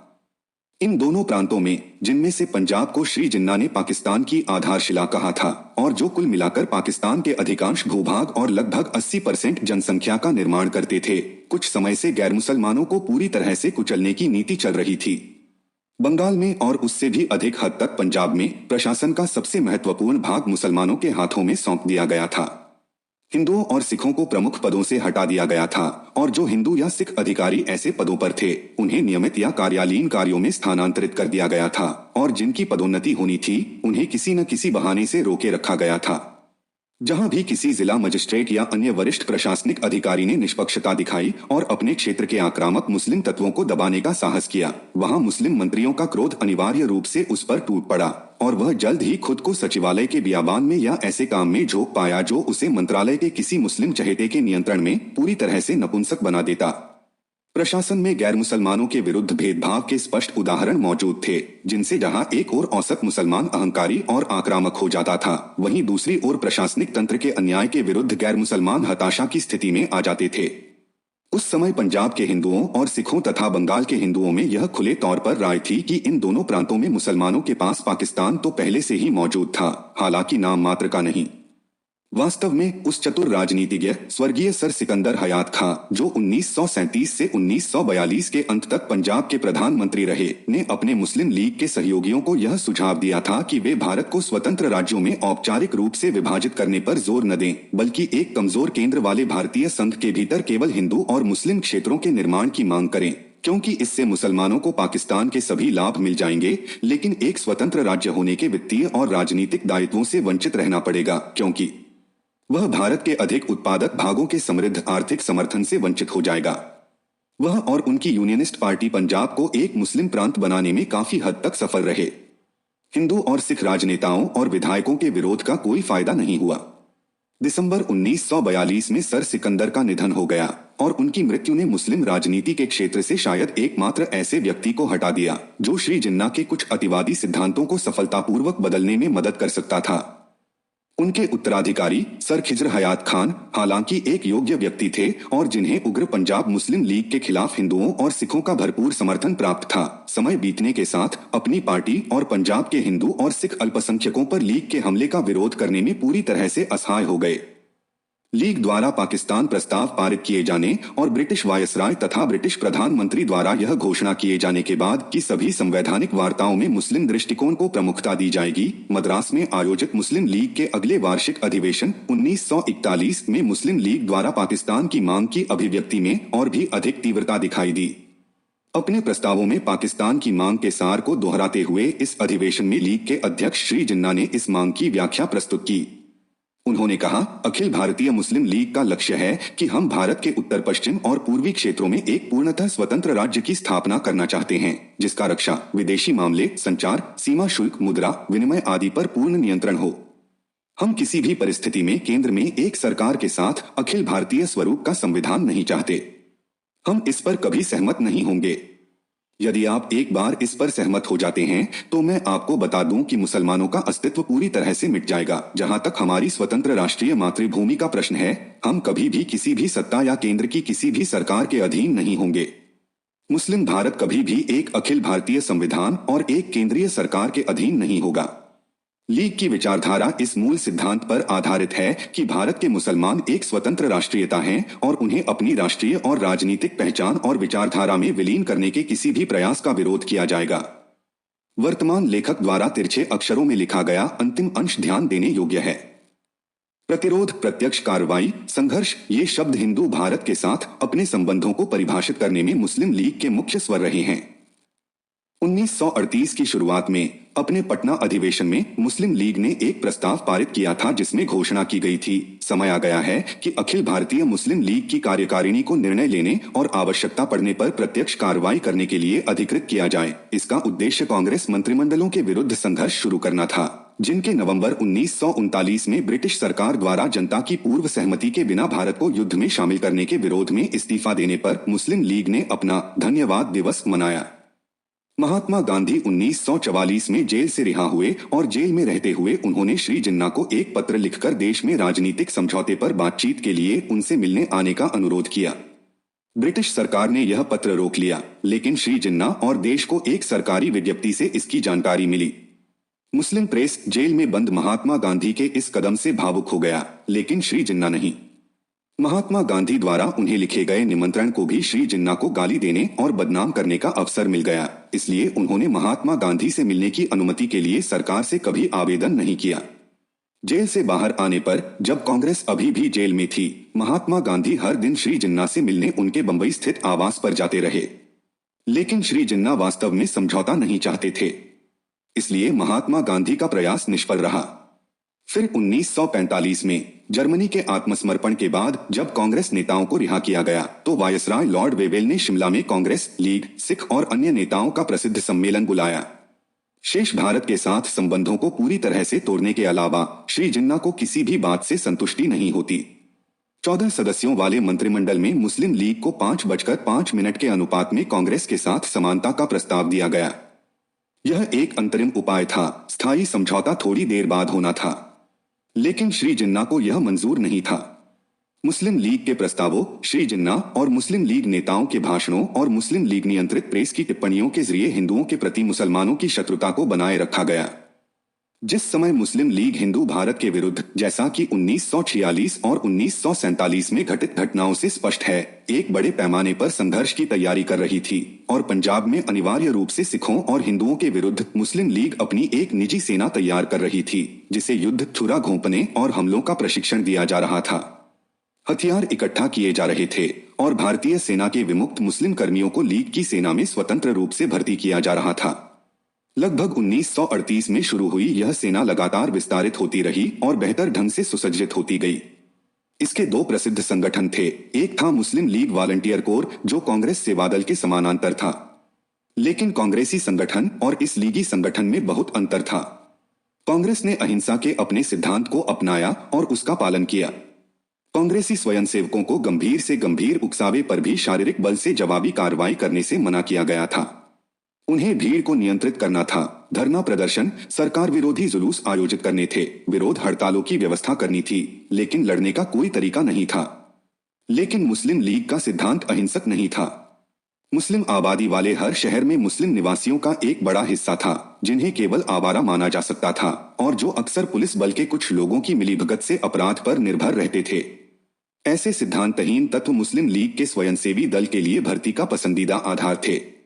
S1: इन दोनों प्रांतों में, जिनमें से पंजाब को श्री जिन्ना ने पाकिस्तान की आधारशिला कहा था और जो कुल मिलाकर पाकिस्तान के अधिकांश भूभाग और लगभग 80% जनसंख्या का निर्माण करते थे, कुछ समय से गैर मुसलमानों को पूरी तरह से कुचलने की नीति चल रही थी। बंगाल में और उससे भी अधिक हद तक पंजाब में प्रशासन का सबसे महत्वपूर्ण भाग मुसलमानों के हाथों में सौंप दिया गया था। हिंदुओं और सिखों को प्रमुख पदों से हटा दिया गया था और जो हिंदू या सिख अधिकारी ऐसे पदों पर थे, उन्हें नियमित या कार्यालयीन कार्यों में स्थानांतरित कर दिया गया था और जिनकी पदोन्नति होनी थी, उन्हें किसी न किसी बहाने से रोके रखा गया था। जहां भी किसी जिला मजिस्ट्रेट या अन्य वरिष्ठ प्रशासनिक अधिकारी ने निष्पक्षता दिखाई और अपने क्षेत्र के आक्रामक मुस्लिम तत्वों को दबाने का साहस किया, वहां मुस्लिम मंत्रियों का क्रोध अनिवार्य रूप से उस पर टूट पड़ा और वह जल्द ही खुद को सचिवालय के बियाबान में या ऐसे काम में झोंक पाया जो उसे मंत्रालय के किसी मुस्लिम चहेते के नियंत्रण में पूरी तरह से नपुंसक बना देता। प्रशासन में गैर मुसलमानों के विरुद्ध भेदभाव के स्पष्ट उदाहरण मौजूद थे, जिनसे जहां एक ओर औसत मुसलमान अहंकारी और आक्रामक हो जाता था, वहीं दूसरी ओर प्रशासनिक तंत्र के अन्याय के विरुद्ध गैर मुसलमान हताशा की स्थिति में आ जाते थे। उस समय पंजाब के हिंदुओं और सिखों तथा बंगाल के हिंदुओं में यह खुले तौर पर राय थी कि इन दोनों प्रांतों में मुसलमानों के पास पाकिस्तान तो पहले से ही मौजूद था, हालांकि नाम मात्र का नहीं। वास्तव में उस चतुर राजनीतिज्ञ स्वर्गीय सर सिकंदर हयात खां, जो 1937 से 1942 के अंत तक पंजाब के प्रधानमंत्री रहे, ने अपने मुस्लिम लीग के सहयोगियों को यह सुझाव दिया था कि वे भारत को स्वतंत्र राज्यों में औपचारिक रूप से विभाजित करने पर जोर न दें, बल्कि एक कमजोर केंद्र वाले भारतीय संघ के भीतर केवल हिंदू और मुस्लिम क्षेत्रों के निर्माण की मांग करें, क्योंकि इससे मुसलमानों को पाकिस्तान के सभी लाभ मिल जाएंगे, लेकिन एक स्वतंत्र राज्य होने के वित्तीय और राजनीतिक दायित्वों से वंचित रहना पड़ेगा, क्योंकि वह भारत के अधिक उत्पादक भागों के समृद्ध आर्थिक समर्थन से वंचित हो जाएगा। वह और उनकी यूनियनिस्ट पार्टी पंजाब को एक मुस्लिम प्रांत बनाने में काफी हद तक सफल रहे। हिंदू और सिख राजनेताओं और विधायकों के विरोध का कोई फायदा नहीं हुआ। दिसंबर 1942 में सर सिकंदर का निधन हो गया और उनकी मृत्यु ने मुस्लिम राजनीति के क्षेत्र से शायद एकमात्र ऐसे व्यक्ति को हटा दिया जो श्री जिन्ना के कुछ अतिवादी सिद्धांतों को सफलतापूर्वक बदलने में मदद कर सकता था। उनके उत्तराधिकारी सर खिजर हयात खान हालांकि एक योग्य व्यक्ति थे और जिन्हें उग्र पंजाब मुस्लिम लीग के खिलाफ हिंदुओं और सिखों का भरपूर समर्थन प्राप्त था, समय बीतने के साथ अपनी पार्टी और पंजाब के हिंदू और सिख अल्पसंख्यकों पर लीग के हमले का विरोध करने में पूरी तरह से असहाय हो गए। लीग द्वारा पाकिस्तान प्रस्ताव पारित किए जाने और ब्रिटिश वायसराय तथा ब्रिटिश प्रधानमंत्री द्वारा यह घोषणा किए जाने के बाद कि सभी संवैधानिक वार्ताओं में मुस्लिम दृष्टिकोण को प्रमुखता दी जाएगी, मद्रास में आयोजित मुस्लिम लीग के अगले वार्षिक अधिवेशन 1941 में मुस्लिम लीग द्वारा पाकिस्तान की मांग की अभिव्यक्ति में और भी अधिक तीव्रता दिखाई दी। अपने प्रस्तावों में पाकिस्तान की मांग के सार को दोहराते हुए इस अधिवेशन में लीग के अध्यक्ष श्री जिन्ना ने इस मांग की व्याख्या प्रस्तुत की। उन्होंने कहा, अखिल भारतीय मुस्लिम लीग का लक्ष्य है कि हम भारत के उत्तर पश्चिम और पूर्वी क्षेत्रों में एक पूर्णतः स्वतंत्र राज्य की स्थापना करना चाहते हैं, जिसका रक्षा, विदेशी मामले, संचार, सीमा शुल्क, मुद्रा विनिमय आदि पर पूर्ण नियंत्रण हो। हम किसी भी परिस्थिति में केंद्र में एक सरकार के साथ अखिल भारतीय स्वरूप का संविधान नहीं चाहते। हम इस पर कभी सहमत नहीं होंगे। यदि आप एक बार इस पर सहमत हो जाते हैं तो मैं आपको बता दूं कि मुसलमानों का अस्तित्व पूरी तरह से मिट जाएगा। जहां तक हमारी स्वतंत्र राष्ट्रीय मातृभूमि का प्रश्न है, हम कभी भी किसी भी सत्ता या केंद्र की किसी भी सरकार के अधीन नहीं होंगे। मुस्लिम भारत कभी भी एक अखिल भारतीय संविधान और एक केंद्रीय सरकार के अधीन नहीं होगा। लीग की विचारधारा इस मूल सिद्धांत पर आधारित है कि भारत के मुसलमान एक स्वतंत्र राष्ट्रीयता हैं और उन्हें अपनी राष्ट्रीय और राजनीतिक पहचान और विचारधारा में विलीन करने के किसी भी प्रयास का विरोध किया जाएगा। वर्तमान लेखक द्वारा तिरछे अक्षरों में लिखा गया अंतिम अंश ध्यान देने योग्य है। प्रतिरोध, प्रत्यक्ष कार्रवाई, संघर्ष, ये शब्द हिंदू भारत के साथ अपने संबंधों को परिभाषित करने में मुस्लिम लीग के मुख्य स्वर रहे हैं। 1938 की शुरुआत में अपने पटना अधिवेशन में मुस्लिम लीग ने एक प्रस्ताव पारित किया था जिसमें घोषणा की गई थी, समय आ गया है कि अखिल भारतीय मुस्लिम लीग की कार्यकारिणी को निर्णय लेने और आवश्यकता पड़ने पर प्रत्यक्ष कार्रवाई करने के लिए अधिकृत किया जाए। इसका उद्देश्य कांग्रेस मंत्रिमंडलों के विरुद्ध संघर्ष शुरू करना था, जिनके नवंबर 1939 में ब्रिटिश सरकार द्वारा जनता की पूर्व सहमति के बिना भारत को युद्ध में शामिल करने के विरोध में इस्तीफा देने पर मुस्लिम लीग ने अपना धन्यवाद दिवस मनाया। महात्मा गांधी 1944 में जेल से रिहा हुए और जेल में रहते हुए उन्होंने श्री जिन्ना को एक पत्र लिखकर देश में राजनीतिक समझौते पर बातचीत के लिए उनसे मिलने आने का अनुरोध किया। ब्रिटिश सरकार ने यह पत्र रोक लिया, लेकिन श्री जिन्ना और देश को एक सरकारी विज्ञप्ति से इसकी जानकारी मिली। मुस्लिम प्रेस जेल में बंद महात्मा गांधी के इस कदम से भावुक हो गया, लेकिन श्री जिन्ना नहीं। महात्मा गांधी द्वारा उन्हें लिखे गए निमंत्रण को भी श्री जिन्ना को गाली देने और बदनाम करने का अवसर मिल गया, इसलिए उन्होंने महात्मा गांधी से मिलने की अनुमति के लिए सरकार से कभी आवेदन नहीं किया। जेल से बाहर आने पर जब कांग्रेस अभी भी जेल में थी, महात्मा गांधी हर दिन श्री जिन्ना से मिलने उनके बंबई स्थित आवास पर जाते रहे, लेकिन श्री जिन्ना वास्तव में समझौता नहीं चाहते थे, इसलिए महात्मा गांधी का प्रयास निष्फल रहा। फिर 1945 में जर्मनी के आत्मसमर्पण के बाद जब कांग्रेस नेताओं को रिहा किया गया तो वायसराय लॉर्ड वेवेल ने शिमला में कांग्रेस, लीग, सिख और अन्य नेताओं का प्रसिद्ध सम्मेलन बुलाया। शेष भारत के साथ संबंधों को पूरी तरह से तोड़ने के अलावा श्री जिन्ना को किसी भी बात से संतुष्टि नहीं होती। 14 सदस्यों वाले मंत्रिमंडल में मुस्लिम लीग को 5:05 के अनुपात में कांग्रेस के साथ समानता का प्रस्ताव दिया गया। यह एक अंतरिम उपाय था, स्थायी समझौता थोड़ी देर बाद होना था, लेकिन श्री जिन्ना को यह मंजूर नहीं था। मुस्लिम लीग के प्रस्तावों, श्री जिन्ना और मुस्लिम लीग नेताओं के भाषणों और मुस्लिम लीग नियंत्रित प्रेस की टिप्पणियों के जरिए हिंदुओं के प्रति मुसलमानों की शत्रुता को बनाए रखा गया। जिस समय मुस्लिम लीग हिंदू भारत के विरुद्ध, जैसा कि 1946 और 1947 में घटित घटनाओं से स्पष्ट है, एक बड़े पैमाने पर संघर्ष की तैयारी कर रही थी और पंजाब में अनिवार्य रूप से सिखों और हिंदुओं के विरुद्ध मुस्लिम लीग अपनी एक निजी सेना तैयार कर रही थी, जिसे युद्ध, छुरा घोंपने और हमलों का प्रशिक्षण दिया जा रहा था। हथियार इकट्ठा किए जा रहे थे और भारतीय सेना के विमुक्त मुस्लिम कर्मियों को लीग की सेना में स्वतंत्र रूप से भर्ती किया जा रहा था। लगभग 1938 में शुरू हुई यह सेना लगातार विस्तारित होती रही और बेहतर ढंग से सुसज्जित होती गई। इसके दो प्रसिद्ध संगठन थे। एक था मुस्लिम लीग वॉलंटियर कोर, जो कांग्रेस सेवादल के समानांतर था, लेकिन कांग्रेसी संगठन और इस लीगी संगठन में बहुत अंतर था। कांग्रेस ने अहिंसा के अपने सिद्धांत को अपनाया और उसका पालन किया। कांग्रेसी स्वयंसेवकों को गंभीर से गंभीर उकसावे पर भी शारीरिक बल से जवाबी कार्रवाई करने से मना किया गया था। उन्हें भीड़ को नियंत्रित करना था, धरना प्रदर्शन, सरकार विरोधी जुलूस आयोजित करने थे, विरोध हड़तालों की व्यवस्था करनी थी, लेकिन लड़ने का कोई तरीका नहीं था। लेकिन मुस्लिम लीग का सिद्धांत अहिंसक नहीं था। मुस्लिम आबादी वाले हर शहर में मुस्लिम निवासियों का एक बड़ा हिस्सा था, जिन्हें केवल आवारा माना जा सकता था और जो अक्सर पुलिस बल के कुछ लोगों की मिलीभगत से अपराध पर निर्भर रहते थे। ऐसे सिद्धांतहीन तत्व मुस्लिम लीग के स्वयंसेवी दल के लिए भर्ती का पसंदीदा आधार थे।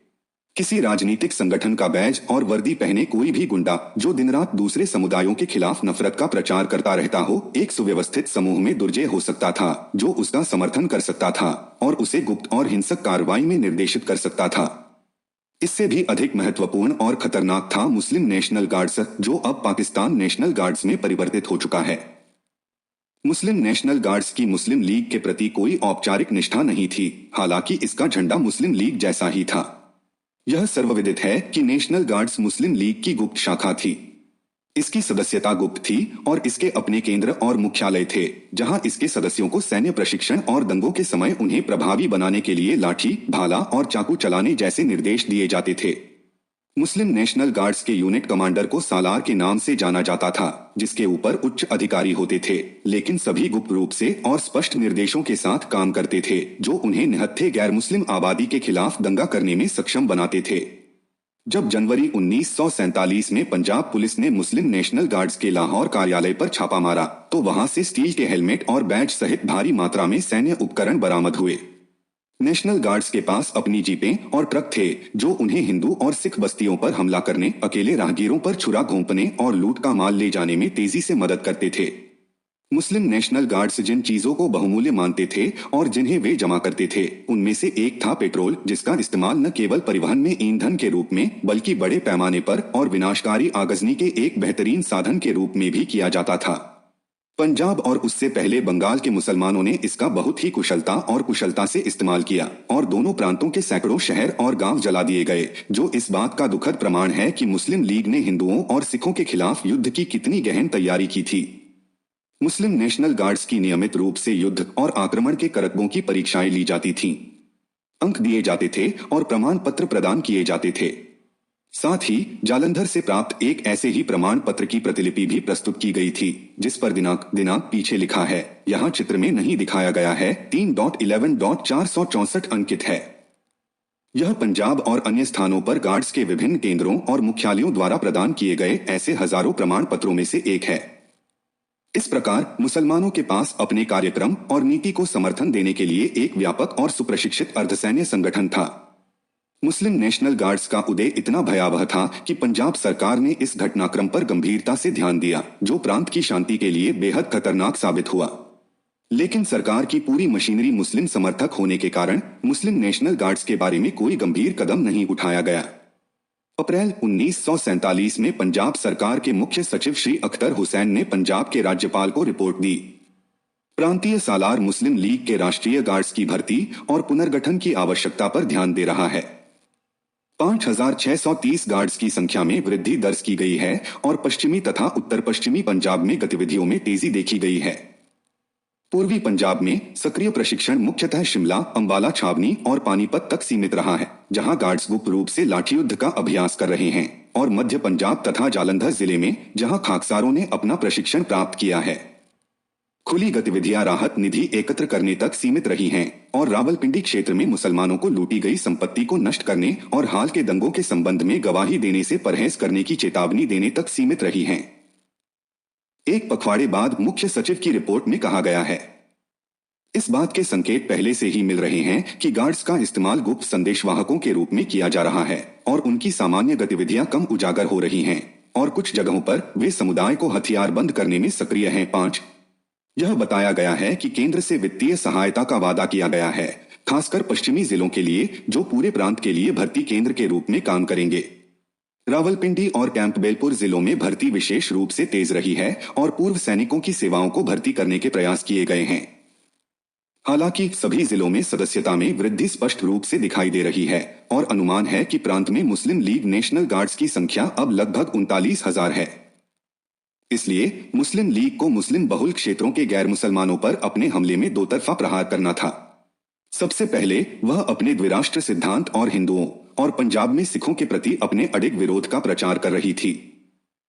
S1: किसी राजनीतिक संगठन का बैज और वर्दी पहने कोई भी गुंडा जो दिन रात दूसरे समुदायों के खिलाफ नफरत का प्रचार करता रहता हो, एक सुव्यवस्थित समूह में दुर्जय हो सकता था, जो उसका समर्थन कर सकता था और उसे गुप्त और हिंसक कार्रवाई में निर्देशित कर सकता था। इससे भी अधिक महत्वपूर्ण और खतरनाक था मुस्लिम नेशनल गार्ड्स, जो अब पाकिस्तान नेशनल गार्ड्स में परिवर्तित हो चुका है। मुस्लिम नेशनल गार्ड्स की मुस्लिम लीग के प्रति कोई औपचारिक निष्ठा नहीं थी, हालांकि इसका झंडा मुस्लिम लीग जैसा ही था। यह सर्वविदित है कि नेशनल गार्ड्स मुस्लिम लीग की गुप्त शाखा थी। इसकी सदस्यता गुप्त थी और इसके अपने केंद्र और मुख्यालय थे, जहां इसके सदस्यों को सैन्य प्रशिक्षण और दंगों के समय उन्हें प्रभावी बनाने के लिए लाठी, भाला और चाकू चलाने जैसे निर्देश दिए जाते थे। मुस्लिम नेशनल गार्ड्स के यूनिट कमांडर को सालार के नाम से जाना जाता था, जिसके ऊपर उच्च अधिकारी होते थे, लेकिन सभी गुप्त रूप से और स्पष्ट निर्देशों के साथ काम करते थे, जो उन्हें निहत्थे गैर मुस्लिम आबादी के खिलाफ दंगा करने में सक्षम बनाते थे। जब जनवरी 1947 में पंजाब पुलिस ने मुस्लिम नेशनल गार्ड्स के लाहौर कार्यालय पर छापा मारा, तो वहां से स्टील के हेलमेट और बैज सहित भारी मात्रा में सैन्य उपकरण बरामद हुए। नेशनल गार्ड्स के पास अपनी जीपें और ट्रक थे, जो उन्हें हिंदू और सिख बस्तियों पर हमला करने, अकेले राहगीरों पर छुरा घोंपने और लूट का माल ले जाने में तेजी से मदद करते थे। मुस्लिम नेशनल गार्ड्स जिन चीजों को बहुमूल्य मानते थे और जिन्हें वे जमा करते थे, उनमें से एक था पेट्रोल, जिसका इस्तेमाल न केवल परिवहन में ईंधन के रूप में, बल्कि बड़े पैमाने पर और विनाशकारी आगजनी के एक बेहतरीन साधन के रूप में भी किया जाता था। पंजाब और उससे पहले बंगाल के मुसलमानों ने इसका बहुत ही कुशलता से इस्तेमाल किया और दोनों प्रांतों के सैकड़ों शहर और गांव जला दिए गए, जो इस बात का दुखद प्रमाण है कि मुस्लिम लीग ने हिंदुओं और सिखों के खिलाफ युद्ध की कितनी गहन तैयारी की थी। मुस्लिम नेशनल गार्ड्स की नियमित रूप से युद्ध और आक्रमण के करतबों की परीक्षाएं ली जाती थीं। अंक दिए जाते थे और प्रमाण पत्र प्रदान किए जाते थे। साथ ही जालंधर से प्राप्त एक ऐसे ही प्रमाण पत्र की प्रतिलिपि भी प्रस्तुत की गई थी, जिस पर दिनांक पीछे लिखा है, यहाँ चित्र में नहीं दिखाया गया है, 3.11.464 अंकित है। यह पंजाब और अन्य स्थानों पर गार्ड्स के विभिन्न केंद्रों और मुख्यालयों द्वारा प्रदान किए गए ऐसे हजारों प्रमाण पत्रों में से एक है। इस प्रकार मुसलमानों के पास अपने कार्यक्रम और नीति को समर्थन देने के लिए एक व्यापक और सुप्रशिक्षित अर्धसैन्य संगठन था। मुस्लिम नेशनल गार्ड्स का उदय इतना भयावह था कि पंजाब सरकार ने इस घटनाक्रम पर गंभीरता से ध्यान दिया, जो प्रांत की शांति के लिए बेहद खतरनाक साबित हुआ। लेकिन सरकार की पूरी मशीनरी मुस्लिम समर्थक होने के कारण मुस्लिम नेशनल गार्ड्स के बारे में कोई गंभीर कदम नहीं उठाया गया। अप्रैल 1947 में पंजाब सरकार के मुख्य सचिव श्री अख्तर हुसैन ने पंजाब के राज्यपाल को रिपोर्ट दी। प्रांतीय सालार मुस्लिम लीग के राष्ट्रीय गार्ड्स की भर्ती और पुनर्गठन की आवश्यकता पर ध्यान दे रहा है। 5630 गार्ड्स की संख्या में वृद्धि दर्ज की गई है और पश्चिमी तथा उत्तर पश्चिमी पंजाब में गतिविधियों में तेजी देखी गई है। पूर्वी पंजाब में सक्रिय प्रशिक्षण मुख्यतः शिमला, अंबाला छावनी और पानीपत तक सीमित रहा है, जहां गार्ड्स गुप्त रूप से लाठी युद्ध का अभ्यास कर रहे हैं, और मध्य पंजाब तथा जालंधर जिले में, जहां खाकसारों ने अपना प्रशिक्षण प्राप्त किया है। खुली गतिविधियां राहत निधि एकत्र करने तक सीमित रही हैं और रावलपिंडी क्षेत्र में मुसलमानों को लूटी गई संपत्ति को नष्ट करने और हाल के दंगों के संबंध में गवाही देने से परहेज करने की चेतावनी देने तक सीमित रही हैं। एक पखवाड़े बाद मुख्य सचिव की रिपोर्ट में कहा गया है। इस बात के संकेत पहले से ही मिल रहे हैं कि गार्ड्स का इस्तेमाल गुप्त संदेशवाहकों के रूप में किया जा रहा है और उनकी सामान्य गतिविधियां कम उजागर हो रही हैं और कुछ जगहों पर वे समुदाय को हथियारबंद करने में सक्रिय हैं। 5. यह बताया गया है कि केंद्र से वित्तीय सहायता का वादा किया गया है, खासकर पश्चिमी जिलों के लिए जो पूरे प्रांत के लिए भर्ती केंद्र के रूप में काम करेंगे। रावलपिंडी और कैंपबेलपुर जिलों में भर्ती विशेष रूप से तेज रही है और पूर्व सैनिकों की सेवाओं को भर्ती करने के प्रयास किए गए हैं। हालांकि सभी जिलों में सदस्यता में वृद्धि स्पष्ट रूप से दिखाई दे रही है और अनुमान है कि प्रांत में मुस्लिम लीग नेशनल गार्ड्स की संख्या अब लगभग 39,000 है। इसलिए मुस्लिम लीग को मुस्लिम बहुल क्षेत्रों के गैर मुसलमानों पर अपने हमले में दो तरफा प्रहार करना था। सबसे पहले वह अपने द्विराष्ट्र सिद्धांत और हिंदुओं और पंजाब में सिखों के प्रति अपने अडिग विरोध का प्रचार कर रही थी।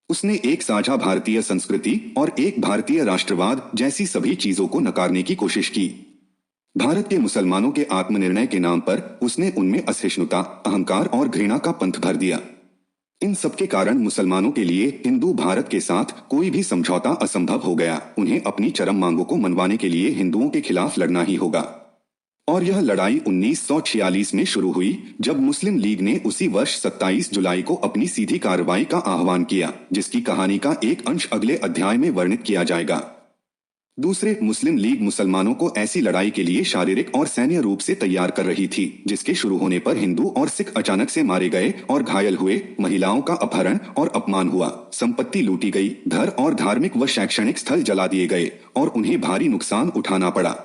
S1: उसने एक साझा भारतीय संस्कृति और एक भारतीय राष्ट्रवाद जैसी सभी चीजों को नकारने की कोशिश की। भारत के मुसलमानों के आत्मनिर्णय के नाम पर उसने उनमें असहिष्णुता, अहंकार और घृणा का पंथ भर दिया। इन सब के कारण मुसलमानों के लिए हिंदू भारत के साथ कोई भी समझौता असंभव हो गया। उन्हें अपनी चरम मांगों को मनवाने के लिए हिंदुओं के खिलाफ लड़ना ही होगा। और यह लड़ाई 1946 में शुरू हुई जब मुस्लिम लीग ने उसी वर्ष 27 जुलाई को अपनी सीधी कार्रवाई का आह्वान किया, जिसकी कहानी का एक अंश अगले अध्याय में वर्णित किया जाएगा। दूसरे, मुस्लिम लीग मुसलमानों को ऐसी लड़ाई के लिए शारीरिक और सैन्य रूप से तैयार कर रही थी जिसके शुरू होने पर हिंदू और सिख अचानक से मारे गए और घायल हुए, महिलाओं का अपहरण और अपमान हुआ, संपत्ति लूटी गई, घर और धार्मिक व शैक्षणिक स्थल जला दिए गए और उन्हें भारी नुकसान उठाना पड़ा।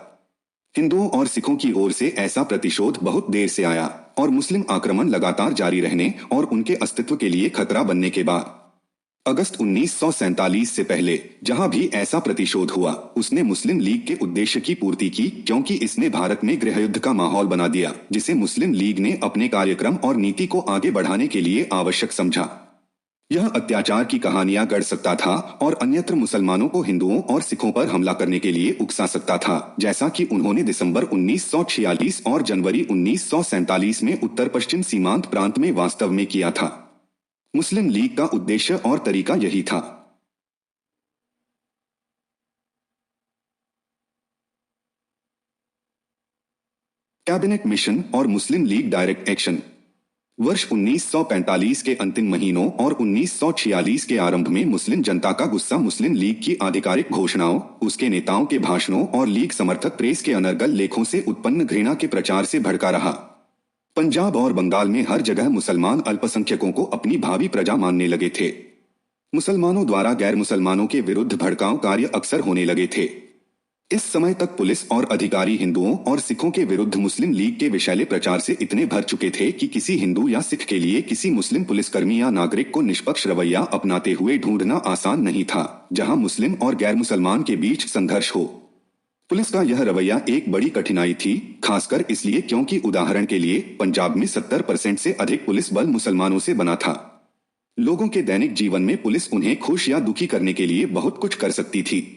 S1: हिंदुओं और सिखों की ओर से ऐसा प्रतिशोध बहुत देर से आया और मुस्लिम आक्रमण लगातार जारी रहने और उनके अस्तित्व के लिए खतरा बनने के बाद अगस्त 1947 से पहले जहां भी ऐसा प्रतिशोध हुआ, उसने मुस्लिम लीग के उद्देश्य की पूर्ति की, क्योंकि इसने भारत में गृहयुद्ध का माहौल बना दिया जिसे मुस्लिम लीग ने अपने कार्यक्रम और नीति को आगे बढ़ाने के लिए आवश्यक समझा। यह अत्याचार की कहानियां गढ़ सकता था और अन्यत्र मुसलमानों को हिंदुओं और सिखों पर हमला करने के लिए उकसा सकता था, जैसा कि उन्होंने दिसंबर 1946 और जनवरी 1947 में उत्तर पश्चिम सीमांत प्रांत में वास्तव में किया था। मुस्लिम लीग का उद्देश्य और तरीका यही था। कैबिनेट मिशन और मुस्लिम लीग डायरेक्ट एक्शन। वर्ष 1945 के अंतिम महीनों और 1946 के आरंभ में मुस्लिम जनता का गुस्सा मुस्लिम लीग की आधिकारिक घोषणाओं, उसके नेताओं के भाषणों और लीग समर्थक प्रेस के अनर्गल लेखों से उत्पन्न घृणा के प्रचार से भड़का रहा। पंजाब और बंगाल में हर जगह मुसलमान अल्पसंख्यकों को अपनी भावी प्रजा मानने लगे थे। मुसलमानों द्वारा गैर मुसलमानों के विरुद्ध भड़काऊ कार्य अक्सर होने लगे थे। इस समय तक पुलिस और अधिकारी हिंदुओं और सिखों के विरुद्ध मुस्लिम लीग के विषैले प्रचार से इतने भर चुके थे कि किसी हिंदू या सिख के लिए किसी मुस्लिम पुलिसकर्मी या नागरिक को निष्पक्ष रवैया अपनाते हुए ढूंढना आसान नहीं था, जहां मुस्लिम और गैर मुसलमान के बीच संघर्ष हो। पुलिस का यह रवैया एक बड़ी कठिनाई थी, खासकर इसलिए क्योंकि उदाहरण के लिए पंजाब में 70% से अधिक पुलिस बल मुसलमानों से बना था। लोगों के दैनिक जीवन में पुलिस उन्हें खुश या दुखी करने के लिए बहुत कुछ कर सकती थी।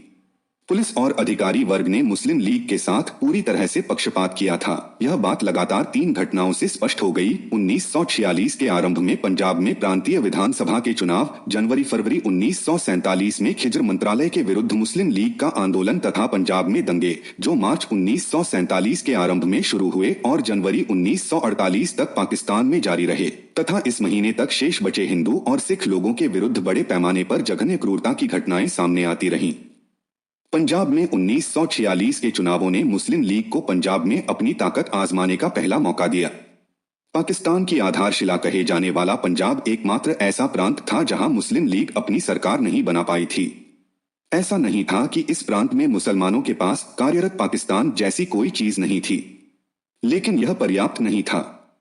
S1: पुलिस और अधिकारी वर्ग ने मुस्लिम लीग के साथ पूरी तरह से पक्षपात किया था। यह बात लगातार 3 घटनाओं से स्पष्ट हो गई। 1946 के आरंभ में पंजाब में प्रांतीय विधानसभा के चुनाव, जनवरी-फरवरी 1947 में खिज्र मंत्रालय के विरुद्ध मुस्लिम लीग का आंदोलन तथा पंजाब में दंगे जो मार्च 1947 के आरंभ में शुरू हुए और जनवरी 1948 तक पाकिस्तान में जारी रहे तथा इस महीने तक शेष बचे हिंदू और सिख लोगों के विरुद्ध बड़े पैमाने पर जघन्य क्रूरता की घटनाएं सामने आती रहीं। पंजाब में 1946 के चुनावों ने मुस्लिम लीग को पंजाब में अपनी ताकत आजमाने का पहला मौका दिया। पाकिस्तान की आधारशिला कहे जाने वाला पंजाब एकमात्र ऐसा प्रांत था जहां मुस्लिम लीग अपनी सरकार नहीं बना पाई थी। ऐसा नहीं था कि इस प्रांत में मुसलमानों के पास कार्यरत पाकिस्तान जैसी कोई चीज नहीं थी, लेकिन यह पर्याप्त नहीं था।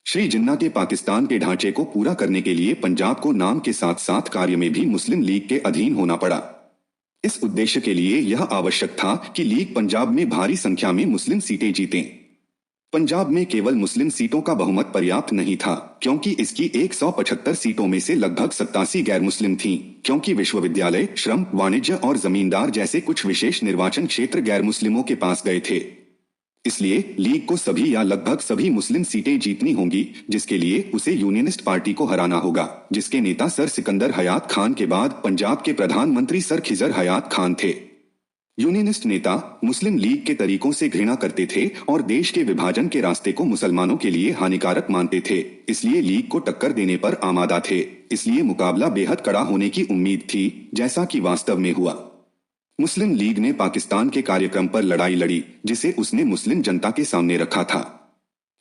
S1: श्री जिन्ना के पाकिस्तान के ढांचे को पूरा करने के लिए पंजाब को नाम के साथ साथ कार्य में भी मुस्लिम लीग के अधीन होना पड़ा। इस उद्देश्य के लिए यह आवश्यक था कि लीग पंजाब में भारी संख्या में मुस्लिम सीटें जीतें। पंजाब में केवल मुस्लिम सीटों का बहुमत पर्याप्त नहीं था, क्योंकि इसकी 175 सीटों में से लगभग 87 गैर मुस्लिम थीं, क्योंकि विश्वविद्यालय, श्रम, वाणिज्य और जमींदार जैसे कुछ विशेष निर्वाचन क्षेत्र गैर मुस्लिमों के पास गए थे। इसलिए लीग को सभी या लगभग सभी मुस्लिम सीटें जीतनी होंगी, जिसके लिए उसे यूनियनिस्ट पार्टी को हराना होगा, जिसके नेता सर सिकंदर हयात खान के बाद पंजाब के प्रधानमंत्री सर खिजर हयात खान थे। यूनियनिस्ट नेता मुस्लिम लीग के तरीकों से घृणा करते थे और देश के विभाजन के रास्ते को मुसलमानों के लिए हानिकारक मानते थे, इसलिए लीग को टक्कर देने पर आमादा थे। इसलिए मुकाबला बेहद कड़ा होने की उम्मीद थी, जैसा कि वास्तव में हुआ। मुस्लिम लीग ने पाकिस्तान के कार्यक्रम पर लड़ाई लड़ी, जिसे उसने मुस्लिम जनता के सामने रखा था।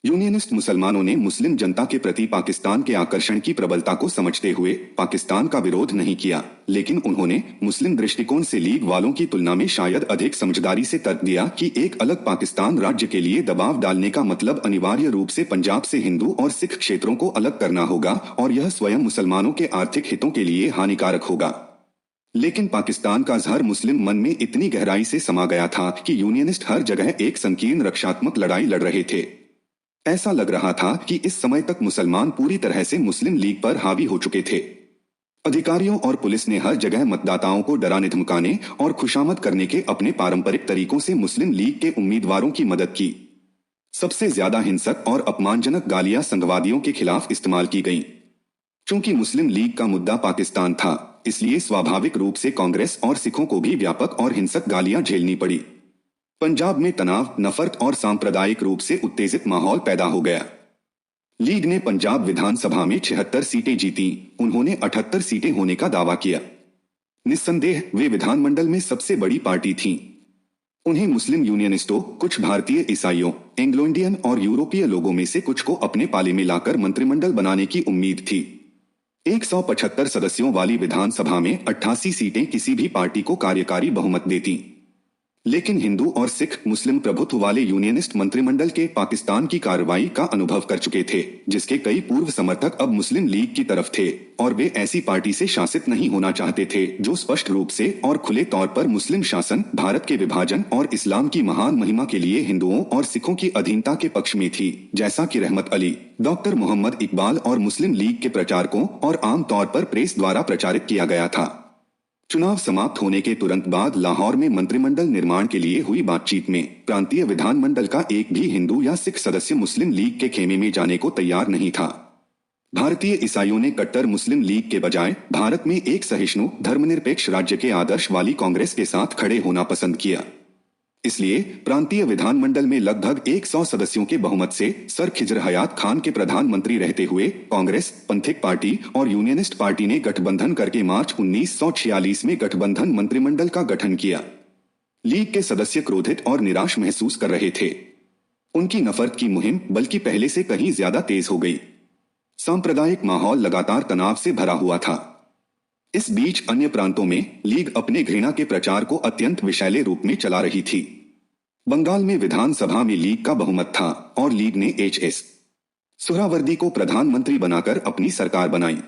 S1: यूनियनिस्ट मुसलमानों ने मुस्लिम जनता के प्रति पाकिस्तान के आकर्षण की प्रबलता को समझते हुए पाकिस्तान का विरोध नहीं किया, लेकिन उन्होंने मुस्लिम दृष्टिकोण से लीग वालों की तुलना में शायद अधिक समझदारी से तर्क दिया कि एक अलग पाकिस्तान राज्य के लिए दबाव डालने का मतलब अनिवार्य रूप से पंजाब से हिंदू और सिख क्षेत्रों को अलग करना होगा, और यह स्वयं मुसलमानों के आर्थिक हितों के लिए हानिकारक होगा। लेकिन पाकिस्तान का जहर मुस्लिम मन में इतनी गहराई से समा गया था कि यूनियनिस्ट हर जगह एक संकीर्ण रक्षात्मक लड़ाई लड़ रहे थे। ऐसा लग रहा था कि इस समय तक मुसलमान पूरी तरह से मुस्लिम लीग पर हावी हो चुके थे। अधिकारियों और पुलिस ने हर जगह मतदाताओं को डराने धमकाने और खुशामद करने के अपने पारंपरिक तरीकों से मुस्लिम लीग के उम्मीदवारों की मदद की। सबसे ज्यादा हिंसक और अपमानजनक गालियां संघवादियों के खिलाफ इस्तेमाल की गईं। चूंकि मुस्लिम लीग का मुद्दा पाकिस्तान था, इसलिए स्वाभाविक रूप से कांग्रेस और सिखों को भी व्यापक और हिंसक गालियां झेलनी पड़ी। पंजाब में तनाव, नफरत और सांप्रदायिक रूप से उत्तेजित माहौल पैदा हो गया। लीग ने पंजाब विधानसभा में 76 सीटें जीती। उन्होंने 78 सीटें होने का दावा किया। निस्संदेह वे विधानमंडल में सबसे बड़ी पार्टी थीं। उन्हें मुस्लिम यूनियनिस्टों, कुछ भारतीय ईसाइयों, एंग्लो इंडियन और यूरोपीय लोगों में से कुछ को अपने पाले में लाकर मंत्रिमंडल बनाने की उम्मीद थी। 175 सदस्यों वाली विधानसभा में 88 सीटें किसी भी पार्टी को कार्यकारी बहुमत देती। लेकिन हिंदू और सिख मुस्लिम प्रभुत्व वाले यूनियनिस्ट मंत्रिमंडल के पाकिस्तान की कार्रवाई का अनुभव कर चुके थे, जिसके कई पूर्व समर्थक अब मुस्लिम लीग की तरफ थे, और वे ऐसी पार्टी से शासित नहीं होना चाहते थे जो स्पष्ट रूप से और खुले तौर पर मुस्लिम शासन, भारत के विभाजन और इस्लाम की महान महिमा के लिए हिंदुओं और सिखों की अधीनता के पक्ष में थी, जैसा कि रहमत अली, डॉक्टर मोहम्मद इकबाल और मुस्लिम लीग के प्रचारकों और आम तौर पर प्रेस द्वारा प्रचारित किया गया था। चुनाव समाप्त होने के तुरंत बाद लाहौर में मंत्रिमंडल निर्माण के लिए हुई बातचीत में प्रांतीय विधानमंडल का एक भी हिंदू या सिख सदस्य मुस्लिम लीग के खेमे में जाने को तैयार नहीं था। भारतीय ईसाइयों ने कट्टर मुस्लिम लीग के बजाय भारत में एक सहिष्णु धर्मनिरपेक्ष राज्य के आदर्श वाली कांग्रेस के साथ खड़े होना पसंद किया। इसलिए प्रांतीय विधानमंडल में लगभग 100 सदस्यों के बहुमत से सर खिजर हयात खान के प्रधानमंत्री रहते हुए कांग्रेस, पंथिक पार्टी और यूनियनिस्ट पार्टी ने गठबंधन करके मार्च 1946 में गठबंधन मंत्रिमंडल का गठन किया। लीग के सदस्य क्रोधित और निराश महसूस कर रहे थे। उनकी नफरत की मुहिम बल्कि पहले से कहीं ज्यादा तेज हो गई। सांप्रदायिक माहौल लगातार तनाव से भरा हुआ था। इस बीच अन्य प्रांतों में लीग अपने घृणा के प्रचार को अत्यंत विषैले रूप में चला रही थी। बंगाल में विधानसभा में लीग का बहुमत था और लीग ने एच.एस. सुहरावर्दी को प्रधानमंत्री बनाकर अपनी सरकार बनाई।